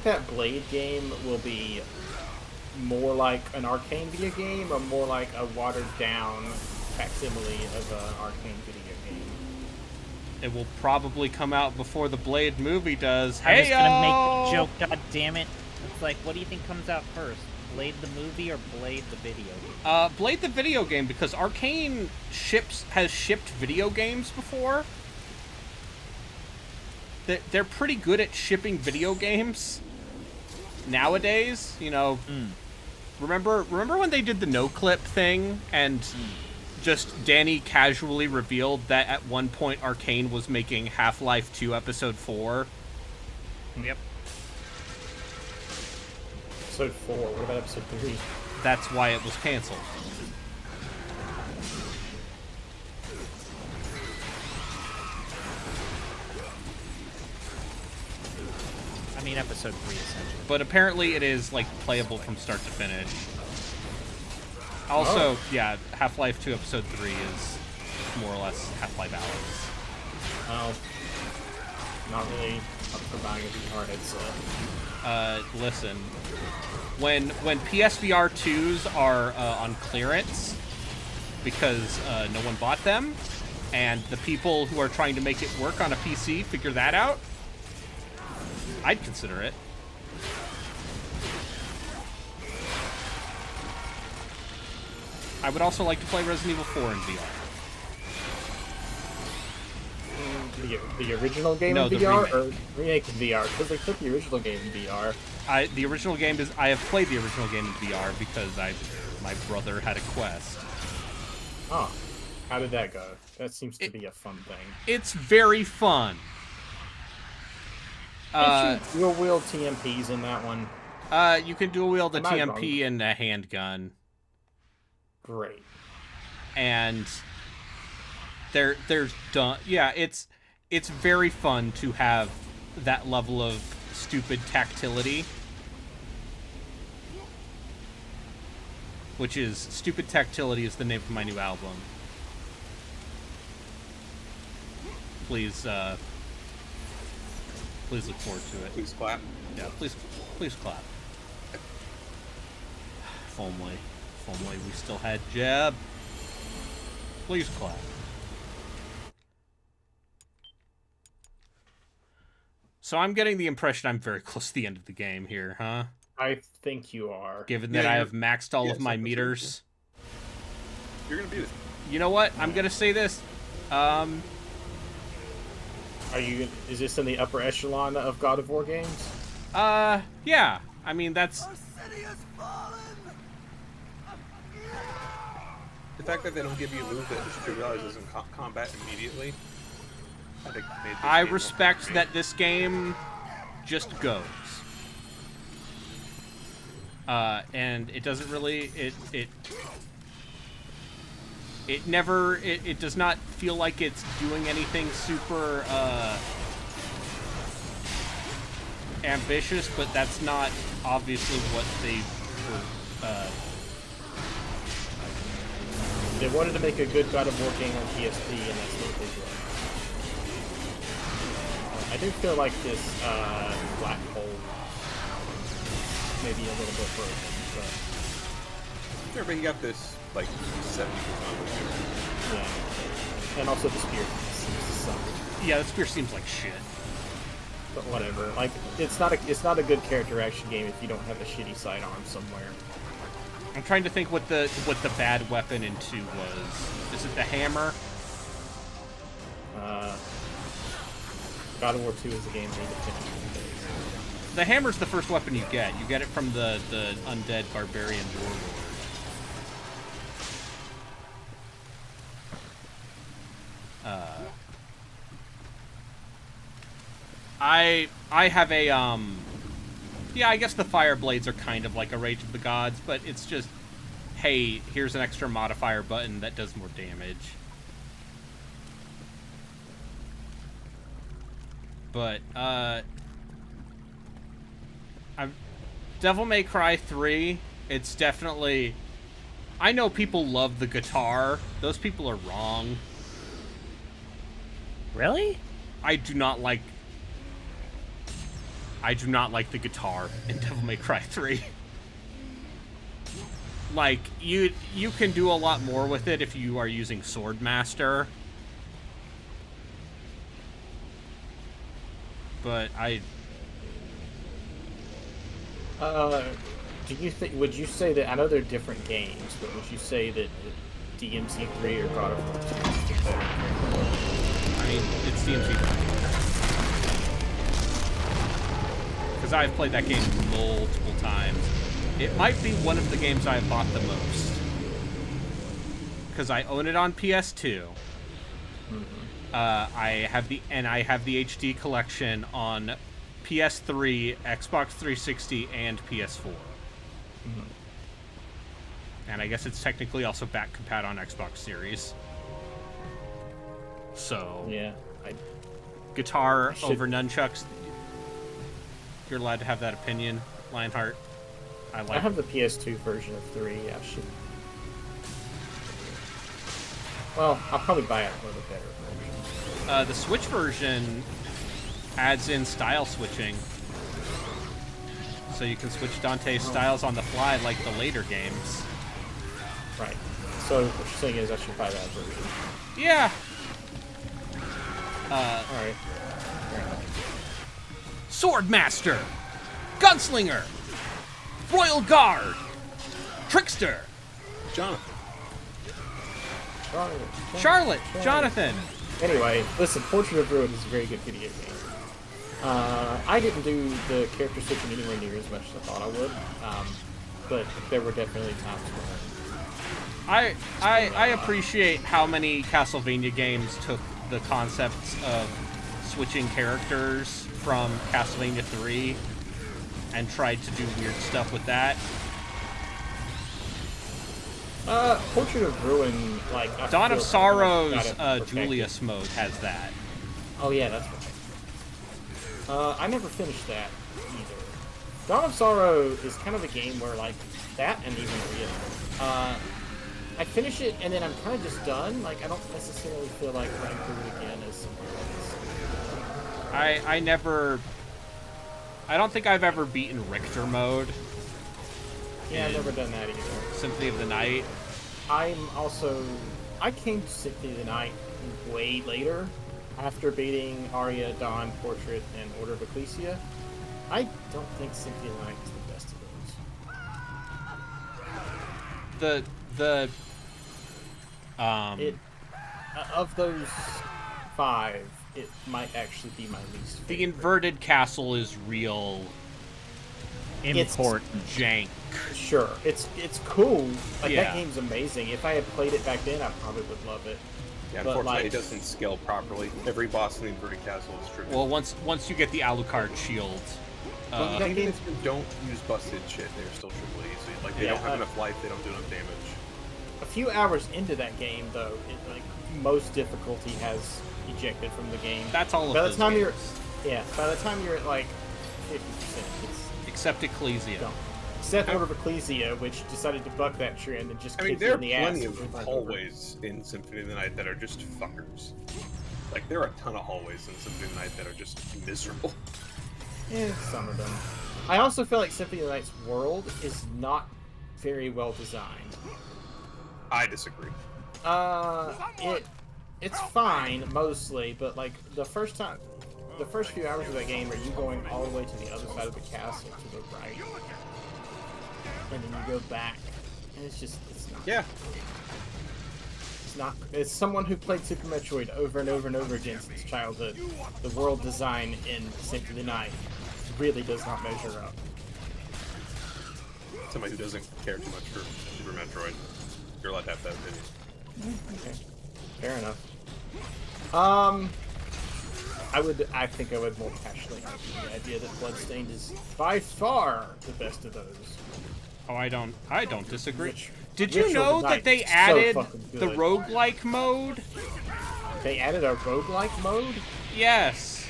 S6: that Blade game will be more like an Arcane video game or more like a watered down facsimile of an Arcane video game?
S2: It will probably come out before the Blade movie does.
S8: I'm just gonna make
S2: Hey-o!
S8: the joke, god damn it. It's like, what do you think comes out first? Blade the movie or Blade the video game?
S2: Blade the video game, because Arcane has shipped video games before. They're pretty good at shipping video games nowadays. You know, remember when they did the no clip thing and just Danny casually revealed that at one point Arcane was making Half-Life 2 Episode 4?
S8: Yep.
S6: Episode 4. What about Episode 3?
S2: That's why it was canceled.
S8: I mean, episode 3 essentially.
S2: But apparently, it is like playable from start to finish. Also, yeah, Half-Life 2 Episode 3 is more or less Half-Life Alyx.
S6: Oh, not really up for buying a VR headset.
S2: Listen, when PSVR 2s are on clearance because no one bought them, and the people who are trying to make it work on a PC figure that out, I'd consider it. I would also like to play Resident Evil 4 in VR.
S6: The original game in VR or remake in VR? Because they put the original game in VR.
S2: The original game is. I have played the original game in VR because my brother had a Quest.
S6: Oh, how did that go? That seems to be a fun thing.
S2: It's very fun.
S6: Dual wield TMPs in that one.
S2: You can dual wield the TMP and a handgun.
S6: Great.
S2: And there's done. Yeah, it's very fun to have that level of stupid tactility. Which is Stupid Tactility is the name of my new album. Please look forward to it.
S1: Please clap.
S2: Yeah, please clap. If only we still had Jeb. Please clap. So I'm getting the impression I'm very close to the end of the game here, huh?
S6: I think you are.
S2: Given that I have maxed all of my meters.
S1: You're gonna beat it.
S2: You know what? I'm gonna say this.
S6: Is this in the upper echelon of God of War games?
S2: Yeah. I mean, that's...
S1: The fact that they don't give you a move that just trivializes in combat immediately.
S2: I respect that this game just goes. And it doesn't really... It does not feel like it's doing anything super ambitious, but that's not obviously what they were.
S6: They wanted to make a good God of War game on PSP, and that's what they did. I do feel like this black hole maybe a little bit broken, but
S1: sure, but you got this like 70% of it.
S6: Yeah, and also the spear seems to suck.
S2: Yeah, the spear seems like shit.
S6: But whatever. Like, it's not a good character action game if you don't have a shitty sidearm somewhere.
S2: I'm trying to think what the bad weapon in 2 was. Is it the hammer?
S6: God of War 2 is a game made to finish.
S2: The hammer's the first weapon you get. You get it from the undead barbarian warlord. I have a yeah, I guess the fire blades are kind of like a Rage of the Gods, but it's just, hey, here's an extra modifier button that does more damage. But Devil May Cry 3, it's definitely... I know people love the guitar. Those people are wrong.
S8: Really?
S2: I do not like the guitar in Devil May Cry 3. Like, you can do a lot more with it if you are using Swordmaster. But
S6: would you say that, I know they're different games, but would you say that DMC3 or God of War 2 is the better?
S2: I mean, it's DMC3. Because I've played that game multiple times. It might be one of the games I've bought the most. Because I own it on PS2.
S6: Mm-hmm.
S2: I have the HD collection on PS3, Xbox 360, and PS4.
S6: Mm-hmm.
S2: And I guess it's technically also back compat on Xbox Series. So
S6: yeah,
S2: guitar over nunchucks. You're allowed to have that opinion, Lionheart. I
S6: have the PS2 version of 3. Yeah, well, I'll probably buy it a little better version.
S2: The Switch version adds in style switching. So you can switch Dante's styles on the fly like the later games.
S6: Right. So what you're saying is I should buy that version.
S2: Yeah.
S6: Alright.
S2: Swordmaster, Gunslinger, Royal Guard, Trickster, Charlotte, Jonathan.
S6: Anyway, listen, Portrait of Ruin is a very good video game. I didn't do the character switching anywhere near as much as I thought I would, but there were definitely times when
S2: I appreciate how many Castlevania games took the concepts of switching characters from Castlevania 3 and tried to do weird stuff with that.
S6: Portrait of Ruin, like...
S2: Dawn of Sorrow's Dubious mode has that.
S6: Oh yeah, that's right. I never finished that either. Dawn of Sorrow is kind of a game where, like, that and even Real. I finish it and then I'm kind of just done. Like, I don't necessarily feel like running through it again as something
S2: I don't think I've ever beaten Richter mode.
S6: Yeah, I've never done that either.
S2: Symphony of the Night.
S6: I came to Symphony of the Night way later, after beating Arya, Dawn, Portrait, and Order of Ecclesia. I don't think Symphony of the Night is the best of those. Of those 5, it might actually be my least favorite.
S2: The inverted castle is real important jank.
S6: Sure, it's cool. Like, that game's amazing. If I had played it back then, I probably would love it.
S1: Yeah, unfortunately, it doesn't scale properly. Every boss in the inverted castle is tricky.
S2: Well, once you get the Alucard shield.
S1: Even if you don't use busted shit, they're still triple easy. Like, they don't have enough life, they don't do enough damage.
S6: A few hours into that game, though, most difficulty has ejected from the game.
S2: That's all of
S6: by the
S2: those
S6: time
S2: games.
S6: By the time you're at like 50%,
S2: except Ecclesia.
S6: Except Order of Ecclesia, which decided to buck that trend and just kick
S1: there
S6: you
S1: are
S6: in the ass.
S1: plenty of hallways in Symphony of the Night that are just fuckers. Like, there are a ton of hallways in Symphony of the Night that are just miserable.
S6: Yeah, some of them. I also feel like Symphony of the Night's world is not very well designed.
S1: I disagree.
S6: It's fine mostly, but like the first few hours of that game are you going all the way to the other side of the castle to the right, and then you go back, and it's not.
S1: Yeah.
S6: It's not. It's someone who played Super Metroid over and over and over again since childhood. The world design in Symphony of the Night really does not measure up.
S1: Somebody who doesn't care too much for Super Metroid, you're allowed to have that opinion.
S6: Okay. Fair enough. I think I would more passionately argue the idea that Bloodstained is by far the best of those.
S2: Oh, I don't disagree. Did
S6: Ritual
S2: you know that they
S6: so
S2: added
S6: the
S2: roguelike mode?
S6: They added a roguelike mode?
S2: Yes.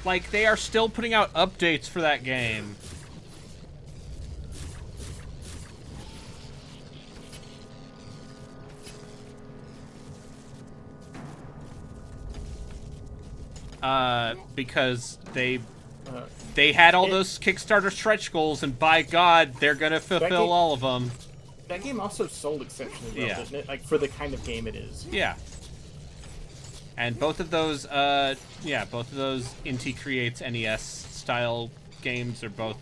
S2: Like, they are still putting out updates for that game. Because they had all those Kickstarter stretch goals, and by God, they're gonna fulfill all of them.
S6: That game also sold exceptionally well, didn't it? Like, for the kind of game it is.
S2: Yeah. And both of those, Inti Creates NES style games are both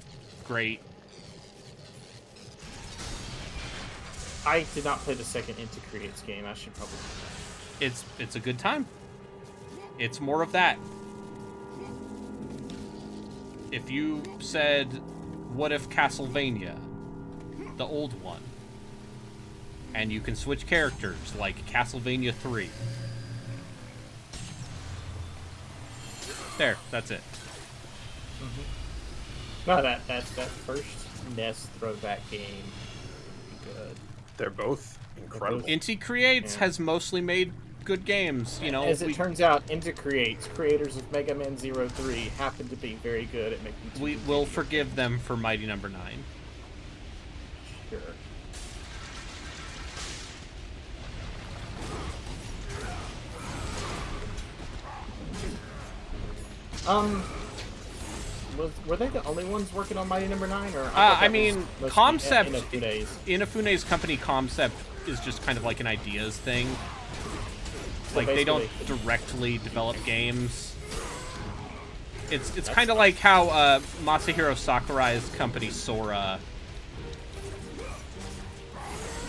S2: great.
S6: I did not play the second Inti Creates game. I should probably.
S2: It's a good time. It's more of that. If you said, what if Castlevania, the old one, and you can switch characters like Castlevania 3. There, that's it.
S6: Mm-hmm. No, that first NES throwback game would be good.
S1: They're both incredible.
S2: Inti Creates has mostly made good games. You know,
S6: as it turns out, Intercreates, creators of Mega Man 03, happen to be very good at making.
S2: We will forgive them for Mighty Number 9.
S6: Sure. Were they the only ones working on Mighty Number 9? Or
S2: I mean, Concept,
S6: Inafune's
S2: company Concept is just kind of like an ideas thing.
S6: So
S2: like, they don't directly develop games. It's kind of like how Masahiro Sakurai's company Sora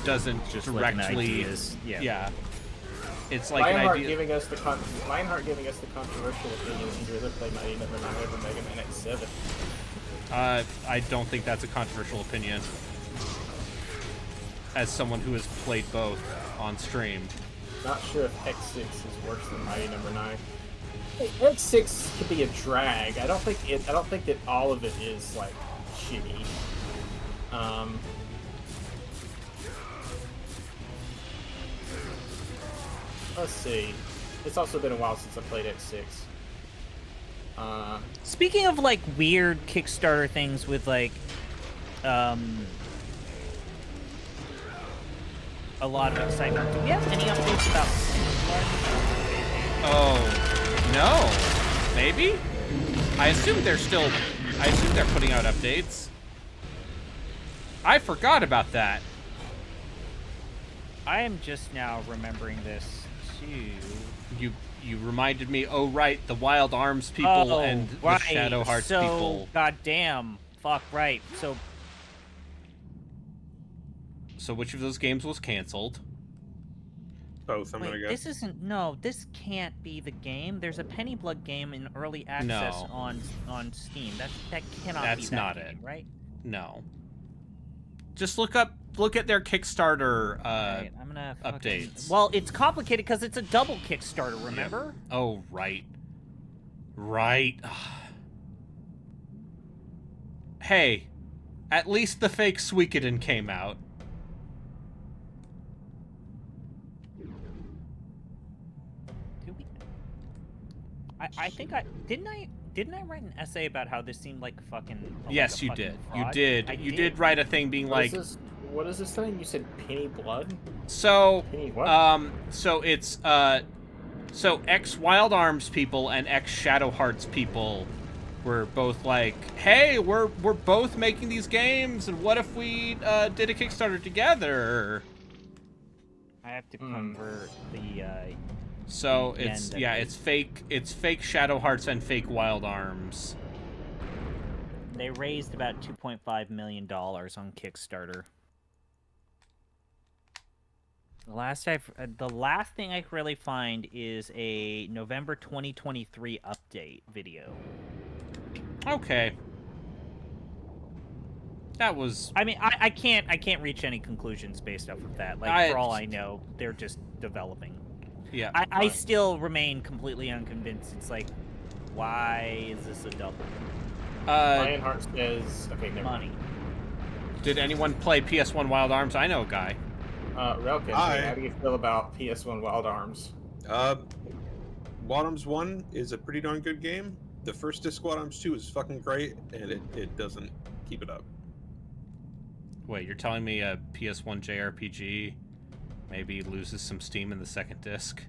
S2: doesn't
S8: just
S2: directly...
S8: Like
S2: yeah. It's like
S6: Lionheart
S2: an idea...
S6: giving us the controversial opinion that he'd rather play Mighty Number 9 over Mega Man X7.
S2: I don't think that's a controversial opinion. As someone who has played both on stream.
S6: Not sure if X6 is worse than Mighty Number 9. Hey, X6 could be a drag. I don't think that all of it is like shitty. Let's see. It's also been a while since I played X6.
S8: Speaking of like weird Kickstarter things with like a lot of excitement, do we have any updates about
S2: Oh, no. Maybe? I assume they're putting out updates. I forgot about that.
S8: I am just now remembering this too.
S2: You reminded me, oh right, the Wild Arms people and the Shadow Hearts people.
S8: Goddamn. Fuck, right.
S2: So which of those games was canceled?
S1: Both, I'm gonna guess.
S8: This can't be the game. There's a Penny Blood game in early access on Steam. That cannot be that
S2: not
S8: game,
S2: it.
S8: Right?
S2: No. Just look at their Kickstarter
S8: right, I'm gonna
S2: updates.
S8: Well, it's complicated because it's a double Kickstarter, remember?
S2: Yep. Oh, right. Right. Hey, at least the fake Suikoden came out.
S8: I think didn't I write an essay about how this seemed like fucking
S2: yes,
S8: like
S2: you did.
S8: Fraud?
S2: You did write a thing being like
S6: what is this thing? You said Penny Blood?
S2: So
S6: Penny what?
S2: so it's so ex Wild Arms people and ex Shadow Hearts people were both like, "Hey, we're both making these games and what if we did a Kickstarter together?"
S8: I have to convert the
S2: so it's fake Shadow Hearts and fake Wild Arms.
S8: They raised about $2.5 million on Kickstarter. The last thing I could really find is a November 2023 update video.
S2: Okay. That was...
S8: I mean, I can't reach any conclusions based off of that. Like, for all I know, they're just developing.
S2: Yeah.
S8: I still remain completely unconvinced. It's like, why is this a double?
S6: Lionheart says, okay, never
S8: money.
S2: Did anyone play PS1 Wild Arms? I know a guy.
S6: Relkin, how do you feel about PS1 Wild Arms?
S1: Wild Arms 1 is a pretty darn good game. The first disc Wild Arms 2 is fucking great, and it doesn't keep it up.
S2: Wait, you're telling me a PS1 JRPG maybe loses some steam in the second disc?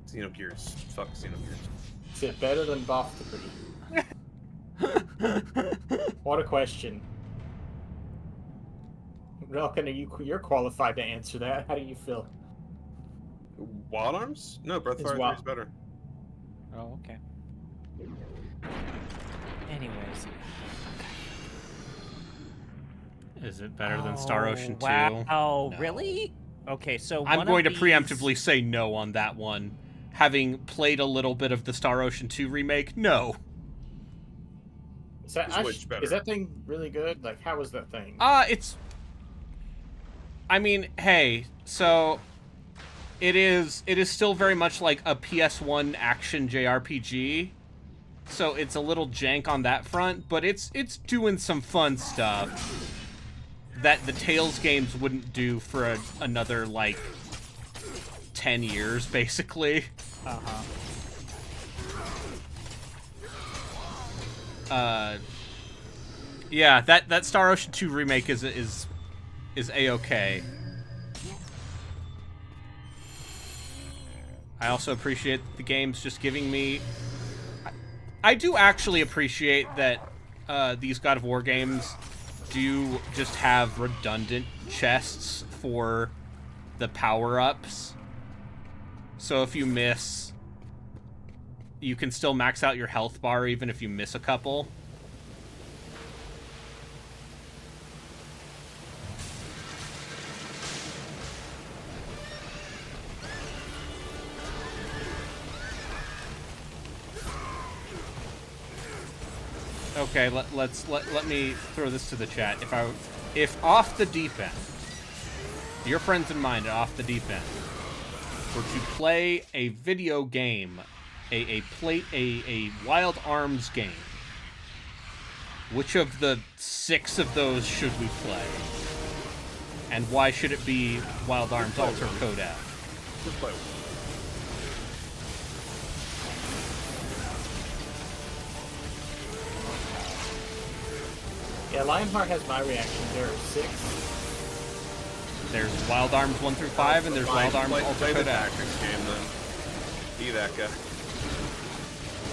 S1: Xenogears. Fuck Xenogears.
S6: Is it better than Boff 3? What a question. Relkin, you're qualified to answer that. How do you feel?
S1: Wild Arms? No, Breath of Fire 3 is better.
S8: Oh, okay. Anyways.
S2: Is it better than Star Ocean 2?
S8: Wow,
S2: no.
S8: Really? Okay, so
S2: I'm going to preemptively say no on that one. Having played a little bit of the Star Ocean 2 remake, no.
S6: Is that thing really good? Like, how was that thing?
S2: I mean, hey, so it is still very much like a PS1 action JRPG. So it's a little jank on that front, but it's doing some fun stuff that the Tales games wouldn't do for another like 10 years, basically. Yeah, that Star Ocean 2 remake is A-okay. I also appreciate the game's just giving me... I do actually appreciate that these God of War games do just have redundant chests for the power-ups. So if you miss, you can still max out your health bar even if you miss a couple. Okay, let me throw this to the chat. If Off the Deep End, your friends and mine at Off the Deep End, were to play a video game, a Wild Arms game, which of the 6 of those should we play? And why should it be Wild Arms Alter Code F?
S1: Just play one.
S6: Yeah, Lionheart has my reaction. There are 6.
S2: There's Wild Arms 1 through 5, and there's Wild Arms Alter Code F.
S1: Game then. Be that guy.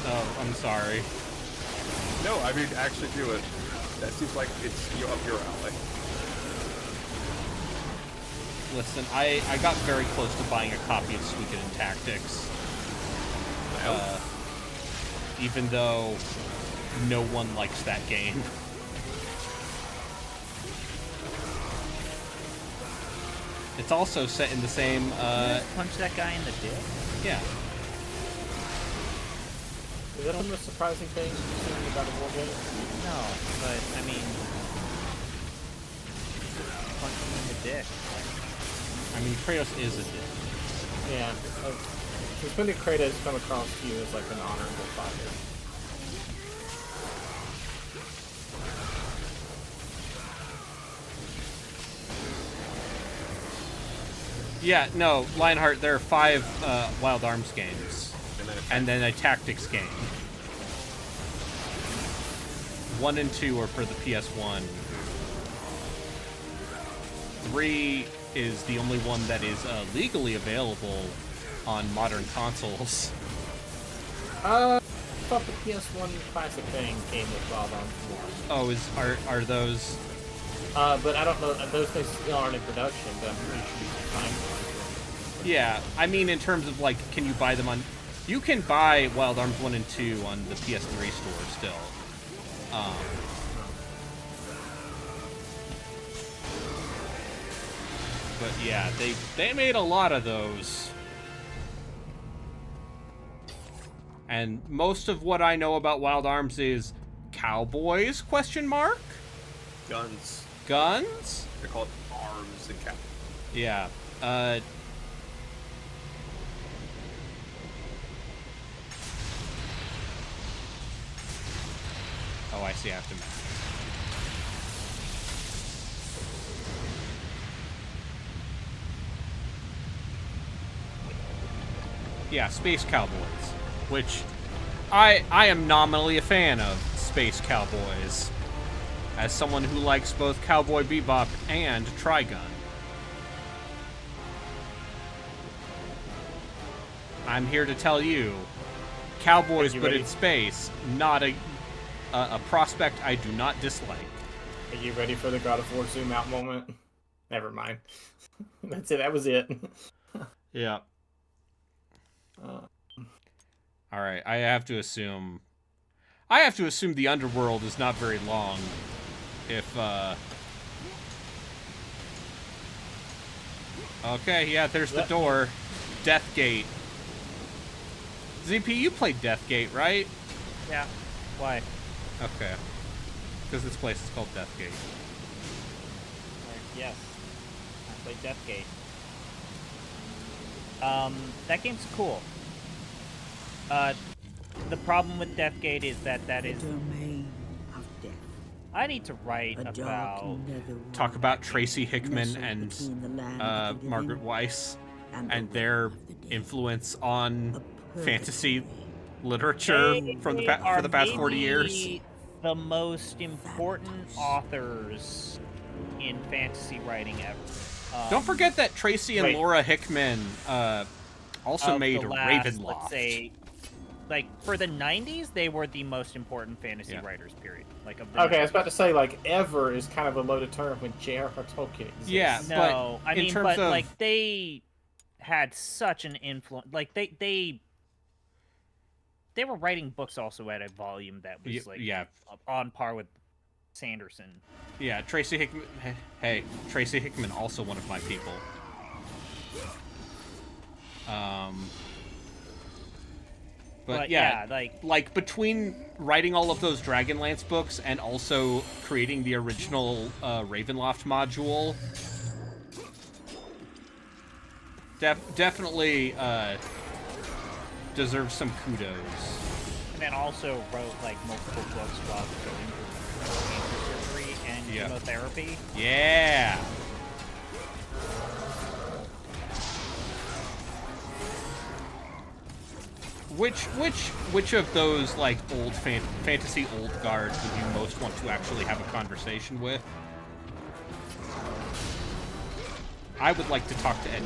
S2: Oh, I'm sorry.
S1: No, I mean, actually do it. That seems like it's up your alley.
S2: Listen, I got very close to buying a copy of Suikoden Tactics. Even though no one likes that game. It's also set in the same,
S8: punch that guy in the dick?
S2: Yeah.
S6: Is that the most surprising thing considering about a war game?
S8: No, but, I mean... punch him in the dick.
S2: I mean, Kratos is a dick.
S6: Yeah. Suspended Kratos come across to you as like an honorable father.
S2: Yeah, no, Lionheart, there are 5 Wild Arms games. And then a Tactics game. 1 and 2 are for the PS1. 3 is the only one that is legally available on modern consoles.
S6: I thought the PS1 classic thing came with Wild Arms
S2: 1. Oh, are those...
S6: but I don't know, those things still aren't in production, but I'm pretty sure you can find one.
S2: Yeah, I mean in terms of like, can you buy them on... You can buy Wild Arms 1 and 2 on the PS3 store still. But yeah, they made a lot of those. And most of what I know about Wild Arms is cowboys, question mark?
S1: Guns.
S2: Guns?
S1: They're called arms and cowboys.
S2: Yeah. Oh, I see. I have to match. Yeah, Space Cowboys, which I am nominally a fan of Space Cowboys, as someone who likes both Cowboy Bebop and Trigun. I'm here to tell you, Cowboys but in space, not a prospect I do not dislike.
S6: Are you ready for the God of War zoom out moment? Never mind. That's it. That was it.
S2: Yeah. All right. I have to assume the underworld is not very long. If okay, yeah, there's the door. Deathgate. ZP, you played Deathgate, right?
S8: Yeah. Why?
S2: Okay. Because this place is called Deathgate.
S8: Yes. I played Deathgate. That game's cool. The problem with Deathgate is that is...
S5: The domain of death.
S8: I need to write about...
S2: Talk about Tracy Hickman and Margaret Weiss. and their influence on fantasy literature for the past 40 years.
S8: The most important authors in fantasy writing ever.
S2: Don't forget that Tracy and Laura Hickman also made Ravenloft.
S8: Let's say, like, for the 90s, they were the most important fantasy writers, period. Like, of the 90s.
S6: I was about to say, like, ever is kind of a loaded term when J.R.R. Tolkien exists.
S2: Yeah,
S8: no,
S2: but
S8: I mean, but, like, they had such an influence. Like, they were writing books also at a volume that was, like, on par with Sanderson.
S2: Yeah, Tracy Hickman. Hey, Tracy Hickman, also one of my people. But yeah, like between writing all of those Dragonlance books and also creating the original Ravenloft module, definitely deserves some kudos.
S8: And then also wrote like multiple books while going through cancer surgery and chemotherapy.
S2: Yeah. Which of those like old fantasy old guards would you most want to actually have a conversation with? I would like to talk to Ed.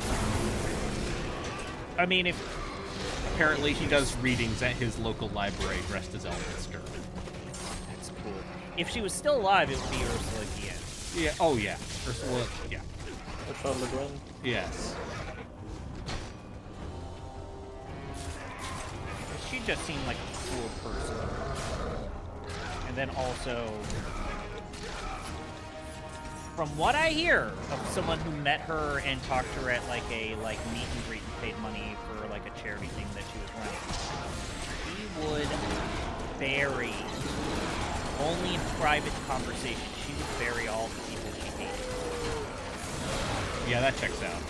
S8: I mean,
S2: apparently he does readings at his local library dressed as Elminster.
S8: That's cool. If she was still alive, it would be Ursula Guillen.
S2: Yeah. Oh yeah. Ursula. Yeah.
S6: Ursula Le Guin.
S2: Yes.
S8: She just seemed like a cool person. And then also, from what I hear of someone who met her and talked to her at like a meet and greet and paid money for like a charity thing that she was running, she would bury, only in private conversation, she would bury all the people she hated.
S2: Yeah, that checks out.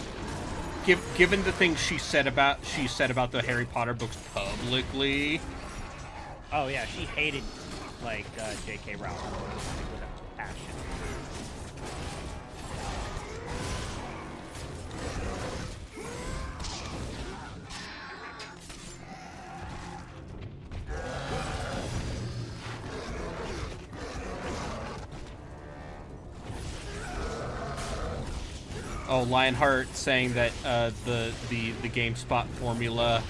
S2: Given the things she said about the Harry Potter books publicly.
S8: Oh yeah, she hated like J.K. Rowling with a passion.
S2: Oh, Lionheart saying that the GameSpot formula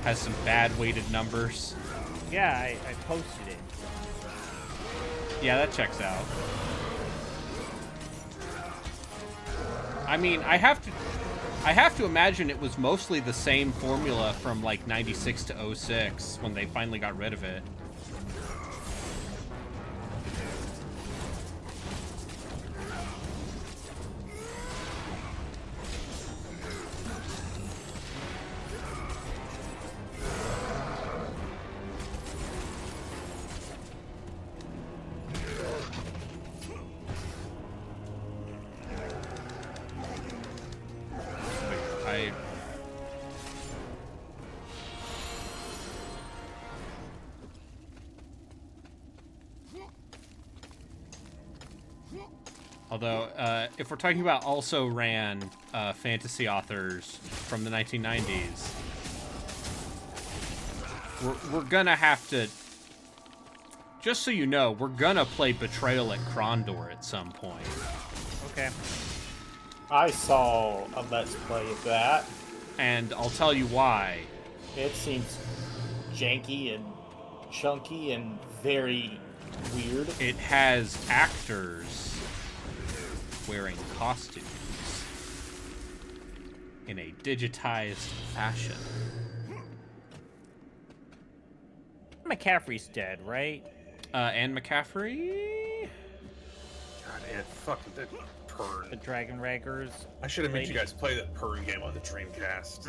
S2: has some bad weighted numbers.
S8: Yeah, I posted it.
S2: Yeah, that checks out. I mean, I have to imagine it was mostly the same formula from like 96 to 06 when they finally got rid of it. Although, if we're talking about also ran fantasy authors from the 1990s, we're gonna have to, just so you know, we're gonna play Betrayal at Krondor at some point.
S8: Okay.
S6: I saw a Let's Play of that.
S2: And I'll tell you why.
S6: It seems janky and chunky and very weird.
S2: It has actors wearing costumes in a digitized fashion.
S8: McCaffrey's dead, right?
S2: Anne McCaffrey?
S1: God, Anne, fuck that Pern.
S8: The Dragon Raggers.
S1: I should have made you guys play that Pern game on the Dreamcast.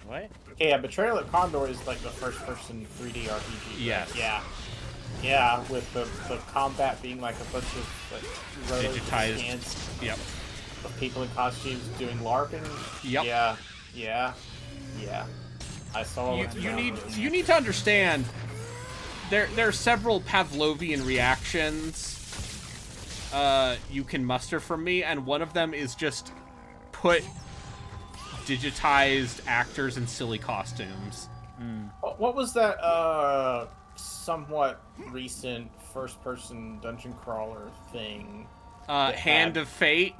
S8: What?
S6: Yeah, Betrayal at Condor is like the first-person 3D RPG.
S2: Yes.
S6: Right? Yeah. Yeah, with the combat being like a bunch of like
S2: digitized
S6: scans
S2: yep.
S6: of people in costumes doing LARPing.
S2: Yep.
S6: Yeah. I saw.
S2: You need to understand. There are several Pavlovian reactions you can muster from me, and one of them is just put digitized actors in silly costumes.
S6: What was that somewhat recent first-person dungeon crawler thing?
S2: Hand of Fate.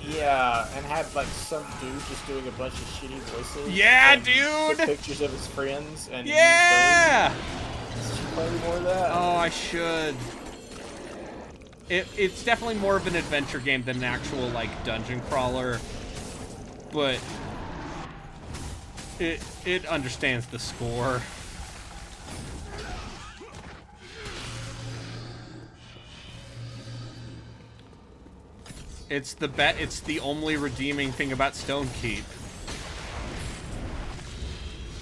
S6: Yeah, and had like some dude just doing a bunch of shitty voices.
S2: Yeah,
S6: and
S2: dude!
S6: took pictures of his friends and
S2: yeah!
S6: Should you play more of that?
S2: Oh, I should. It's definitely more of an adventure game than an actual like dungeon crawler, but it understands the score. It's the only redeeming thing about Stonekeep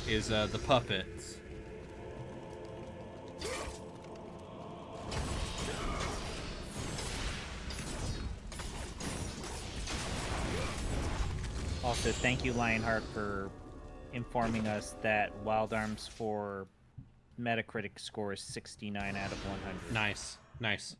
S2: is the puppets.
S8: Also, thank you, Lionheart, for informing us that Wild Arms 4 Metacritic score is 69 out of 100.
S2: Nice, nice.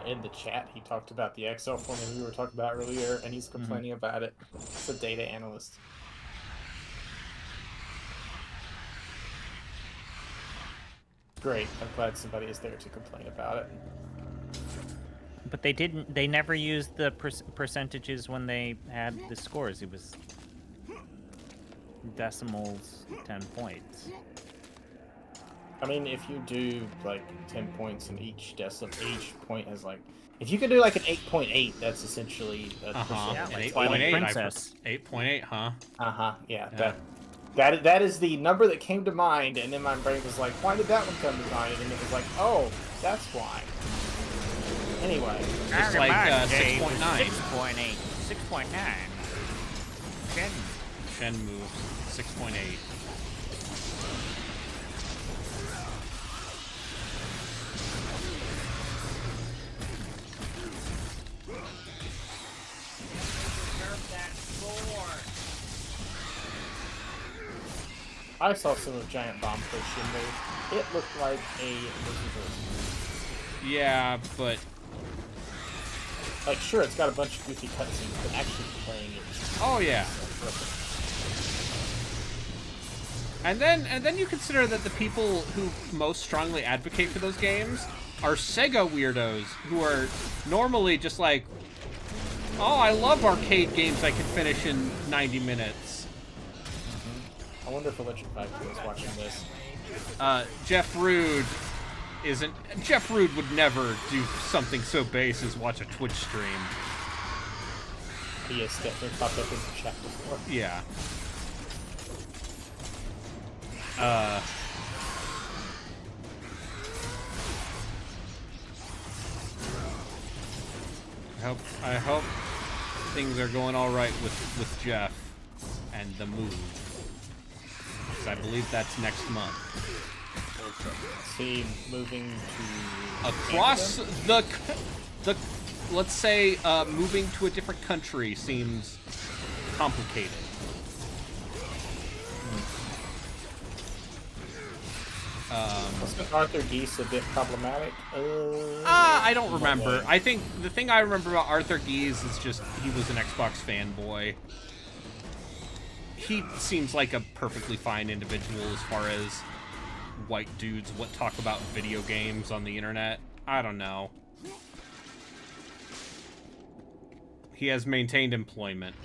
S6: In the chat, he talked about the Excel formula we were talking about earlier, and he's complaining about it. It's a data analyst. Great. I'm glad somebody is there to complain about it.
S8: But they never used the percentages when they had the scores. It was decimals, 10 points.
S6: I mean, if you do like 10 points in each point has like, if you could do like an 8.8, that's essentially a
S2: Yeah,
S6: like
S2: 8.8, 8.8, huh?
S6: Yeah, that is the number that came to mind, and then my brain was like, why did that one come to mind? And it was like, oh, that's why. Anyway,
S2: just like 6.9.
S8: 6.8. 6.9.
S2: Shenmue 6.8.
S6: I saw some of Giant Bomb for Shinmue. It looked like a
S2: Yeah, but
S6: like, sure, it's got a bunch of goofy cutscenes, but actually playing it.
S2: Oh yeah. And then you consider that the people who most strongly advocate for those games are Sega weirdos who are normally just like, oh, I love arcade games I can finish in 90 minutes.
S6: I wonder if Electrified is watching this.
S2: Jeff Rude isn't. Jeff Rude would never do something so base as watch a Twitch stream.
S6: He has definitely popped up in the chat before.
S2: Yeah. I hope things are going all right with Jeff and the move. I believe that's next month.
S6: Is he moving to
S2: across the let's say moving to a different country seems complicated.
S6: Wasn't Arthur Geese a bit problematic?
S2: I don't remember. I think the thing I remember about Arthur Geese is just he was an Xbox fanboy. He seems like a perfectly fine individual as far as white dudes talk about video games on the internet. I don't know. He has maintained employment.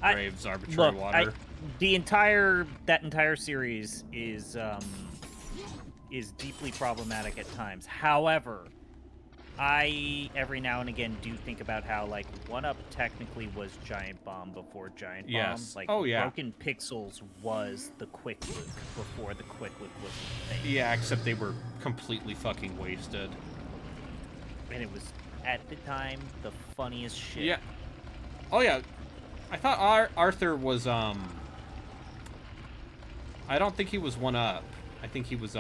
S2: Graves Arbitrary Water.
S8: That entire series is deeply problematic at times. However, I every now and again do think about how like 1UP technically was Giant Bomb before Giant Bomb.
S2: Yes.
S8: Like
S2: Broken
S8: Pixels was the Quick Look before the Quick Look was a thing.
S2: Yeah, except they were completely fucking wasted.
S8: And it was at the time the funniest shit.
S2: Yeah. Oh yeah. I thought Arthur was I don't think he was 1UP. I think he was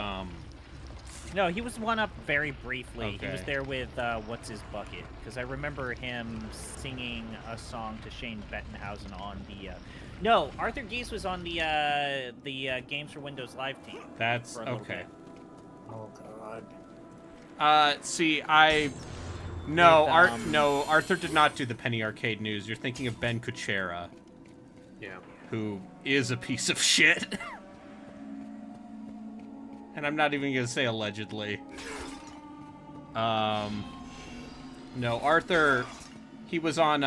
S8: No, he was 1UP very briefly.
S2: Okay.
S8: He was there with What's His Bucket, because I remember him singing a song to Shane Bettenhausen on the. No, Arthur Geese was on the Games for Windows Live team.
S2: That's okay.
S6: Oh god.
S2: See, No, Arthur did not do the Penny Arcade news. You're thinking of Ben Kuchera.
S1: Yeah.
S2: Who is a piece of shit. And I'm not even gonna say allegedly. No, Arthur, he was on,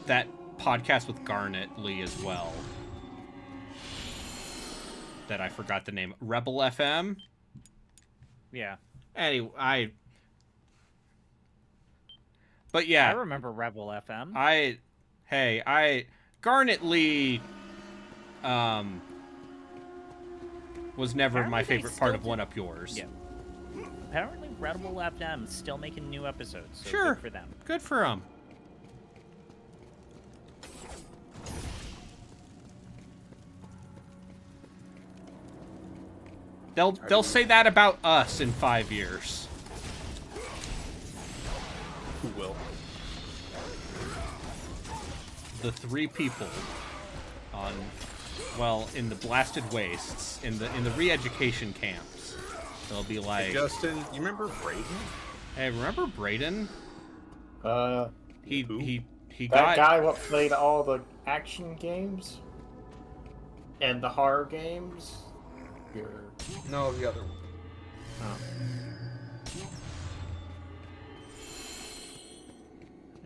S2: that podcast with Garnet Lee as well. That I forgot the name. Rebel FM?
S8: Yeah.
S2: Anyway, But yeah.
S8: I remember Rebel FM.
S2: Garnet Lee, was never
S8: Apparently
S2: my favorite part of One Up Yours.
S8: Yeah. Apparently Rebel FM is still making new episodes, so
S2: sure.
S8: good for them.
S2: Good for them. They'll say that about us in 5 years.
S1: Who will?
S2: The 3 people on, in the blasted wastes, in the re-education camps. They'll be like,
S1: hey Justin, you remember Braden?
S2: Hey, remember Braden? He
S6: that
S2: got
S6: guy what played all the action games and the horror games.
S1: No, the other one.
S2: Oh.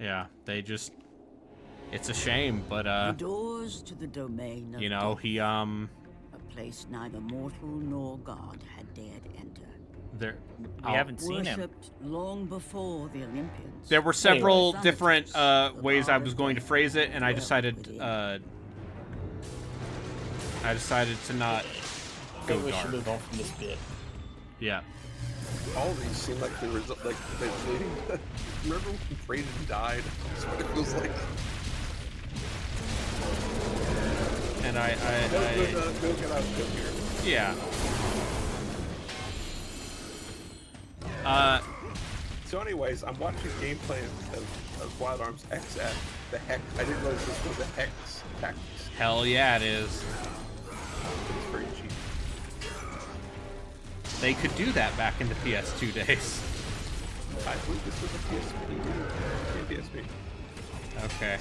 S2: Yeah, they just. It's a shame, but
S5: the doors to the domain of
S2: you know,
S5: death,
S2: he
S5: a place neither mortal nor god had dared enter.
S8: We haven't seen him.
S5: Worshipped long before the Olympians.
S2: There were several different ways I was going to phrase it, and I decided to not go
S6: we
S2: dark.
S6: should move on from this bit.
S2: Yeah.
S1: All these seem like they were like they're leading. Remember when Braden died? That's what it feels like.
S2: And
S1: go get out of here.
S2: Yeah.
S1: So anyways, I'm watching gameplay of Wild Arms XF. The heck, I didn't realize this was a hex tactics.
S2: Hell yeah, it is.
S1: It's very cheap.
S2: They could do that back in the PS2 days.
S1: I believe this was a PSP.
S2: Okay.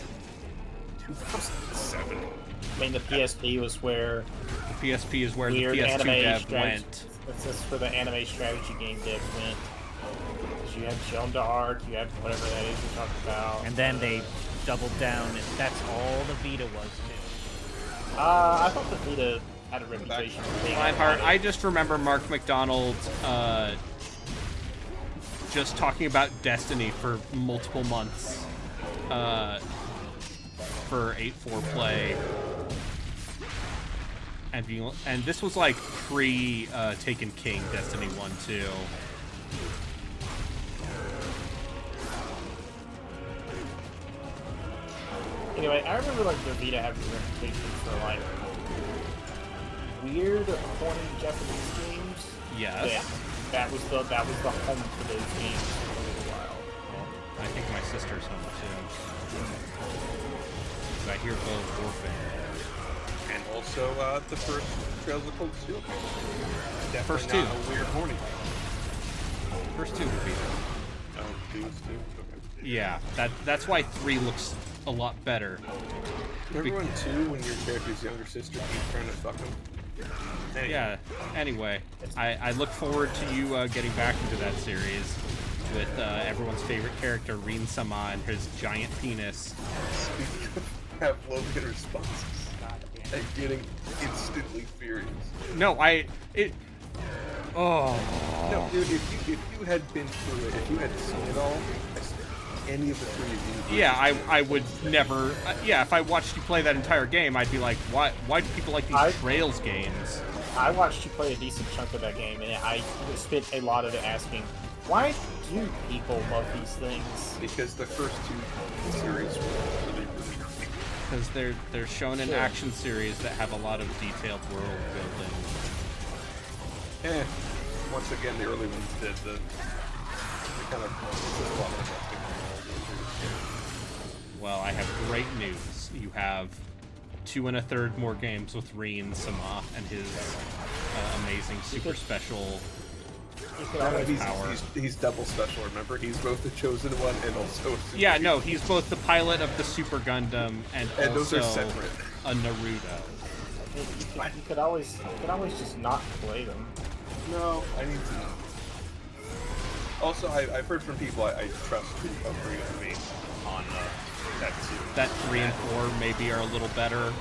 S1: 2007.
S6: I mean, the PSP was where
S2: the PSP is where the PS2 dev went.
S6: That's where the anime strategy game dev went. You had Joan d'Arc, you had whatever that is you're talking about.
S8: And then they doubled down, and that's all the Vita was too.
S6: I thought the Vita had a reputation for being
S2: Lionheart, I just remember Mark McDonald just talking about Destiny for multiple months for 8.4 play. And this was like pre Taken King Destiny 1 2.
S6: Anyway, I remember like the Vita having a reputation for like weird, corny Japanese games.
S2: Yes.
S6: Yeah, that was the home for those games for a little while.
S2: I think my sister's home too. I hear both Warfare.
S1: And also the first Trails of Cold Steel.
S2: First
S1: two.
S2: Not
S1: a weird horny.
S2: First 2 would be them.
S1: Oh, 2 is 2. Okay.
S2: Yeah, that's why 3 looks a lot better.
S1: Remember when 2, when your character's younger sister keeps trying to fuck him? Anyway.
S2: Yeah. Anyway, I look forward to you getting back into that series with everyone's favorite character, Rin-sama, and his giant penis.
S1: Have low-hit responses and getting instantly furious.
S2: No,
S1: No, dude, if you had been through it, if you had seen it all, any of the 3 of you.
S2: Yeah, I would never. Yeah, if I watched you play that entire game, I'd be like, why do people like these Trails games?
S6: I watched you play a decent chunk of that game, and I spent a lot of it asking, why do people love these things?
S1: Because the first 2 series were really, really great.
S2: Because they're shown in action series that have a lot of detailed world building.
S1: Once again, the early ones did the kind of a lot of
S2: Well, I have great news. You have 2 1/3 more games with Rin-sama and his amazing super special
S1: He's double special. Remember, he's both the chosen one and also.
S2: Yeah, no, he's both the pilot of the Super Gundam and also
S1: those are separate.
S2: A Naruto.
S6: You could always just not play them.
S1: No, I need to know. Also, I've heard from people I trust who agree with me on that too.
S2: That 3 and 4 maybe are a little better.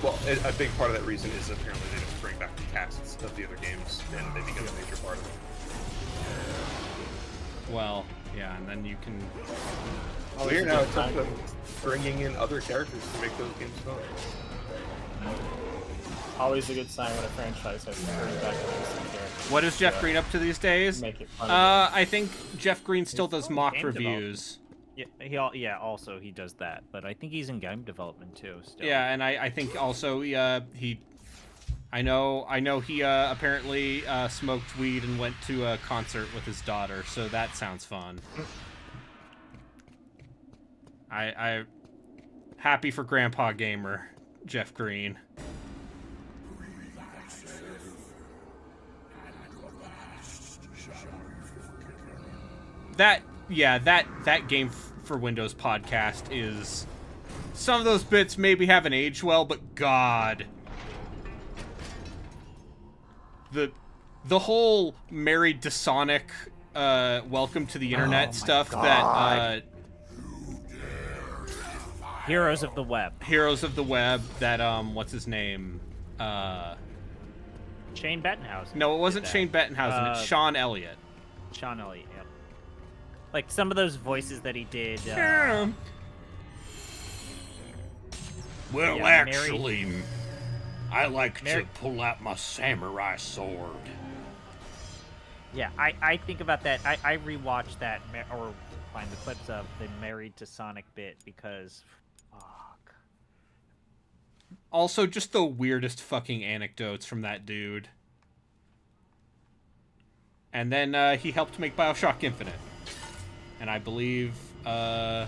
S1: Well, a big part of that reason is apparently they just bring back the casts of the other games, and they become a major part of it.
S2: Well, yeah, and then you can...
S1: Weird how it took them bringing in other characters to make those games fun.
S6: Always a good sign when a franchise has to bring back an existing character.
S2: What is Jeff Green up to these days?
S6: Make it fun
S2: I think Jeff Green still does mock
S8: game
S2: reviews.
S8: Also he does that, but I think he's in game development too. Still.
S2: Yeah, and I think also I know he apparently smoked weed and went to a concert with his daughter, so that sounds fun. I happy for Grandpa Gamer, Jeff Green. That game for Windows podcast is... Some of those bits maybe haven't aged well, but God. The whole married to Sonic welcome to the internet stuff that...
S8: Heroes of the Web.
S2: Heroes of the Web that, what's his name?
S8: Shane Bettenhausen.
S2: No, it wasn't Shane Bettenhausen, it's Sean Elliott.
S8: Sean Elliott, yep. Like, some of those voices that he did...
S11: Well,
S8: yeah,
S11: actually, I like to pull out my samurai sword.
S8: Yeah, I think about that. I rewatched that, or find the clips of the Married to Sonic bit, because... Fuck.
S2: Also, just the weirdest fucking anecdotes from that dude. And then he helped make BioShock Infinite. And I believe, I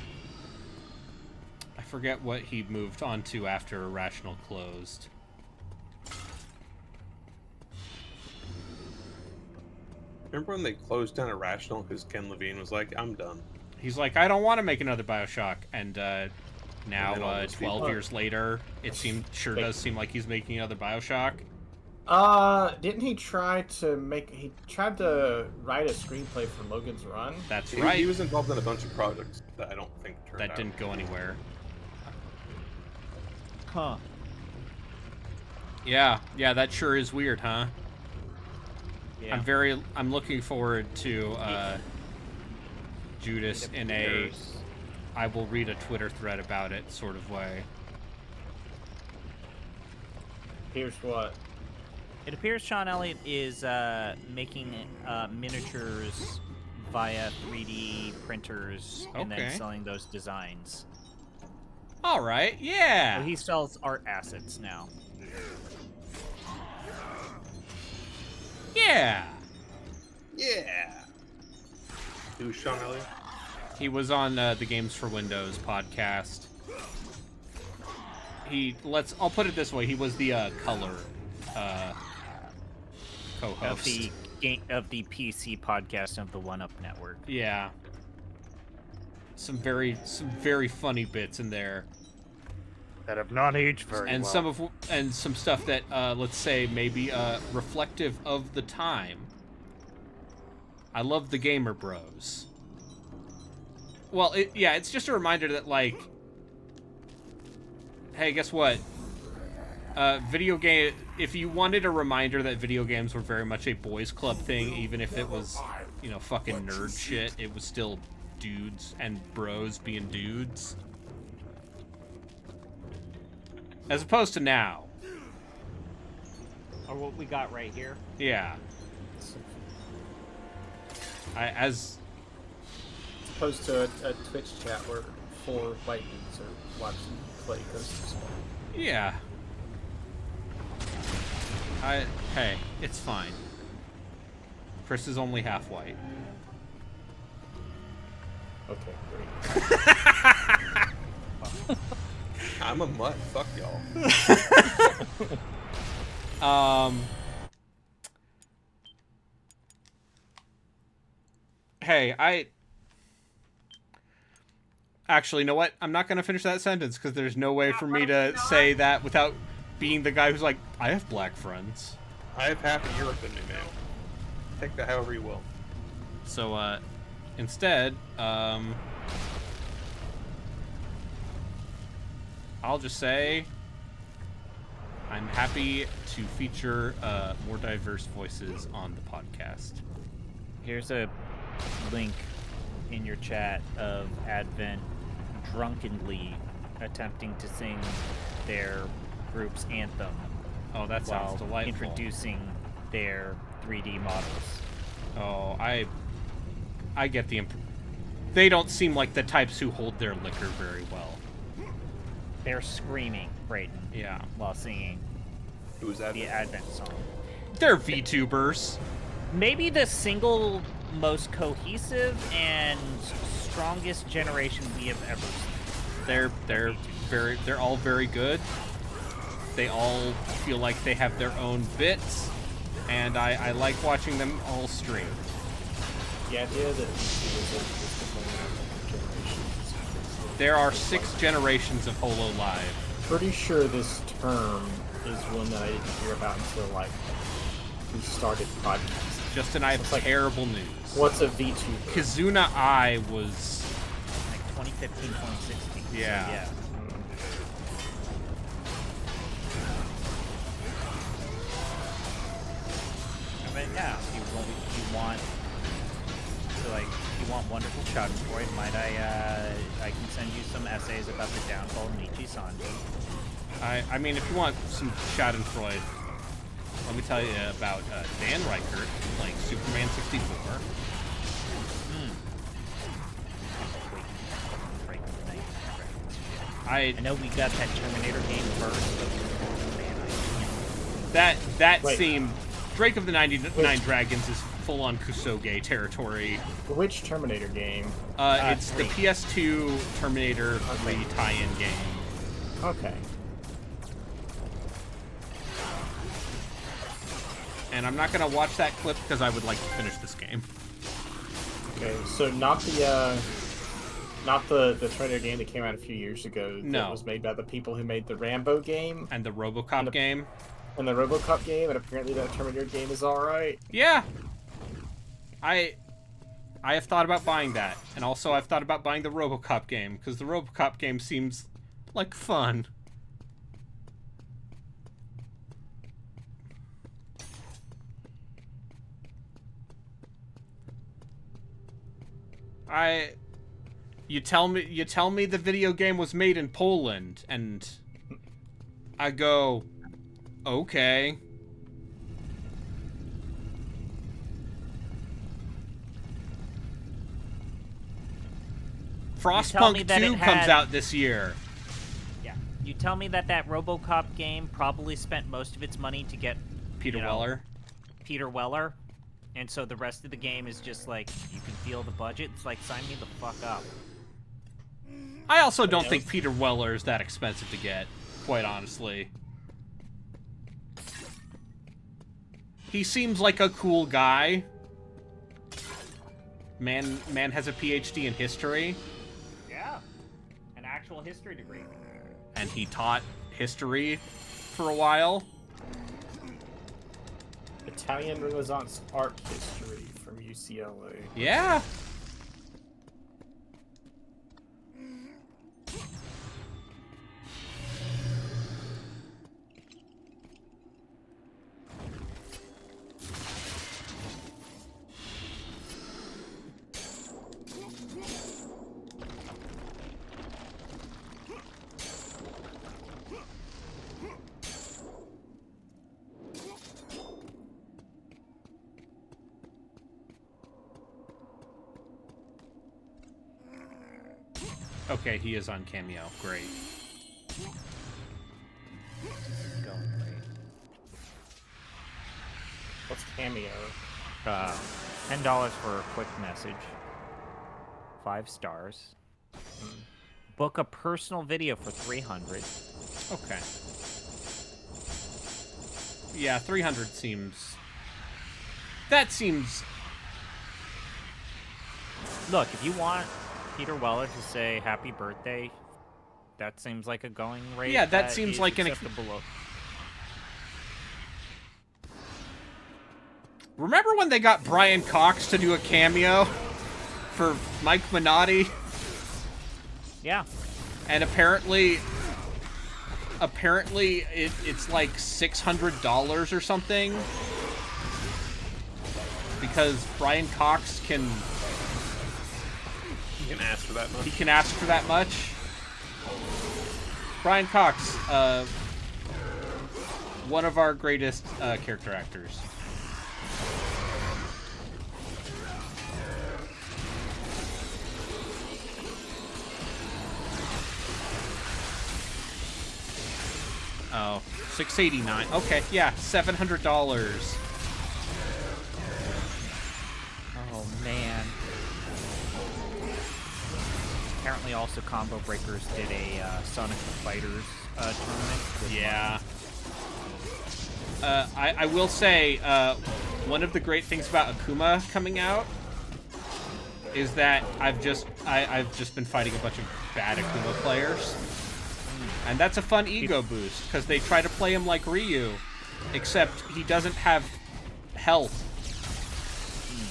S2: forget what he moved on to after Irrational closed.
S1: Remember when they closed down Irrational because Ken Levine was like, I'm done.
S2: He's like, I don't want to make another BioShock. And now, 12 years later, it does seem like he's making another BioShock.
S6: Didn't he try to he tried to write a screenplay for Logan's Run?
S2: That's right.
S1: He was involved in a bunch of projects that I don't think turned out.
S2: That didn't go anywhere.
S8: Huh.
S2: Yeah, that sure is weird, huh?
S8: Yeah.
S2: I'm looking forward to Judas in a I will read a Twitter thread about it sort of way.
S6: Here's what.
S8: It appears Sean Elliott is making miniatures via 3D printers and then selling those designs.
S2: All right, yeah.
S8: So he sells art assets now.
S2: Yeah.
S1: Yeah. Who's Sean Elliott?
S2: He was on the Games for Windows podcast. I'll put it this way, he was the color co-host
S8: of the PC podcast of the One Up Network.
S2: Yeah. Some very funny bits in there
S8: that have not aged very well.
S2: And some stuff that let's say maybe reflective of the time. I love the Gamer Bros. Well, it's just a reminder that, like, hey, guess what? If you wanted a reminder that video games were very much a boys club thing, even if it was, fucking nerd shit, it was still dudes and bros being dudes. As opposed to now.
S8: Or what we got right here.
S2: Yeah.
S6: As opposed to a Twitch chat where 4 white dudes are watching play Ghost of Tsushima.
S2: Yeah. Hey, it's fine. Chris is only half white.
S6: Okay, great.
S1: I'm a mutt. Fuck y'all.
S2: Hey, actually, you know what? I'm not going to finish that sentence because there's no way for me to say that without being the guy who's like, I have black friends.
S1: I have half a Europe in me, man. Take that however you will.
S2: So, instead, I'll just say I'm happy to feature more diverse voices on the podcast.
S8: Here's a link in your chat of Advent drunkenly attempting to sing their group's anthem.
S2: Oh, that sounds delightful.
S8: Introducing their 3D models.
S2: Oh, I get the they don't seem like the types who hold their liquor very well.
S8: They're screaming, Brayden.
S2: Yeah.
S8: While singing
S1: Who's that?
S8: The Advent song.
S2: They're VTubers.
S8: Maybe the single most cohesive and strongest generation we have ever seen.
S2: They're all very good. They all feel like they have their own bits, and I like watching them all stream.
S6: The idea that
S2: there are 6 generations of Holo Live.
S6: Pretty sure this term is one that I didn't hear about until like we started podcasting.
S2: Justin, I have terrible news.
S6: What's a VTuber?
S2: Kizuna I was
S8: like 2015, 2016.
S2: Yeah.
S8: So, yeah. I mean, yeah. If you want wonderful Schadenfreude, might I can send you some essays about the downfall of Nichi-Sanji.
S2: I mean, if you want some Schadenfreude, let me tell you about Dan Reichert playing Superman 64. I
S8: know we got that Terminator game first, but
S2: that seemed Drake of the 99 Dragons is full-on Kusoge territory.
S6: Which Terminator game?
S2: It's the PS2 Terminator 3 tie-in game.
S6: Okay.
S2: And I'm not gonna watch that clip because I would like to finish this game.
S6: Okay, so not the Terminator game that came out a few years ago.
S2: No.
S6: That was made by the people who made the Rambo game
S2: and the RoboCop game.
S6: And the RoboCop game, and apparently that Terminator game is all right.
S2: Yeah. I have thought about buying that, and also I've thought about buying the RoboCop game because the RoboCop game seems like fun. You tell me the video game was made in Poland, and I go, okay. Frostpunk 2 comes out this year.
S8: Yeah. You tell me that RoboCop game probably spent most of its money to get
S2: Peter Weller.
S8: Peter Weller. And so the rest of the game is just like, you can feel the budget. It's like, sign me the fuck up.
S2: I also don't think Peter Weller is that expensive to get, quite honestly. He seems like a cool guy. Man has a PhD in history.
S8: Yeah. An actual history degree.
S2: And he taught history for a while.
S6: Italian Renaissance art history from UCLA.
S2: Yeah. Okay, he is on Cameo. Great.
S8: Going great.
S6: What's Cameo?
S8: $10 for a quick message. 5 stars. Book a personal video for $300.
S2: Okay. Yeah, 300 seems... That seems...
S8: Look, if you want Peter Weller to say happy birthday, that seems like a going rate.
S2: Yeah, that seems like an
S8: acceptable.
S2: Remember when they got Brian Cox to do a cameo for Mike Minotti?
S8: Yeah.
S2: And apparently it's like $600 or something. Because Brian Cox can...
S1: He can ask for that much.
S2: He can ask for that much. Brian Cox, one of our greatest character actors. Oh, $689. Okay, yeah, $700.
S8: Oh man. Apparently, also Combo Breakers did a Sonic the Fighters tournament.
S2: Yeah. I will say, one of the great things about Akuma coming out is that I've just been fighting a bunch of bad Akuma players. And that's a fun ego boost, because they try to play him like Ryu, except he doesn't have health.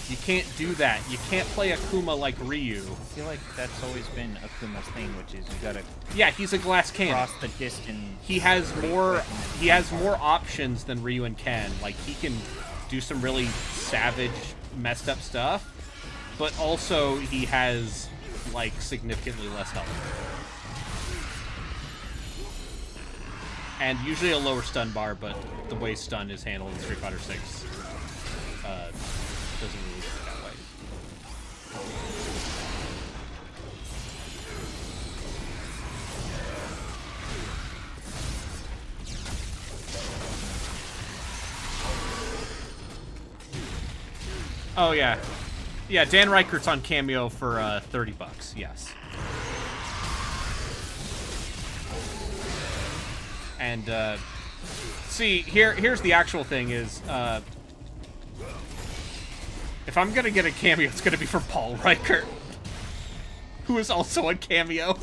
S2: You can't do that. You can't play Akuma like Ryu.
S8: I feel like that's always been Akuma's thing, which is you gotta...
S2: Yeah, he's a glass cannon.
S8: Cross the distance.
S2: He has more options than Ryu and Ken. Like, he can do some really savage, messed up stuff, but also he has, like, significantly less health. And usually a lower stun bar, but the way stun is handled in Street Fighter 6 doesn't really work that way. Oh yeah. Yeah, Dan Reichert's on Cameo for $30, yes. And see, here's the actual thing is, if I'm gonna get a cameo, it's gonna be from Paul Reichert, who is also on Cameo.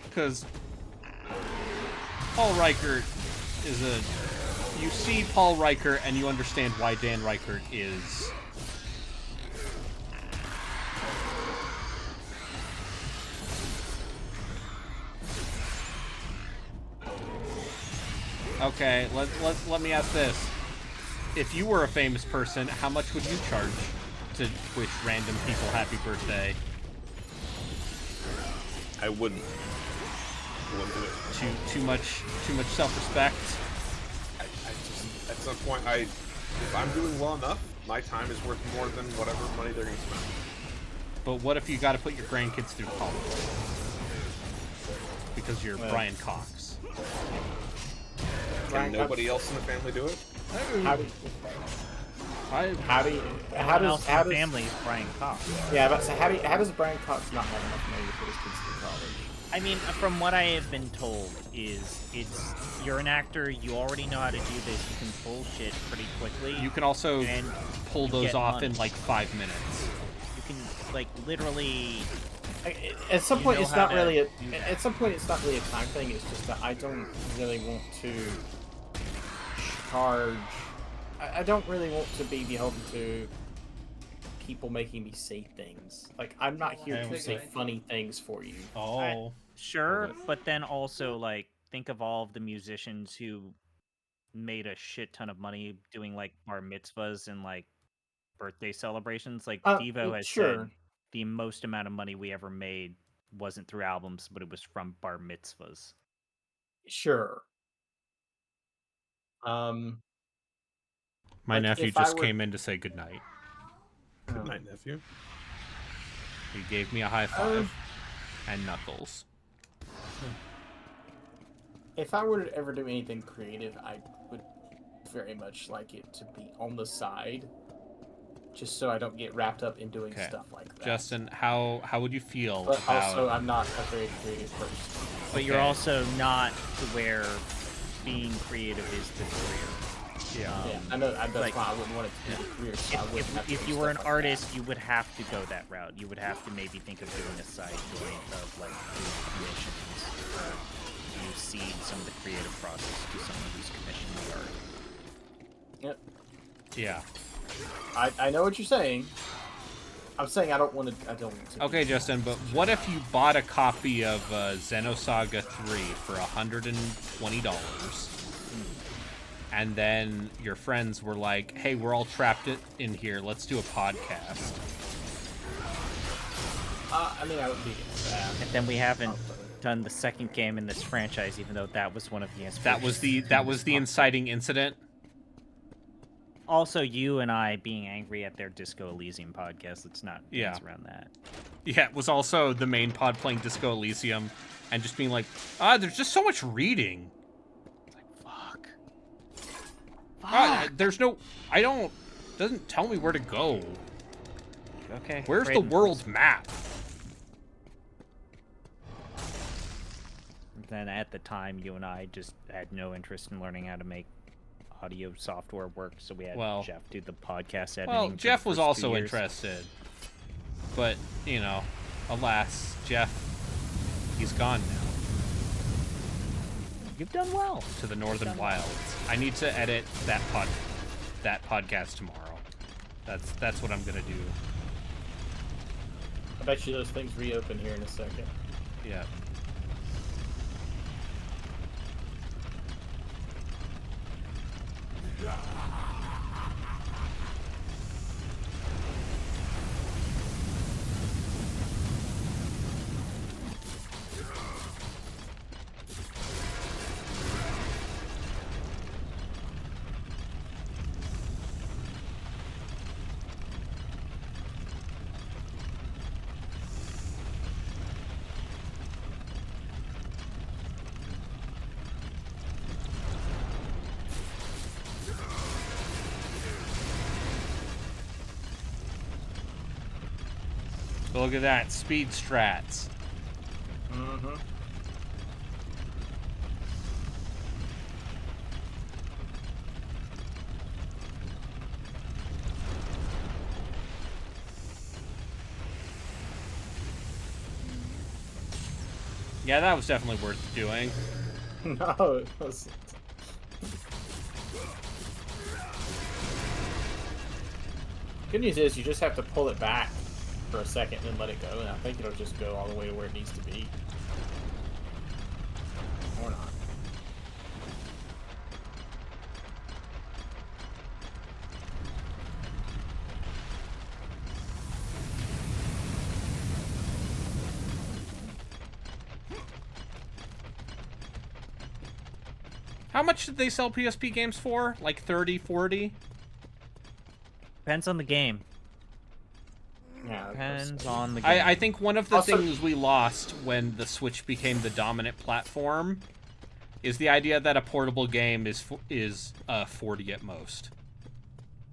S2: Because Paul Reichert is a... You see Paul Reichert and you understand why Dan Reichert is... Okay, let me ask this. If you were a famous person, how much would you charge to wish random people happy birthday?
S1: I wouldn't do it.
S2: Too much self-respect.
S1: I just, at some point, if I'm doing well enough, my time is worth more than whatever money they're going to spend.
S2: But what if you got to put your grandkids through college? Because you're Brian Cox.
S1: Can nobody else in the family do it?
S6: How does
S8: family is Brian Cox?
S6: Yeah, but so how does Brian Cox not have enough money to put his kids through college?
S8: I mean, from what I have been told, it's you're an actor, you already know how to do this, you can pull shit pretty quickly.
S2: You can also pull those off
S8: money
S2: in like 5 minutes.
S8: You can like literally.
S6: At some point, it's not really a. At some point, it's not really a time thing. It's just that I don't really want to charge. I don't really want to be beholden to people making me say things. Like, I'm not here to say funny things for you.
S8: Sure, but then also, like, think of all of the musicians who made a shit ton of money doing, like, bar mitzvahs and, like, birthday celebrations. Like, Devo has said the most amount of money we ever made wasn't through albums, but it was from bar mitzvahs.
S6: Sure.
S2: My nephew just came in to say goodnight.
S1: Good night, nephew.
S2: He gave me a high five and knuckles.
S6: If I were to ever do anything creative, I would very much like it to be on the side just so I don't get wrapped up in doing stuff like that.
S2: Justin, how would you feel
S6: But
S2: about...
S6: also, I'm not a very creative person.
S8: But you're also not to where being creative is the career.
S6: Yeah, I know. That's why I wouldn't want it to be a career. So
S8: if you were an artist, you would have to go that route. You would have to maybe think of doing a side joint of like doing commissions, or you cede some of the creative process to someone who's commissioned the art.
S6: Yep.
S2: Yeah.
S6: I know what you're saying. I'm saying I don't want to.
S2: Okay, Justin, but what if you bought a copy of Xenosaga 3 for $120? And then your friends were like, hey, we're all trapped in here. Let's do a podcast.
S6: I mean, I would be against that.
S8: And then we haven't done the second game in this franchise, even though that was one of the inspirations.
S2: That was the inciting incident.
S8: Also, you and I being angry at their Disco Elysium podcast. Let's not dance around that.
S2: Yeah, it was also the main pod playing Disco Elysium and just being like, there's just so much reading. There's no... doesn't tell me where to go.
S8: Okay.
S2: Where's the world map?
S8: Then at the time, you and I just had no interest in learning how to make audio software work, so we had Jeff do the podcast editing.
S2: Well, Jeff was also interested. But, you know, alas, Jeff, he's gone now.
S8: You've done well.
S2: To the Northern Wilds. I need to edit that podcast tomorrow. That's what I'm gonna do.
S6: I bet you those things reopen here in a second.
S2: Yeah. Look at that, speed strats.
S6: Mm-hmm.
S2: Yeah, that was definitely worth doing.
S6: No, it wasn't. Good news is you just have to pull it back for a second and then let it go, and I think it'll just go all the way to where it needs to be. Or not.
S2: How much did they sell PSP games for? Like 30, 40?
S8: Depends on the game.
S6: Yeah,
S8: depends on the game.
S2: I think one of the things we lost when the Switch became the dominant platform is the idea that a portable game is 40 at most.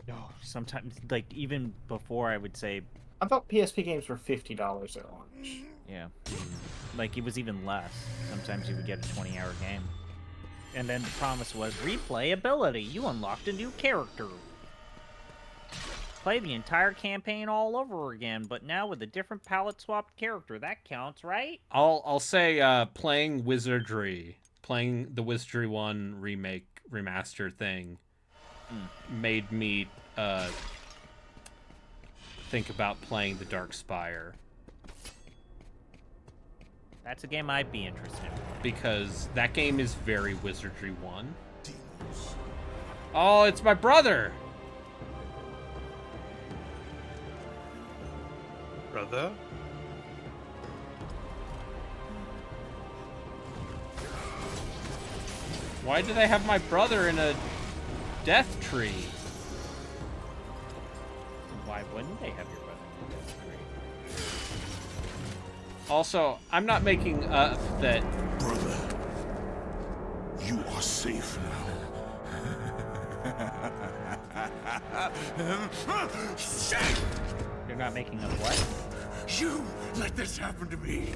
S8: No, sometimes, like, even before, I would say...
S6: I thought PSP games were $50 at launch.
S8: Yeah. Like, it was even less. Sometimes you would get a 20-hour game. And then the promise was replayability. You unlocked a new character. Play the entire campaign all over again, but now with a different palette-swapped character. That counts, right?
S2: I'll say playing Wizardry, playing the Wizardry 1 remake, remaster thing, made me think about playing the Dark Spire.
S8: That's a game I'd be interested in.
S2: Because that game is very Wizardry 1. Oh, it's my brother!
S1: Brother?
S2: Why do they have my brother in a death tree?
S8: Why wouldn't they have your brother in a death tree?
S2: Also, I'm not making up that...
S9: Brother, you are safe now.
S8: You're not making a what?
S9: You let this happen to me.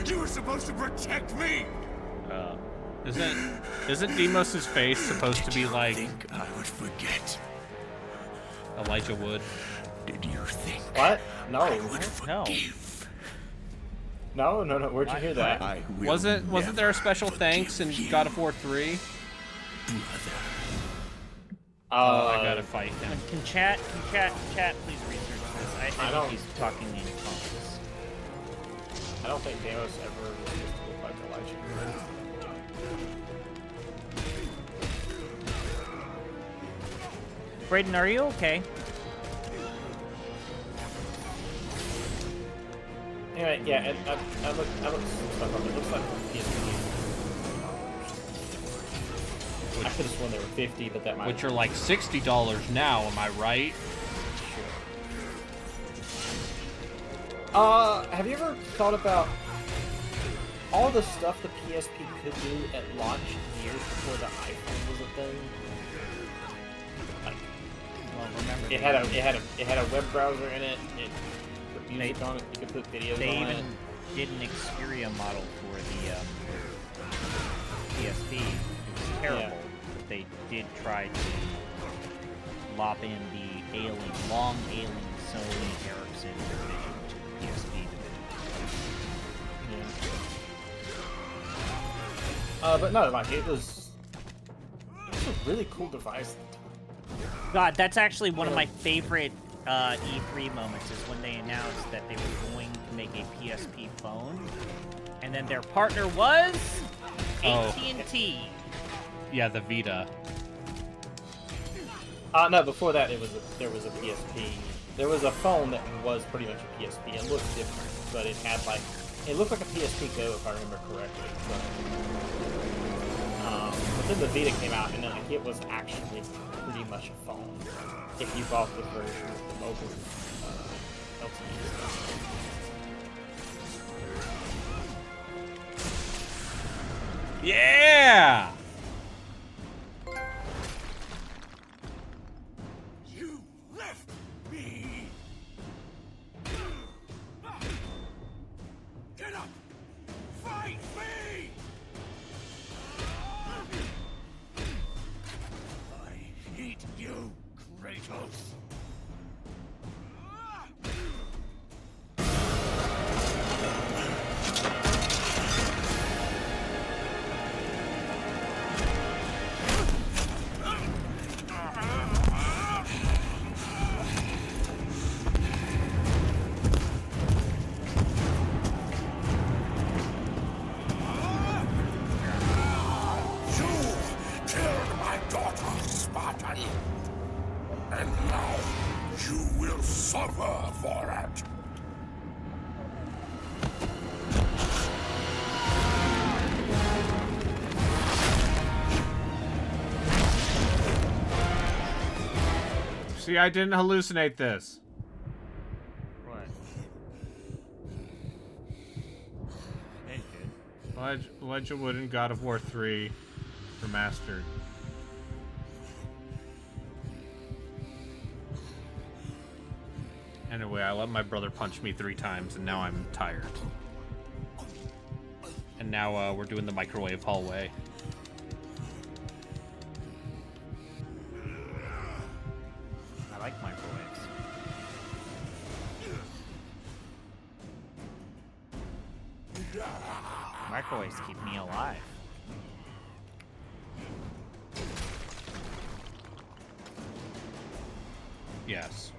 S9: You were supposed to protect me.
S2: Isn't Deimos' face supposed to be like?
S9: Did you think I would forget?
S2: Elijah Wood.
S9: Did you think?
S6: What? No.
S9: I would forgive?
S6: No. Where'd you hear that?
S2: Wasn't there a special thanks in God of War 3? I gotta fight him.
S8: Can chat please research this? I think he's talking in tongues.
S6: I don't think Deimos ever was supposed to look like Elijah.
S8: Brayden, are you okay?
S6: Anyway, yeah, I looked stuff up. It looks like PSP. I could have sworn they were 50, but that might.
S2: Which are like $60 now. Am I right?
S6: Have you ever thought about all the stuff the PSP could do at launch years before the iPhone was a thing? Like,
S8: well, remember
S6: it had a web browser in it. It put music on it. You could put videos on it.
S8: They even did an Xperia model for the PSP. It was terrible.
S6: Yeah.
S8: But they did try to lop in the long ailing Sony Ericsson division to the PSP division.
S6: Yeah. But no, like it was a really cool device.
S8: God, that's actually one of my favorite E3 moments is when they announced that they were going to make a PSP phone, and then their partner was AT&T.
S2: Yeah, the Vita.
S6: No, before that there was a PSP. There was a phone that was pretty much a PSP. It looked different, but it looked like a PSP Go if I remember correctly. But then the Vita came out, and like it was actually pretty much a phone if you bought the version with the mobile LTE stuff.
S2: Yeah!
S9: You left me. Get up! Fight me! I hate you, Kratos. And now you will suffer for it.
S2: See, I didn't hallucinate this.
S8: What?
S2: Elijah Wood in God of War 3 remastered. Anyway, I let my brother punch me 3 times, and now I'm tired. And now we're doing the microwave hallway.
S8: I like microwaves. Microwaves keep me alive.
S2: Yes.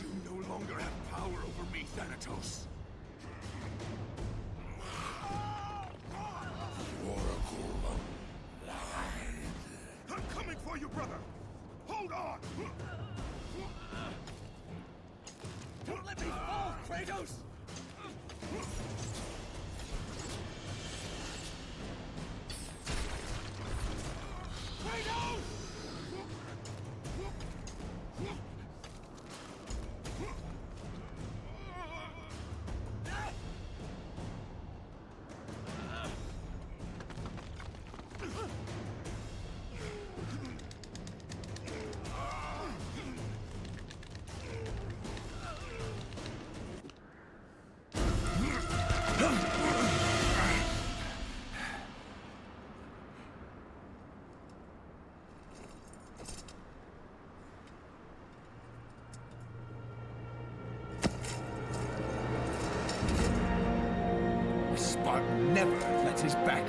S9: You no longer have power over me, Thanatos. Oracle lied. I'm coming for you, brother. Hold on. Don't let me fall, Kratos. Kratos!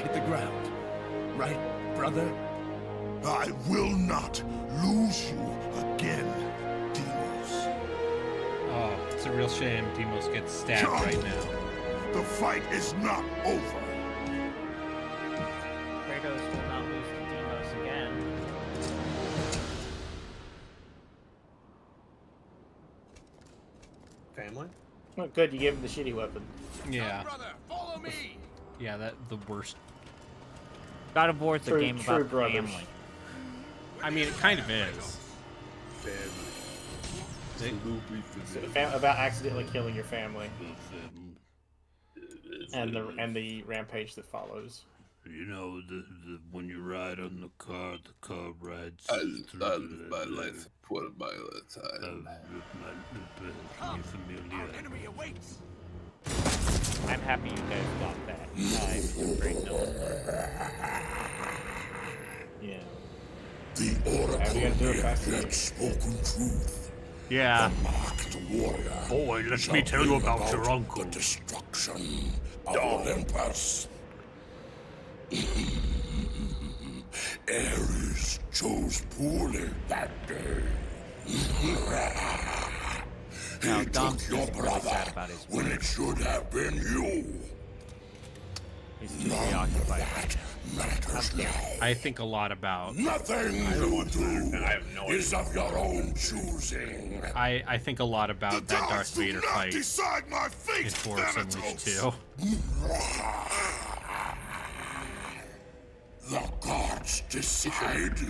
S9: hit the ground. Right, brother? I will not lose you again, Deimos.
S2: Oh, it's a real shame Deimos gets stabbed right now.
S9: The fight is not over.
S8: Kratos will not lose to Deimos again.
S1: Family?
S6: Oh, good, you gave him the shitty weapon.
S2: Yeah.
S9: Brother, follow me.
S2: Yeah, the worst.
S8: God of War is a game about
S6: brothers.
S8: family.
S2: I mean, it kind of is.
S6: About accidentally killing your family. And the rampage that follows.
S11: You know, when you ride on the car rides.
S1: I live my life one mile at a time.
S11: Come, our
S9: enemy awaits.
S8: I'm happy you guys got that. I'm great
S6: Yeah.
S9: The oracle had spoken truth.
S2: Yeah.
S9: The marked warrior.
S11: Boy, let me tell you about your uncle.
S9: The destruction of Olympus. Ares chose poorly that day.
S8: Now,
S9: He
S8: Dom's
S9: took your
S8: just really sad
S9: brother
S8: about his
S9: when it should have been you.
S8: He's too preoccupied.
S9: That matters now.
S2: I think a lot about.
S9: Nothing you do is of your own choosing.
S2: I think a lot about that Darth
S9: do
S2: Vader
S9: not
S2: fight
S9: decide my fate,
S2: in Force Unleashed 2.
S9: The gods decide,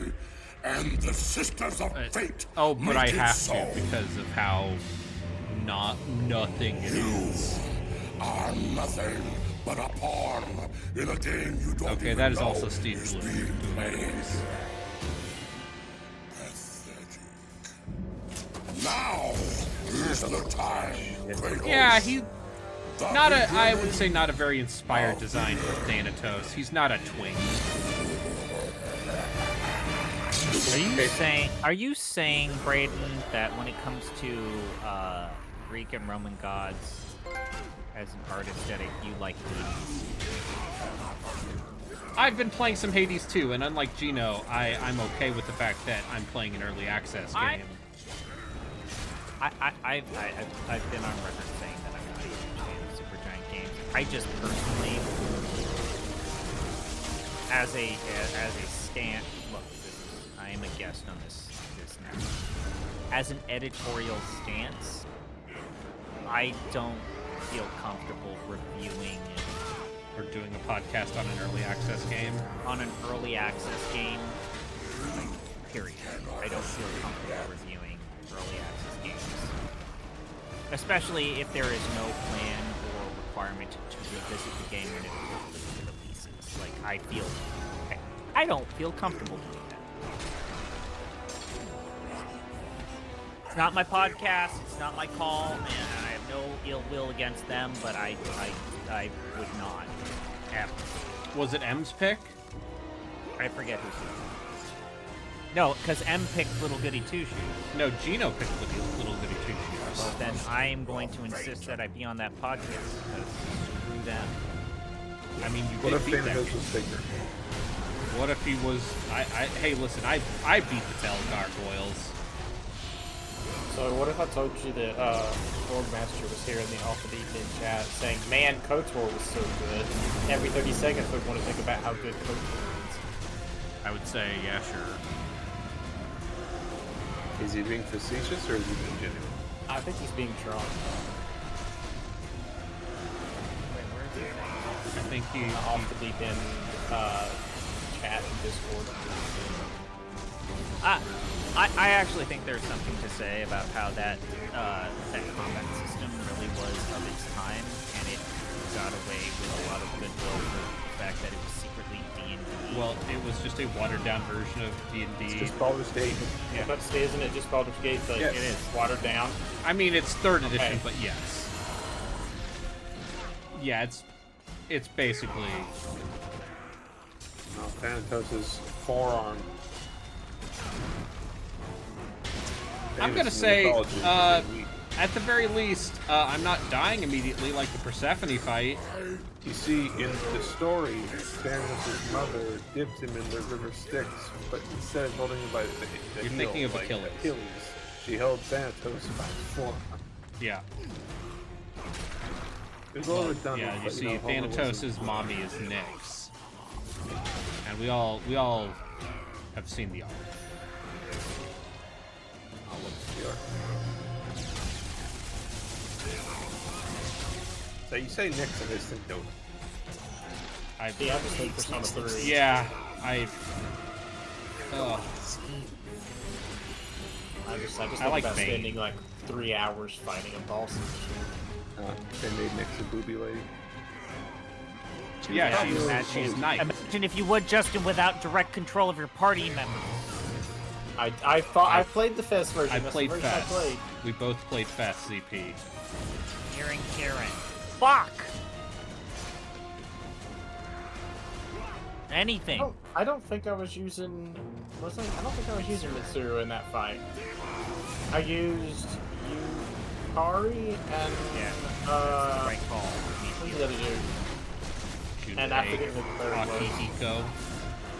S9: and the Sisters of Fate
S2: Oh, but
S9: make
S2: I
S9: it
S2: have
S9: so.
S2: to because of how nothing it is.
S9: Are nothing but a pawn in a game you don't
S2: Okay,
S9: even
S2: that is
S9: know
S2: also Steve
S9: is
S2: Blue
S9: being
S2: doing
S9: played.
S2: this.
S9: Pathetic. Now is the time, Kratos.
S2: Yeah, I would say not a very inspired design for Thanatos. He's not a twink.
S8: Are you saying, Braden, that when it comes to Greek and Roman gods, as an art aesthetic, you like Hades?
S2: I've been playing some Hades too, and unlike Gino, I'm okay with the fact that I'm playing an early access game.
S8: I've been on record saying that I'm not a huge fan of Supergiant games. I just personally, as a stand, look, I am a guest on this now. As an editorial stance, I don't feel comfortable reviewing
S2: Or doing a podcast on an early access game.
S8: On an early access game, like, period. I don't feel comfortable reviewing early access games. Especially if there is no plan or requirement to revisit the game when it releases. Like, I don't feel comfortable doing that. It's not my podcast, it's not my call, and I have no ill will against them, but I would not. Ever.
S2: Was it M's pick?
S8: I forget who's pick. No, because M picked Little Goody Two Shoes.
S2: No, Gino picked Little Goody Two Shoes.
S8: Well, then I am going to insist that I be on that podcast, because screw them.
S2: I mean, you
S1: What
S2: did
S1: if
S2: beat that
S1: Thanatos
S2: game.
S1: was bigger?
S2: What if he was... Hey, listen, I beat the Bell Gargoyles.
S6: So what if I told you that Master was here in the Alpha Deep in chat saying, man, KOTOR was so good. Every 30 seconds I want to think about how good KOTOR is.
S2: I would say, yeah, sure.
S1: Is he being facetious or is he being genuine?
S6: I think he's being drunk.
S2: I think he...
S6: Alpha Deep in chat and Discord.
S8: I actually think there's something to say about how that combat system really was of its time, and it got away with a lot of goodwill for the fact that it was secretly D&D.
S2: Well, it was just a watered-down version of D&D.
S1: It's just Baldur's Gate.
S6: Yeah, but isn't it just Baldur's Gate? But
S1: yes.
S6: It is watered down.
S2: I mean, it's 3rd edition, but yes. Yeah, it's basically...
S1: Thanatos' forearm.
S2: I'm gonna say, At the very least, I'm not dying immediately like the Persephone fight.
S1: You see, in the story, Thanos' mother dipped him in the river Styx, but instead of holding him by the
S2: You're
S1: heel,
S2: thinking of
S1: like
S2: Achilles.
S1: She held Thanatos by his forearm.
S2: Yeah.
S1: It was a little redundant.
S2: Yeah, you
S1: but,
S2: see,
S1: know, Homer
S2: Thanatos'
S1: wasn't-
S2: mommy is Nyx. And we all have seen the art.
S1: I'll look at the art. So you say Nyx and I just think Dota.
S6: I just think Persona 3.
S2: Yeah,
S6: I just think
S2: like
S6: about
S2: Bane.
S6: spending like 3 hours fighting a boss and shit.
S1: They made Nyx a booby lady.
S2: Yeah,
S8: Imagine-
S2: she's nice.
S8: Imagine if you would, Justin, without direct control of your party members.
S6: I played the Fest version.
S2: I
S6: That's
S2: played
S6: the version
S2: Fest.
S6: I played.
S2: We both played Fest, ZP.
S8: Hearing Karen. Fuck! Anything.
S6: I don't think I was using... I don't think I was using Mitsuru in that fight. I used Yukari and...
S8: right call.
S6: Who's the other dude? And I forget who the third was.
S2: Akihiko.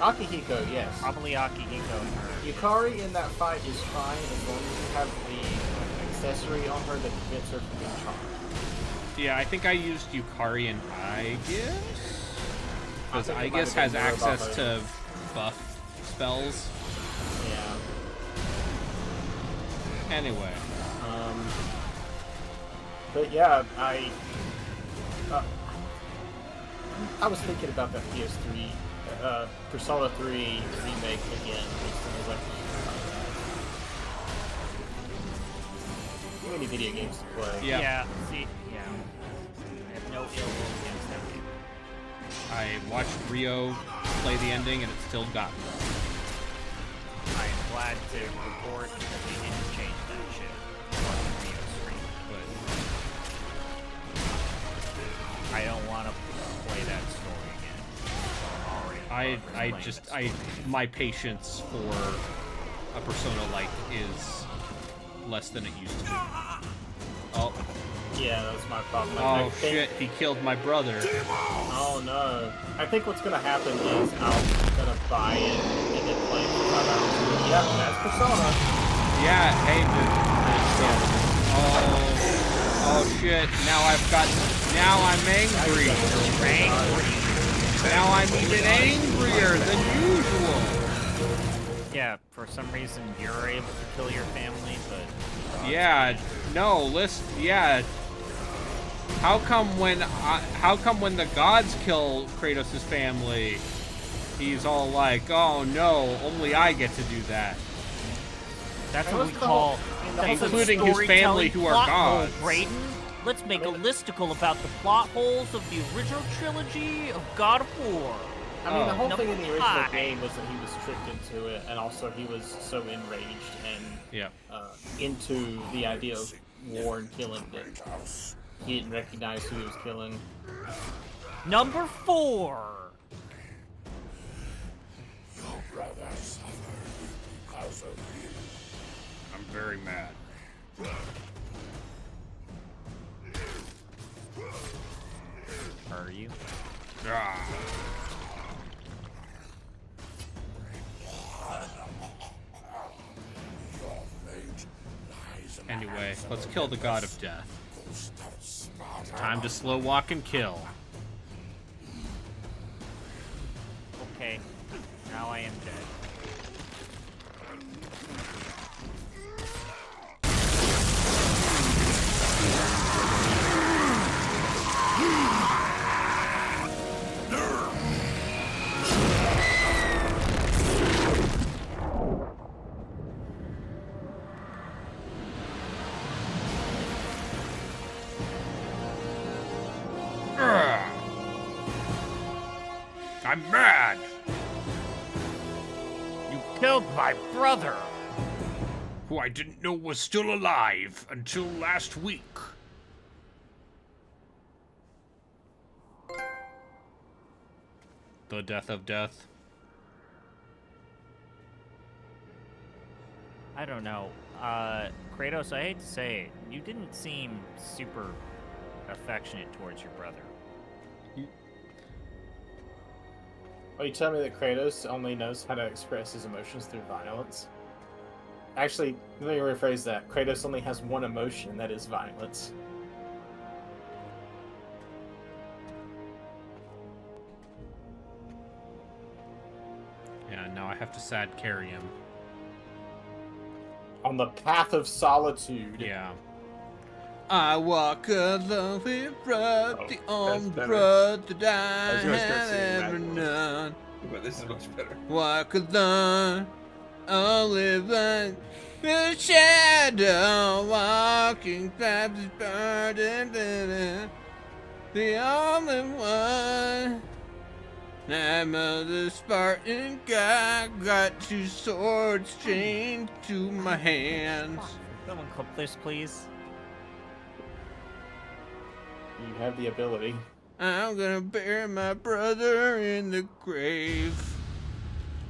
S6: Akihiko, yes.
S8: Probably Akihiko.
S6: Yukari in that fight is fine as long as you have the accessory on her that prevents her from being charmed.
S2: Yeah, I think I used Yukari and Aegis. Because
S6: I think it
S2: Aegis
S6: might have
S2: has
S6: been
S2: access
S6: Murababa.
S2: to buff spells.
S6: Yeah.
S2: Anyway.
S6: But yeah, I was thinking about that PS3, Persona 3 remake again. Recently. Like, too many video games to play.
S2: Yeah.
S8: See, yeah. I have no ill will against that game.
S2: I watched Rio play the ending and it still got me.
S8: I am glad to report that they didn't change that shit on the Rio stream. But I don't want to play that story again.
S2: My patience for a Persona like is less than it used to be. Oh.
S6: Yeah, that's my problem.
S2: Oh shit, he killed my brother.
S6: Oh no. I think what's gonna happen is I'm gonna buy it and then play it for 5 hours. Yeah, that's Persona.
S2: Yeah, hey, oh shit, now I'm angry. Now I'm even angrier than usual.
S8: Yeah, for some reason you're able to kill your family, but...
S2: Yeah, no, listen, yeah. How come when the gods kill Kratos' family, he's all like, oh no, only I get to do that.
S8: That's what we call...
S2: Including his family who are gods.
S8: Brayden, let's make a listicle about the plot holes of the original trilogy of God of War.
S6: I mean, the whole
S8: Number
S6: thing in the original
S8: 5.
S6: game was that he was tricked into it, and also he was so enraged and into the idea of war and killing that he didn't recognize who he was killing.
S8: Number 4.
S11: Your brother suffered because of you.
S2: I'm very mad.
S8: Are you?
S2: Anyway, let's kill the god of death. Time to slow walk and kill.
S8: Okay, now I am dead.
S2: I'm mad!
S8: You killed my brother!
S11: Who I didn't know was still alive until last week.
S2: The death of death.
S8: I don't know. Kratos, I hate to say it, you didn't seem super affectionate towards your brother.
S6: Oh, you tell me that Kratos only knows how to express his emotions through violence? Actually, let me rephrase that. Kratos only has one emotion, and that is violence.
S2: Yeah, now I have to sad carry him.
S6: On the path of solitude.
S2: Yeah. I walk alone with the only
S1: better.
S2: brother that
S1: I was
S2: I
S1: gonna start
S2: have
S1: singing that
S2: ever
S1: one.
S2: known.
S1: But this is much better.
S2: Walk alone, only like the shadow, walking past this burden. The only one. I'm the Spartan guy, got two swords chained to my hands.
S8: Someone clip this, please.
S6: You have the ability.
S2: I'm gonna bury my brother in the grave.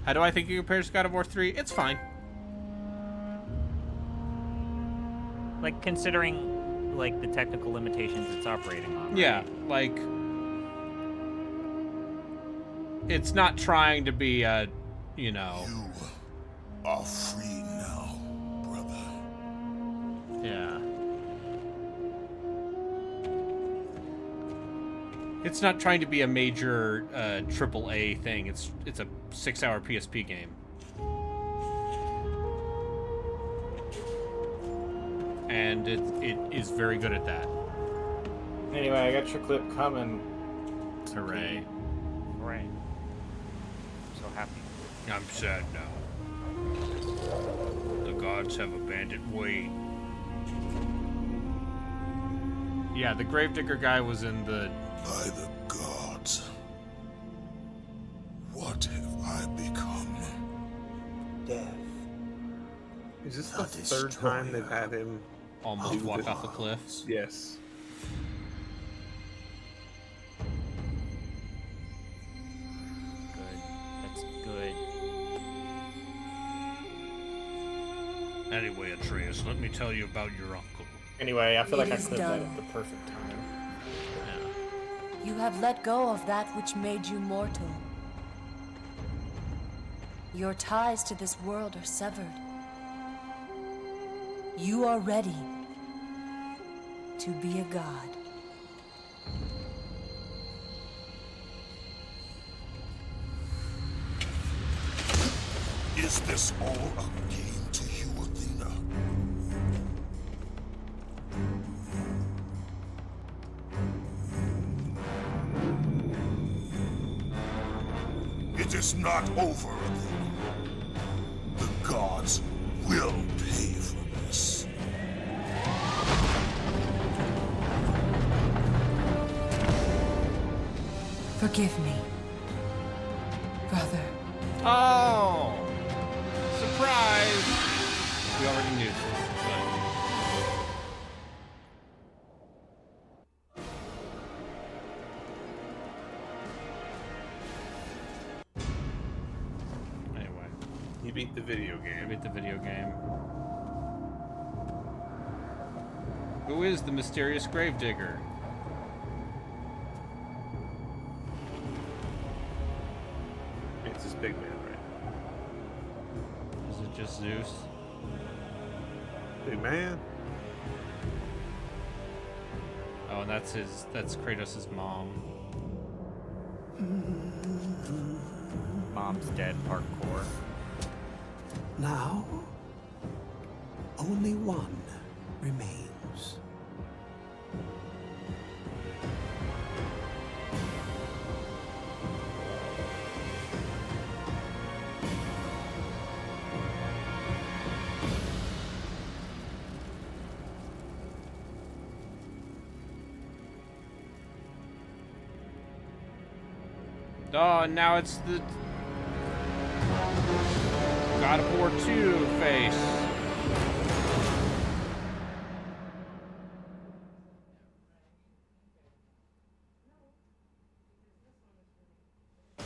S2: How do I think it compares to God of War 3? It's fine.
S8: Like, considering, like, the technical limitations it's operating on. Right?
S2: Yeah, like... It's not trying to be a, you know...
S9: You are free now, brother.
S2: Yeah. It's not trying to be a major AAA thing. It's a 6-hour PSP game. And it is very good at that.
S6: Anyway, I got your clip coming.
S2: Hooray.
S8: Right. So happy.
S11: I'm sad now. The gods have abandoned Wayne.
S2: Yeah, the Gravedigger guy was in the...
S9: By the gods, what have I become?
S1: Death. Is this the third time they've had him
S2: almost walk off a cliff?
S1: Yes.
S8: Good. That's good.
S11: Anyway, Atreus, let me tell you about your uncle.
S6: Anyway, I feel like I
S3: It is
S6: clipped that
S3: done.
S6: at the perfect time.
S3: You have let go of that which made you mortal. Your ties to this world are severed. You are ready to be a god.
S9: Is this all a game to you, Athena? It is not over, Athena. The gods will pay for this.
S3: Forgive me, brother.
S2: Oh! Surprise! We already knew. Anyway.
S1: You beat the video game.
S2: I beat the video game. Who is the mysterious Gravedigger?
S1: It's this big man, right?
S2: Is it just Zeus?
S1: Big man.
S2: Oh, and that's Kratos' mom.
S8: Mom's dead, parkour.
S12: Now, only one remains.
S2: Oh, and now it's the God of War 2 face.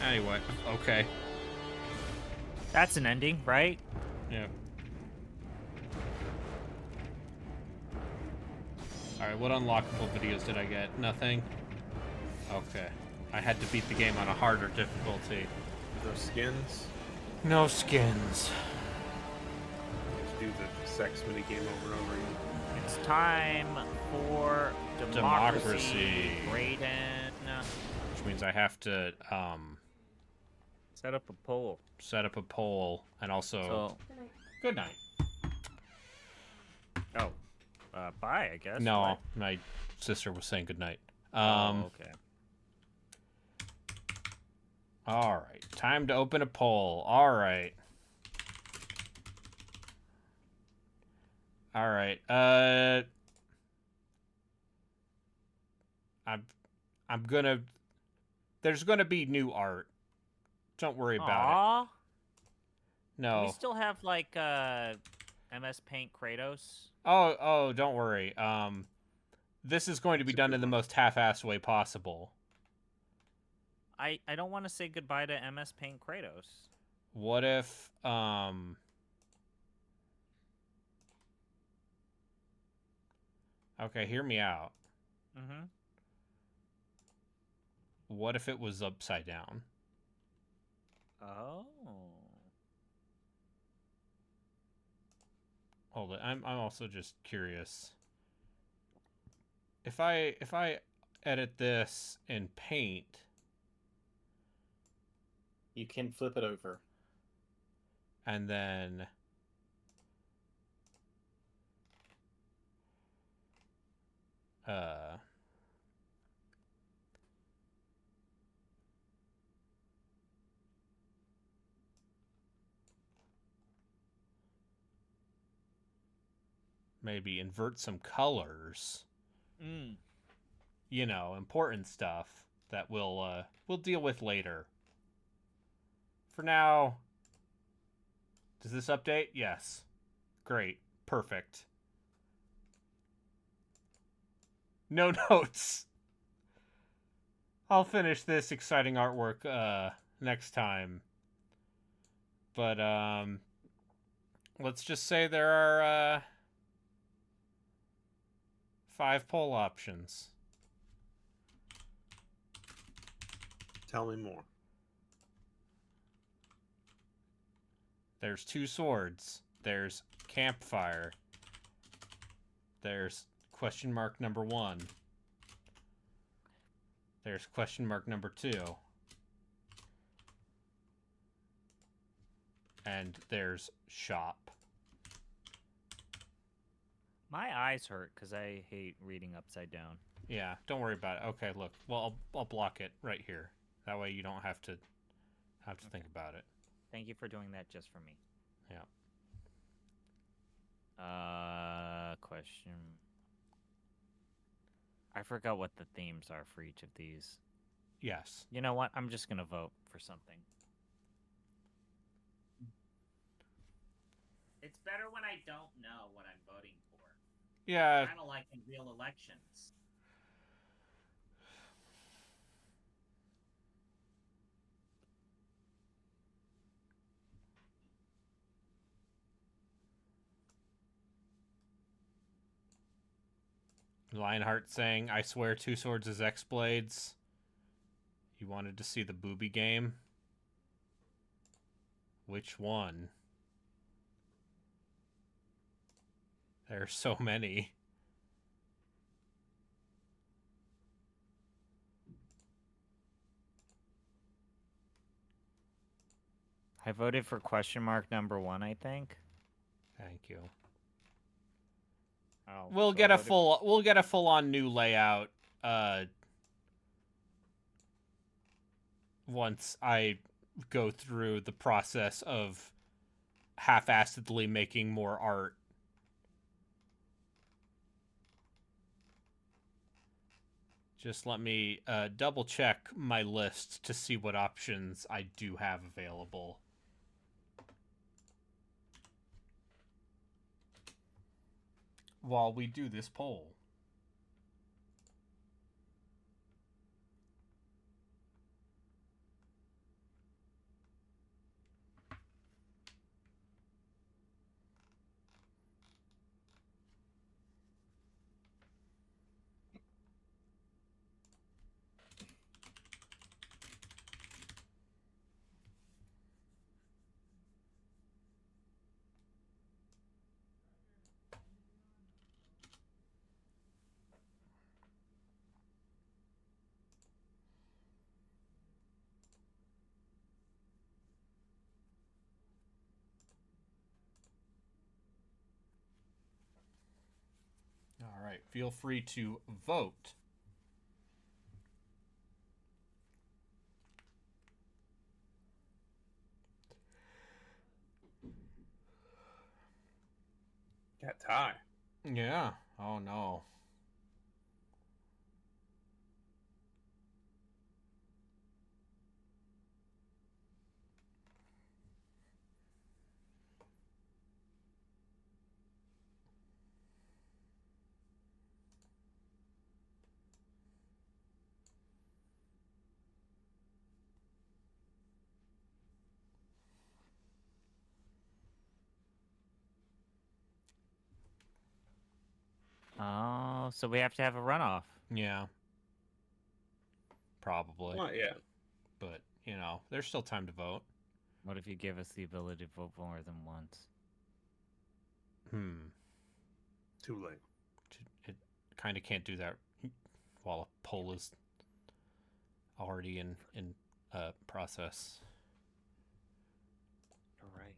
S2: Anyway, okay.
S8: That's an ending, right?
S2: Yeah. Alright, what unlockable videos did I get? Nothing? Okay. I had to beat the game on a harder difficulty.
S1: No skins?
S2: No skins.
S1: Just do the sex mini game over and over again.
S8: It's time for democracy. Brayden.
S2: Which means I have to,
S8: set up a poll.
S2: Set up a poll, and also...
S8: Good night. Oh. Bye, I guess.
S2: No,
S8: What?
S2: my sister was saying goodnight.
S8: Okay.
S2: Alright, time to open a poll. Alright. Alright, I'm gonna... There's gonna be new art. Don't worry about it. No.
S8: Do we still have, like, MS Paint Kratos?
S2: Oh, don't worry. This is going to be done in the most half-assed way possible.
S8: I don't want to say goodbye to MS Paint Kratos.
S2: What if, Okay, hear me out.
S8: Mm-hmm.
S2: What if it was upside down?
S8: Oh.
S2: Hold it. I'm also just curious. If I edit this in Paint,
S6: you can flip it over.
S2: And then maybe invert some colors. You know, important stuff that we'll deal with later. For now, does this update? Yes. Great. Perfect. No notes. I'll finish this exciting artwork next time. But let's just say there are 5 poll options.
S1: Tell me more.
S2: There's 2 swords. There's campfire. There's question mark number 1. There's question mark number 2. And there's shop.
S8: My eyes hurt because I hate reading upside down.
S2: Yeah, don't worry about it. Okay, look. Well, I'll block it right here. That way you don't have to think about it.
S8: Thank you for doing that just for me.
S2: Yeah.
S8: Question. I forgot what the themes are for each of these.
S2: Yes.
S8: You know what? I'm just gonna vote for something. It's better when I don't know what I'm voting for.
S2: Yeah.
S8: Kind of like in real elections.
S2: Lionheart saying, I swear 2 swords is X-Blades. You wanted to see the booby game? Which one? There are so many.
S8: I voted for question mark number 1, I think.
S2: Thank you.
S8: Oh,
S2: we'll get a full on new layout once I go through the process of half-assedly making more art. Just let me double check my list to see what options I do have available. While we do this poll. right, feel free to vote.
S1: Got tie.
S2: Yeah. Oh no.
S8: Oh, so we have to have a runoff.
S2: Yeah. Probably.
S1: Not yet.
S2: But, you know, there's still time to vote.
S8: What if you give us the ability to vote more than once?
S1: Too late.
S2: It kind of can't do that while a poll is already in process.
S8: All right.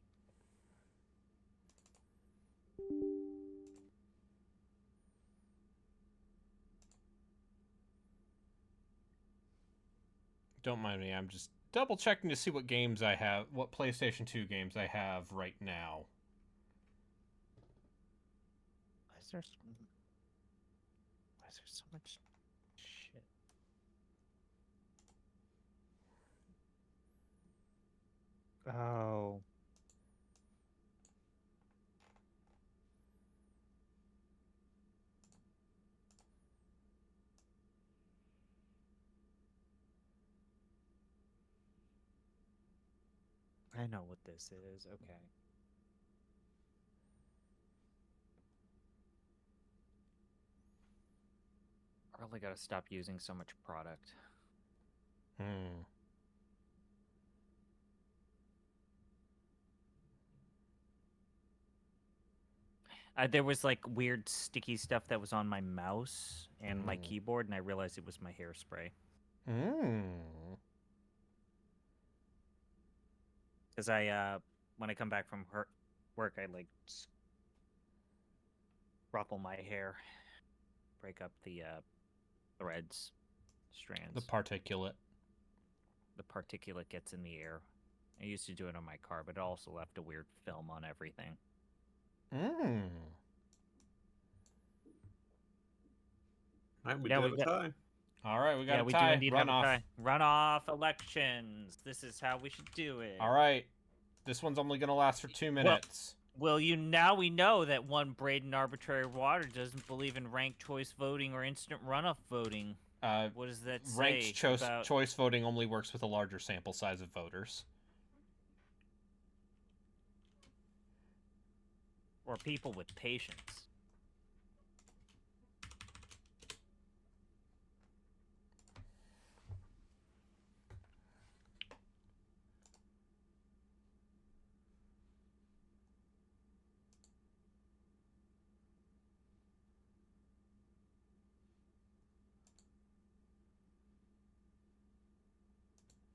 S2: Don't mind me. I'm just double checking to see what games I have, what PlayStation 2 games I have right now.
S8: Why is there so much shit? Oh. I know what this is. Okay. I really gotta stop using so much product. There was like weird sticky stuff that was on my mouse and my keyboard, and I realized it was my hairspray. Because when I come back from work, I like ruffle my hair, break up the threads, strands.
S2: The particulate.
S8: The particulate gets in the air. I used to do it on my car, but it also left a weird film on everything.
S1: All right, we have a tie.
S2: All right, we got a
S8: we
S2: tie.
S8: do indeed have a tie. Runoff elections. This is how we should do it.
S2: All right. This one's only going to last for 2 minutes.
S8: Well, now we know that one Braden Arbitrary Water doesn't believe in ranked choice voting or instant runoff voting. What does that say?
S2: Ranked choice voting only works with a larger sample size of voters.
S8: Or people with patience.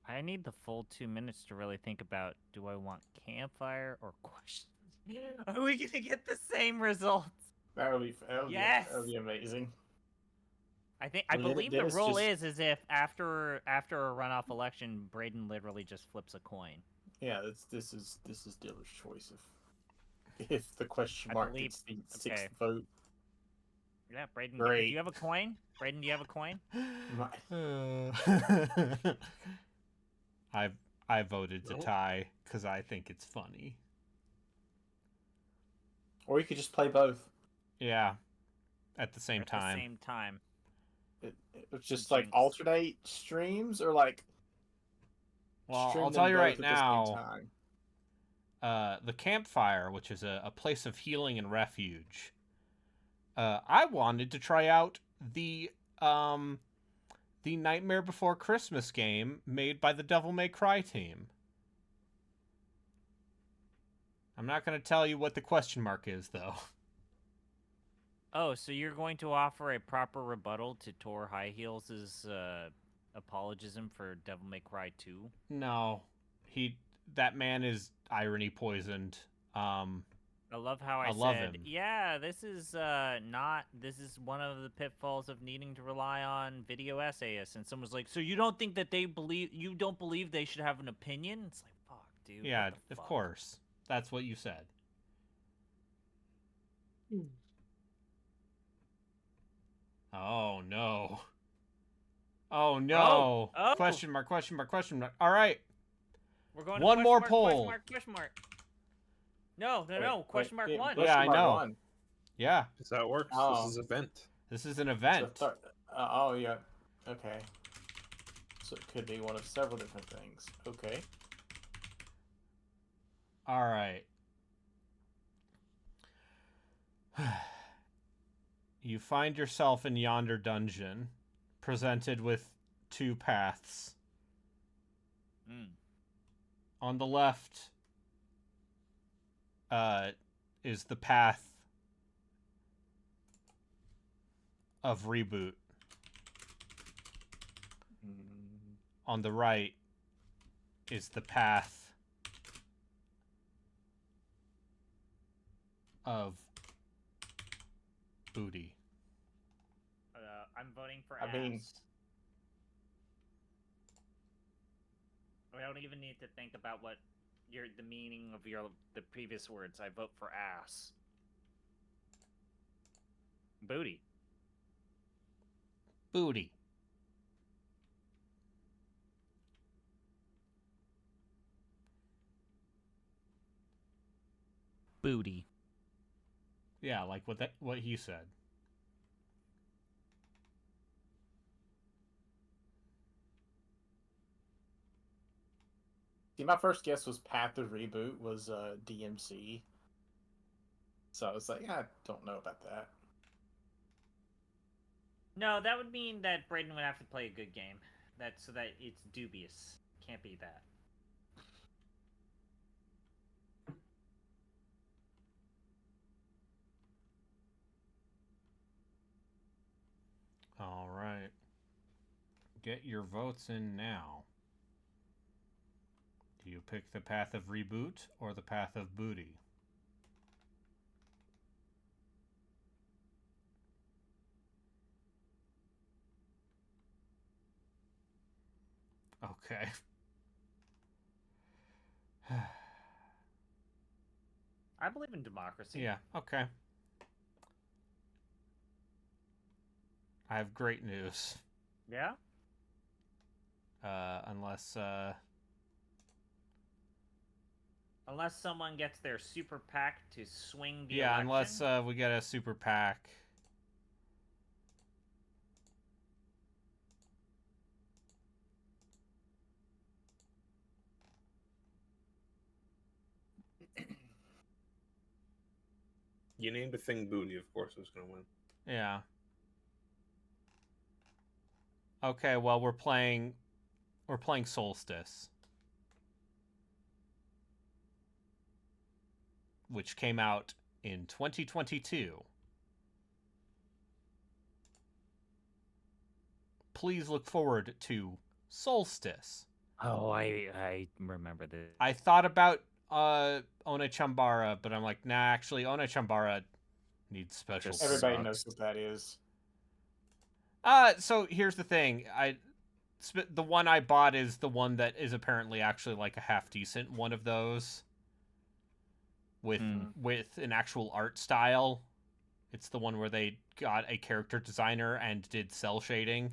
S8: I need the full 2 minutes to really think about, do I want campfire or questions? Are we going to get the same results?
S6: That would be amazing.
S8: I believe the rule is if after a runoff election, Braden literally just flips a coin.
S6: Yeah, this is dealer's choice if the question mark gets the sixth vote.
S8: Yeah, Braden,
S6: Great.
S8: do you have a coin? Braden, do you have a coin?
S2: I voted to tie because I think it's funny.
S6: Or you could just play both.
S2: Yeah, at the same time.
S8: At the same time.
S6: It's just like alternate streams or like.
S2: Well, I'll tell you right now. The campfire, which is a place of healing and refuge. I wanted to try out the Nightmare Before Christmas game made by the Devil May Cry team. I'm not going to tell you what the question mark is, though.
S8: Oh, so you're going to offer a proper rebuttal to Tor High Heels' apologism for Devil May Cry 2?
S2: No. That man is irony poisoned.
S8: I love how I
S2: love
S8: said,
S2: him.
S8: yeah, this is this is one of the pitfalls of needing to rely on video essayists. And someone's like, so you don't think that you don't believe they should have an opinion? It's like, fuck, dude.
S2: Yeah,
S8: what the
S2: of
S8: fuck?
S2: course. That's what you said. Oh, no. Oh, no.
S8: Oh.
S2: Question mark, question mark, question mark. All right.
S8: We're going
S2: one
S8: to
S2: more
S8: mark,
S2: poll.
S8: Question mark. No. Question mark one.
S2: Yeah, I know.
S6: One.
S2: Yeah.
S1: That's how it works.
S6: Oh.
S1: This is event.
S2: This is an event.
S6: Oh, yeah. Okay. So it could be one of several different things. Okay.
S2: All right. You find yourself in yonder dungeon, presented with two paths. On the left is the path of reboot. On the right is the path of booty.
S8: I'm voting for
S6: I mean,
S8: ass. I don't even need to think about what the meaning of the previous words. I vote for ass. Booty.
S2: Booty.
S8: Booty.
S2: Yeah, like what he said.
S6: See, my first guess was Path of Reboot was DMC. So I was like, I don't know about that.
S8: No, that would mean that Braden would have to play a good game. So that it's dubious. Can't be that.
S2: All right. Get your votes in now. Do you pick the path of reboot or the path of booty? Okay.
S8: I believe in democracy.
S2: Yeah, okay. I have great news.
S8: Yeah? Unless someone gets their super PAC to swing the election.
S2: Unless we get a super PAC.
S1: You named a thing booty, of course it was going to win.
S2: Yeah. Okay, well we're playing Solstice, which came out in 2022. Please look forward to Solstice.
S8: Oh, I remember this.
S2: I thought about Onechambara, but I'm like, nah, actually Onechambara needs special.
S6: Everybody knows what that is.
S2: So here's the thing. The one I bought is the one that is apparently actually like a half decent one of those. With an actual art style. It's the one where they got a character designer and did cel shading.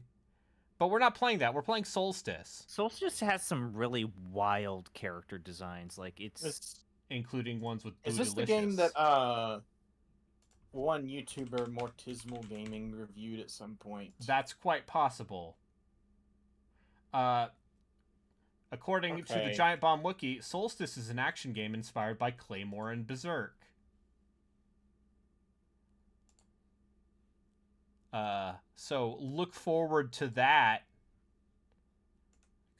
S2: But we're not playing that. We're playing Solstice.
S8: Solstice has some really wild character designs. Like it's
S2: including ones with
S6: Is this the game that one YouTuber, Mortismal Gaming, reviewed at some point?
S2: That's quite possible. According to the Giant Bomb Wiki, Solstice is an action game inspired by Claymore and Berserk. So look forward to that.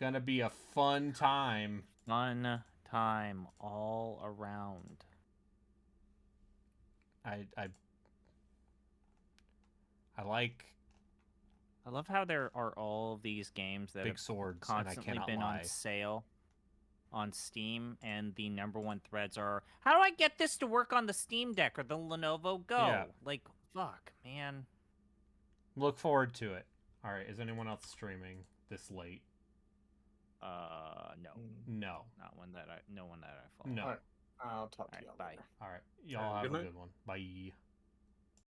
S2: Gonna be a fun time.
S8: Fun time all around.
S2: I like.
S8: I love how there are all of these games that
S2: big
S8: have
S2: swords
S8: constantly been on sale on Steam, and the #1 threads are, how do I get this to work on the Steam Deck or the Lenovo Go?
S2: Yeah.
S8: Like, fuck, man.
S2: Look forward to it. All right, is anyone else streaming this late?
S8: No.
S2: No.
S8: No one that I follow.
S2: No.
S6: All right. I'll talk to you all
S8: Bye.
S6: later.
S2: All right. Y'all have
S1: Good
S2: a
S1: night.
S2: good one. Bye.